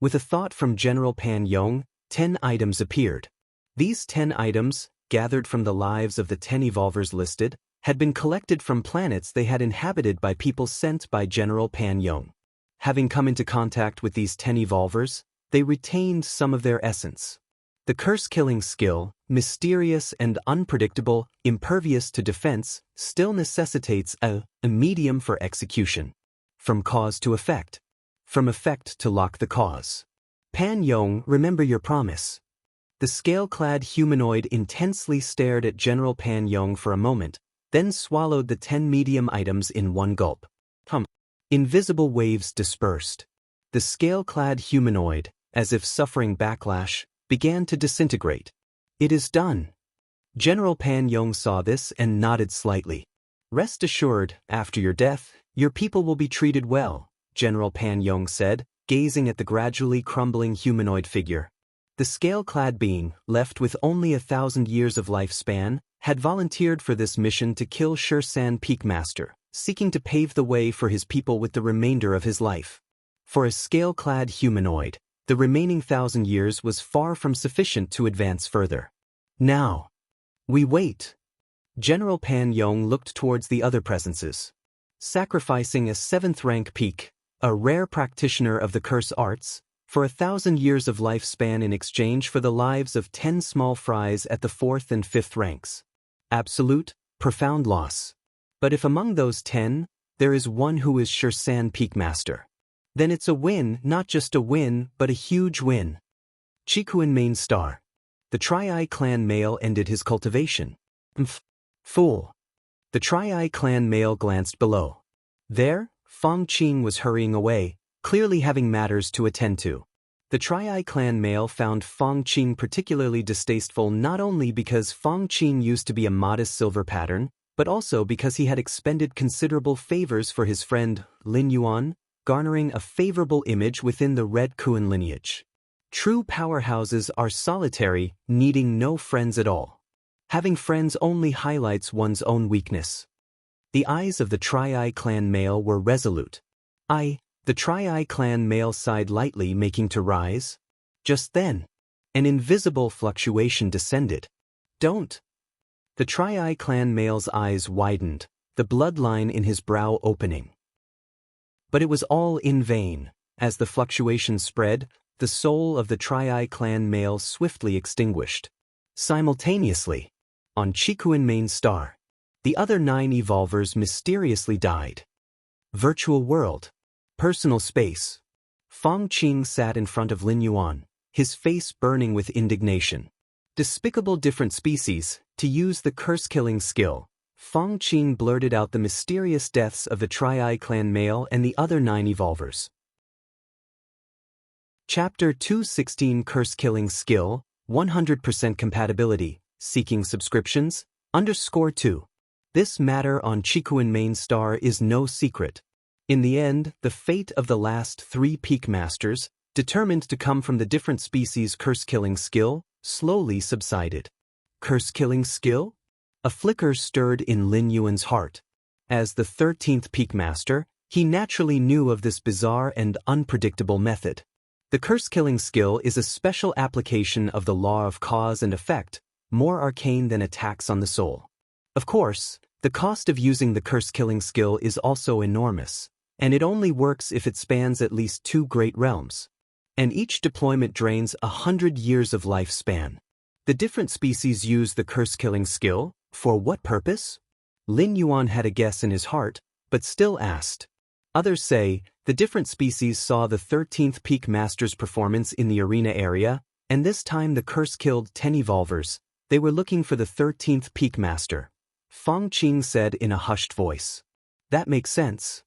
With a thought from General Pan Yong, 10 items appeared. These 10 items, gathered from the lives of the 10 evolvers listed, had been collected from planets they had inhabited by people sent by General Pan Yong. Having come into contact with these 10 evolvers, they retained some of their essence. The curse-killing skill, mysterious and unpredictable, impervious to defense, still necessitates a medium for execution. From cause to effect. From effect to lock the cause. Pan Yong, remember your promise. The scale-clad humanoid intensely stared at General Pan Yong for a moment, then swallowed the 10 medium items in one gulp. Invisible waves dispersed. The scale-clad humanoid, as if suffering backlash, began to disintegrate. It is done. General Pan Yong saw this and nodded slightly. Rest assured, after your death, your people will be treated well, General Pan Yong said, gazing at the gradually crumbling humanoid figure. The scale-clad being, left with only 1,000 years of lifespan, had volunteered for this mission to kill Shirsan Peakmaster, seeking to pave the way for his people with the remainder of his life. For a scale-clad humanoid, the remaining 1,000 years was far from sufficient to advance further. Now, we wait. General Pan Yong looked towards the other presences. Sacrificing a 7th-rank peak, a rare practitioner of the curse arts, for 1,000 years of lifespan in exchange for the lives of 10 small fries at the 4th and 5th ranks. Absolute, profound loss. But if among those 10, there is one who is Shirsan Peakmaster, then it's a win, not just a win, but a huge win. Chikuan Main Star. The Tri-Eye clan male ended his cultivation. Fool. The Tri-Eye clan male glanced below. There, Fong Qing was hurrying away, clearly having matters to attend to. The Tri-Eye clan male found Fong Qing particularly distasteful, not only because Fong Qing used to be a modest silver pattern, but also because he had expended considerable favors for his friend, Lin Yuan, garnering a favorable image within the Red Kuan lineage. True powerhouses are solitary, needing no friends at all. Having friends only highlights one's own weakness. The eyes of the Tri-Eye clan male were resolute. The Tri-Eye clan male sighed lightly, making to rise. Just then, an invisible fluctuation descended. Don't. The Tri-Eye clan male's eyes widened, the bloodline in his brow opening. But it was all in vain. As the fluctuation spread, the soul of the Tri-Eye clan male swiftly extinguished. Simultaneously, on Chikuan Main Star, the other 9 evolvers mysteriously died. Virtual world. Personal space. Fong Qing sat in front of Lin Yuan, his face burning with indignation. Despicable different species, to use the curse-killing skill. Fong Qing blurted out the mysterious deaths of the Tri-Eye clan male and the other 9 evolvers. Chapter 216 Curse-Killing Skill, 100% Compatibility, Seeking Subscriptions, _2. This matter on Chikuan Main Star is no secret. In the end, the fate of the last 3 Peak Masters, determined to come from the different species curse-killing skill, slowly subsided. Curse-killing skill? A flicker stirred in Lin Yuan's heart. As the 13th Peak Master, he naturally knew of this bizarre and unpredictable method. The curse-killing skill is a special application of the law of cause and effect, more arcane than attacks on the soul. Of course, the cost of using the curse-killing skill is also enormous, and it only works if it spans at least 2 great realms. And each deployment drains 100 years of lifespan. The different species use the curse-killing skill, for what purpose? Lin Yuan had a guess in his heart, but still asked. Others say, the different species saw the 13th Peak Master's performance in the arena area, and this time the curse killed 10 evolvers. They were looking for the 13th Peak Master. Fong Qing said in a hushed voice. That makes sense.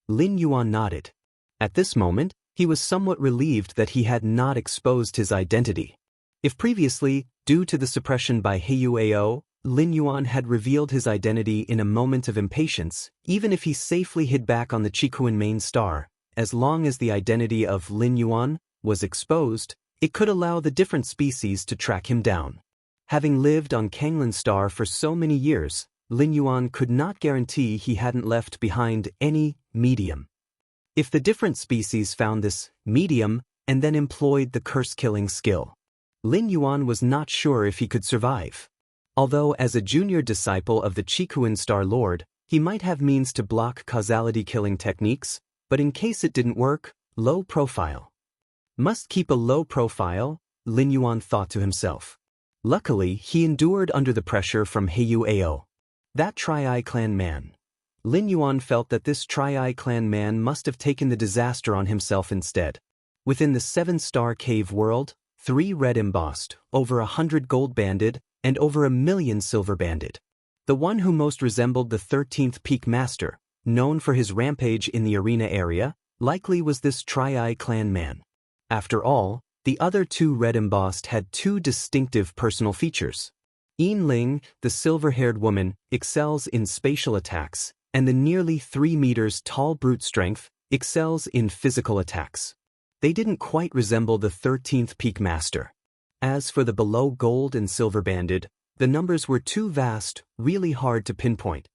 Lin Yuan nodded. At this moment, He was somewhat relieved that he had not exposed his identity. If previously, due to the suppression by Huao, Lin Yuan had revealed his identity in a moment of impatience, even if he safely hid back on the Qikuan main star, as long as the identity of Lin Yuan was exposed, it could allow the different species to track him down. Having lived on Kanglin Star for so many years, Lin Yuan could not guarantee he hadn't left behind any medium. If the different species found this medium and then employed the curse-killing skill, Lin Yuan was not sure if he could survive. Although as a junior disciple of the Qikuan Star Lord, he might have means to block causality-killing techniques, but in case it didn't work, low profile. Must keep a low profile, Lin Yuan thought to himself. Luckily, he endured under the pressure from Huao. That Tri-Eye clan man. Lin Yuan felt that this Tri-Eye clan man must have taken the disaster on himself instead. Within the 7-star cave world, 3 red embossed, over 100 gold banded, and over 1 million silver banded. The one who most resembled the 13th Peak Master, known for his rampage in the arena area, likely was this Tri-Eye clan man. After all, the other 2 red embossed had 2 distinctive personal features. Yin Ling, the silver-haired woman, excels in spatial attacks, and the nearly 3 meters tall brute strength excels in physical attacks. They didn't quite resemble the 13th Peak Master. As for the below gold and silver banded, the numbers were too vast, really hard to pinpoint.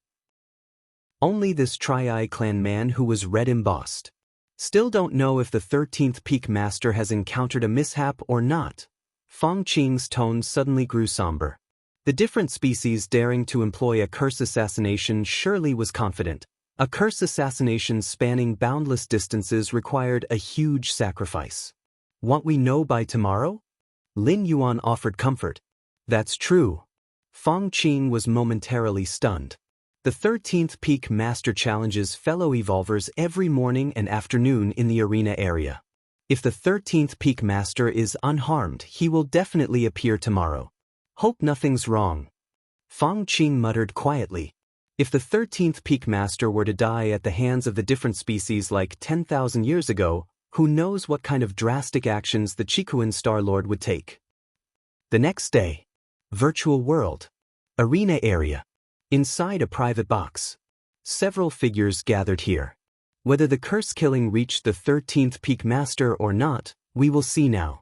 Only this Tri-Eye clan man who was red embossed. Still don't know if the 13th Peak Master has encountered a mishap or not. Feng Qing's tone suddenly grew somber. The different species daring to employ a curse assassination surely was confident. A curse assassination spanning boundless distances required a huge sacrifice. Want we know by tomorrow? Lin Yuan offered comfort. That's true. Feng Qing was momentarily stunned. The 13th Peak Master challenges fellow evolvers every morning and afternoon in the arena area. If the 13th Peak Master is unharmed, he will definitely appear tomorrow. Hope nothing's wrong. Feng Qing muttered quietly. If the 13th Peak Master were to die at the hands of the different species like 10,000 years ago, who knows what kind of drastic actions the Qikuan Star Lord would take. The next day. Virtual world. Arena area. Inside a private box. Several figures gathered here. Whether the curse killing reached the 13th Peak Master or not, we will see now.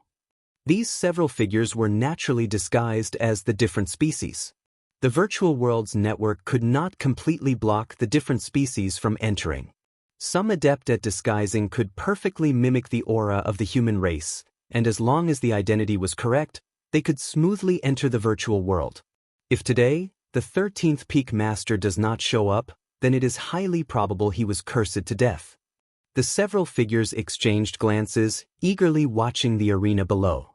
These several figures were naturally disguised as the different species. The virtual world's network could not completely block the different species from entering. Some adept at disguising could perfectly mimic the aura of the human race, and as long as the identity was correct, they could smoothly enter the virtual world. If today, the 13th Peak Master does not show up, then it is highly probable he was cursed to death. The several figures exchanged glances, eagerly watching the arena below.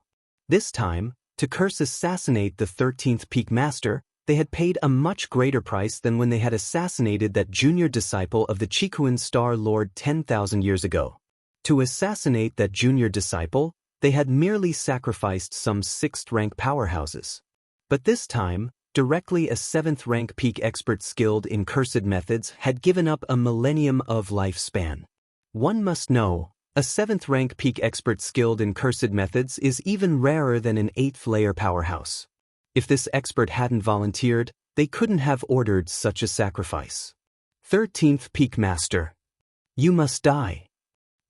This time, to curse assassinate the 13th Peak Master, they had paid a much greater price than when they had assassinated that junior disciple of the Qikuan Star Lord 10,000 years ago. To assassinate that junior disciple, they had merely sacrificed some 6th-rank powerhouses. But this time, directly a 7th-rank peak expert skilled in cursed methods had given up a millennium of lifespan. One must know, a 7th-rank peak expert skilled in cursed methods is even rarer than an 8th-layer powerhouse. If this expert hadn't volunteered, they couldn't have ordered such a sacrifice. 13th Peak Master. You must die.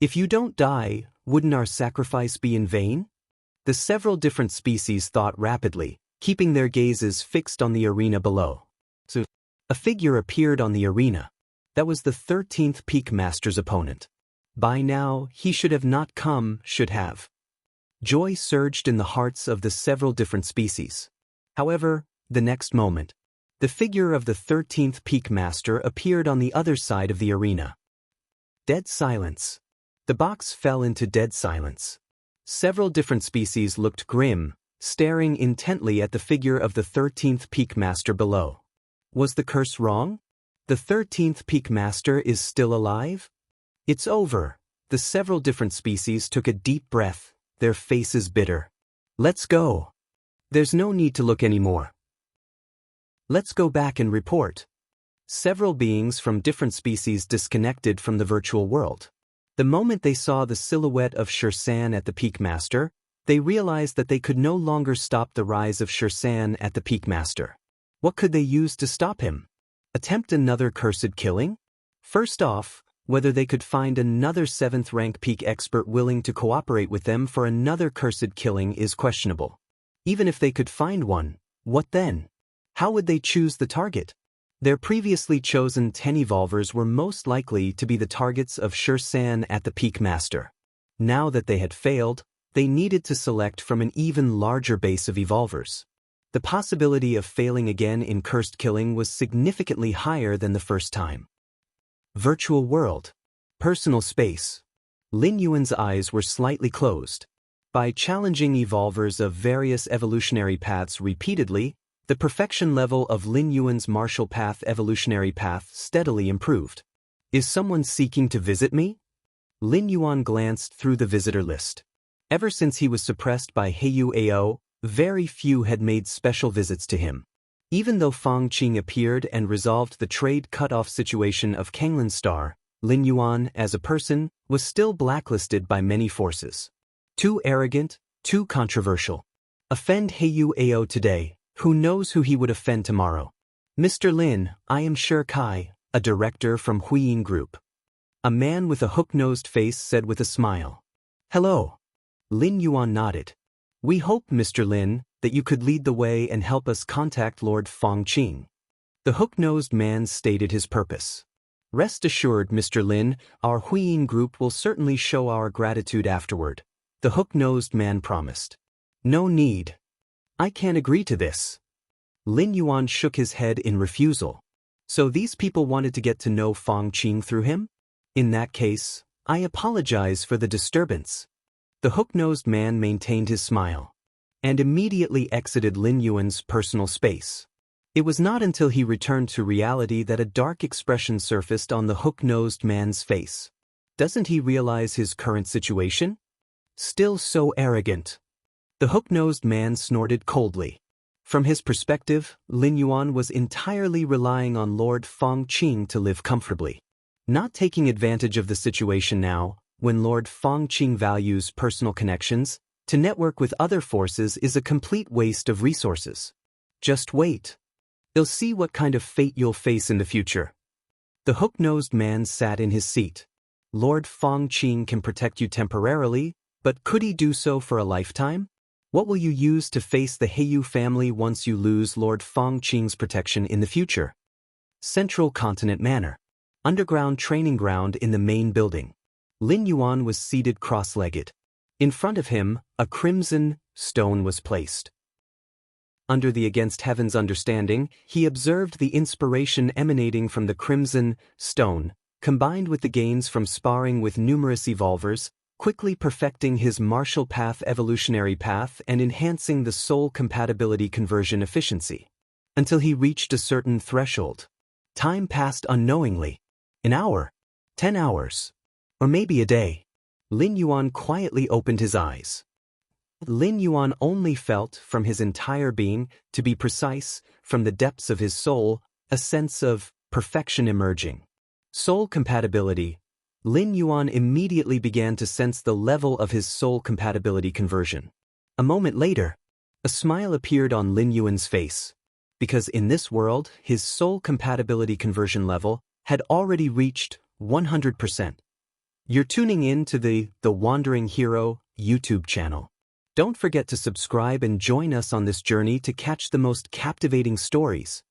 If you don't die, wouldn't our sacrifice be in vain? The several different species thought rapidly, keeping their gazes fixed on the arena below. So, a figure appeared on the arena. That was the 13th Peak Master's opponent. By now, he should have not come, should have. Joy surged in the hearts of the several different species. However, the next moment, the figure of the 13th Peak Master appeared on the other side of the arena. Dead silence. The box fell into dead silence. Several different species looked grim, staring intently at the figure of the 13th Peak Master below. Was the curse wrong? The 13th Peak Master is still alive? It's over. The several different species took a deep breath, their faces bitter. Let's go. There's no need to look anymore. Let's go back and report. Several beings from different species disconnected from the virtual world. The moment they saw the silhouette of Xianxia at the Peak Master, they realized that they could no longer stop the rise of Xianxia at the Peak Master. What could they use to stop him? Attempt another cursed killing? First off, whether they could find another 7th rank peak expert willing to cooperate with them for another cursed killing is questionable. Even if they could find one, what then? How would they choose the target? Their previously chosen 10 evolvers were most likely to be the targets of Xianxia at the Peak Master. Now that they had failed, they needed to select from an even larger base of evolvers. The possibility of failing again in cursed killing was significantly higher than the first time. Virtual world. Personal space. Lin Yuan's eyes were slightly closed. By challenging evolvers of various evolutionary paths repeatedly, the perfection level of Lin Yuan's martial path evolutionary path steadily improved. Is someone seeking to visit me? Lin Yuan glanced through the visitor list. Ever since he was suppressed by Heiyu Ao, very few had made special visits to him. Even though Fang Qing appeared and resolved the trade cut-off situation of Kanglin's star, Lin Yuan, as a person, was still blacklisted by many forces. Too arrogant, too controversial. Offend Heiyu Ao today, who knows who he would offend tomorrow? Mr. Lin, I am Shi Kai, a director from Huiying Group. A man with a hook-nosed face said with a smile. Hello. Lin Yuan nodded. We hope, Mr. Lin, that you could lead the way and help us contact Lord Fang Qing. The hook-nosed man stated his purpose. Rest assured, Mr. Lin, our Huiying Group will certainly show our gratitude afterward, the hook-nosed man promised. No need. I can't agree to this. Lin Yuan shook his head in refusal. So these people wanted to get to know Fang Qing through him? In that case, I apologize for the disturbance. The hook-nosed man maintained his smile and immediately exited Lin Yuan's personal space. It was not until he returned to reality that a dark expression surfaced on the hook-nosed man's face. Doesn't he realize his current situation? Still so arrogant. The hook-nosed man snorted coldly. From his perspective, Lin Yuan was entirely relying on Lord Fang Qing to live comfortably. Not taking advantage of the situation now, when Lord Fang Qing values personal connections, to network with other forces is a complete waste of resources. Just wait. You'll see what kind of fate you'll face in the future. The hook-nosed man sat in his seat. Lord Fang Qing can protect you temporarily, but could he do so for a lifetime? What will you use to face the Heiyu family once you lose Lord Fang Qing's protection in the future? Central Continent Manor. Underground training ground in the main building. Lin Yuan was seated cross-legged. In front of him, a crimson stone was placed. Under the Against Heaven's understanding, he observed the inspiration emanating from the crimson stone, combined with the gains from sparring with numerous evolvers, quickly perfecting his martial path evolutionary path and enhancing the soul compatibility conversion efficiency. Until he reached a certain threshold. Time passed unknowingly. An hour, 10 hours, or maybe a day. Lin Yuan quietly opened his eyes. Lin Yuan only felt, from his entire being, to be precise, from the depths of his soul, a sense of perfection emerging. Soul compatibility. Lin Yuan immediately began to sense the level of his soul compatibility conversion. A moment later, a smile appeared on Lin Yuan's face, because in this world, his soul compatibility conversion level had already reached 100%. You're tuning in to the Wandering Hero YouTube channel. Don't forget to subscribe and join us on this journey to catch the most captivating stories.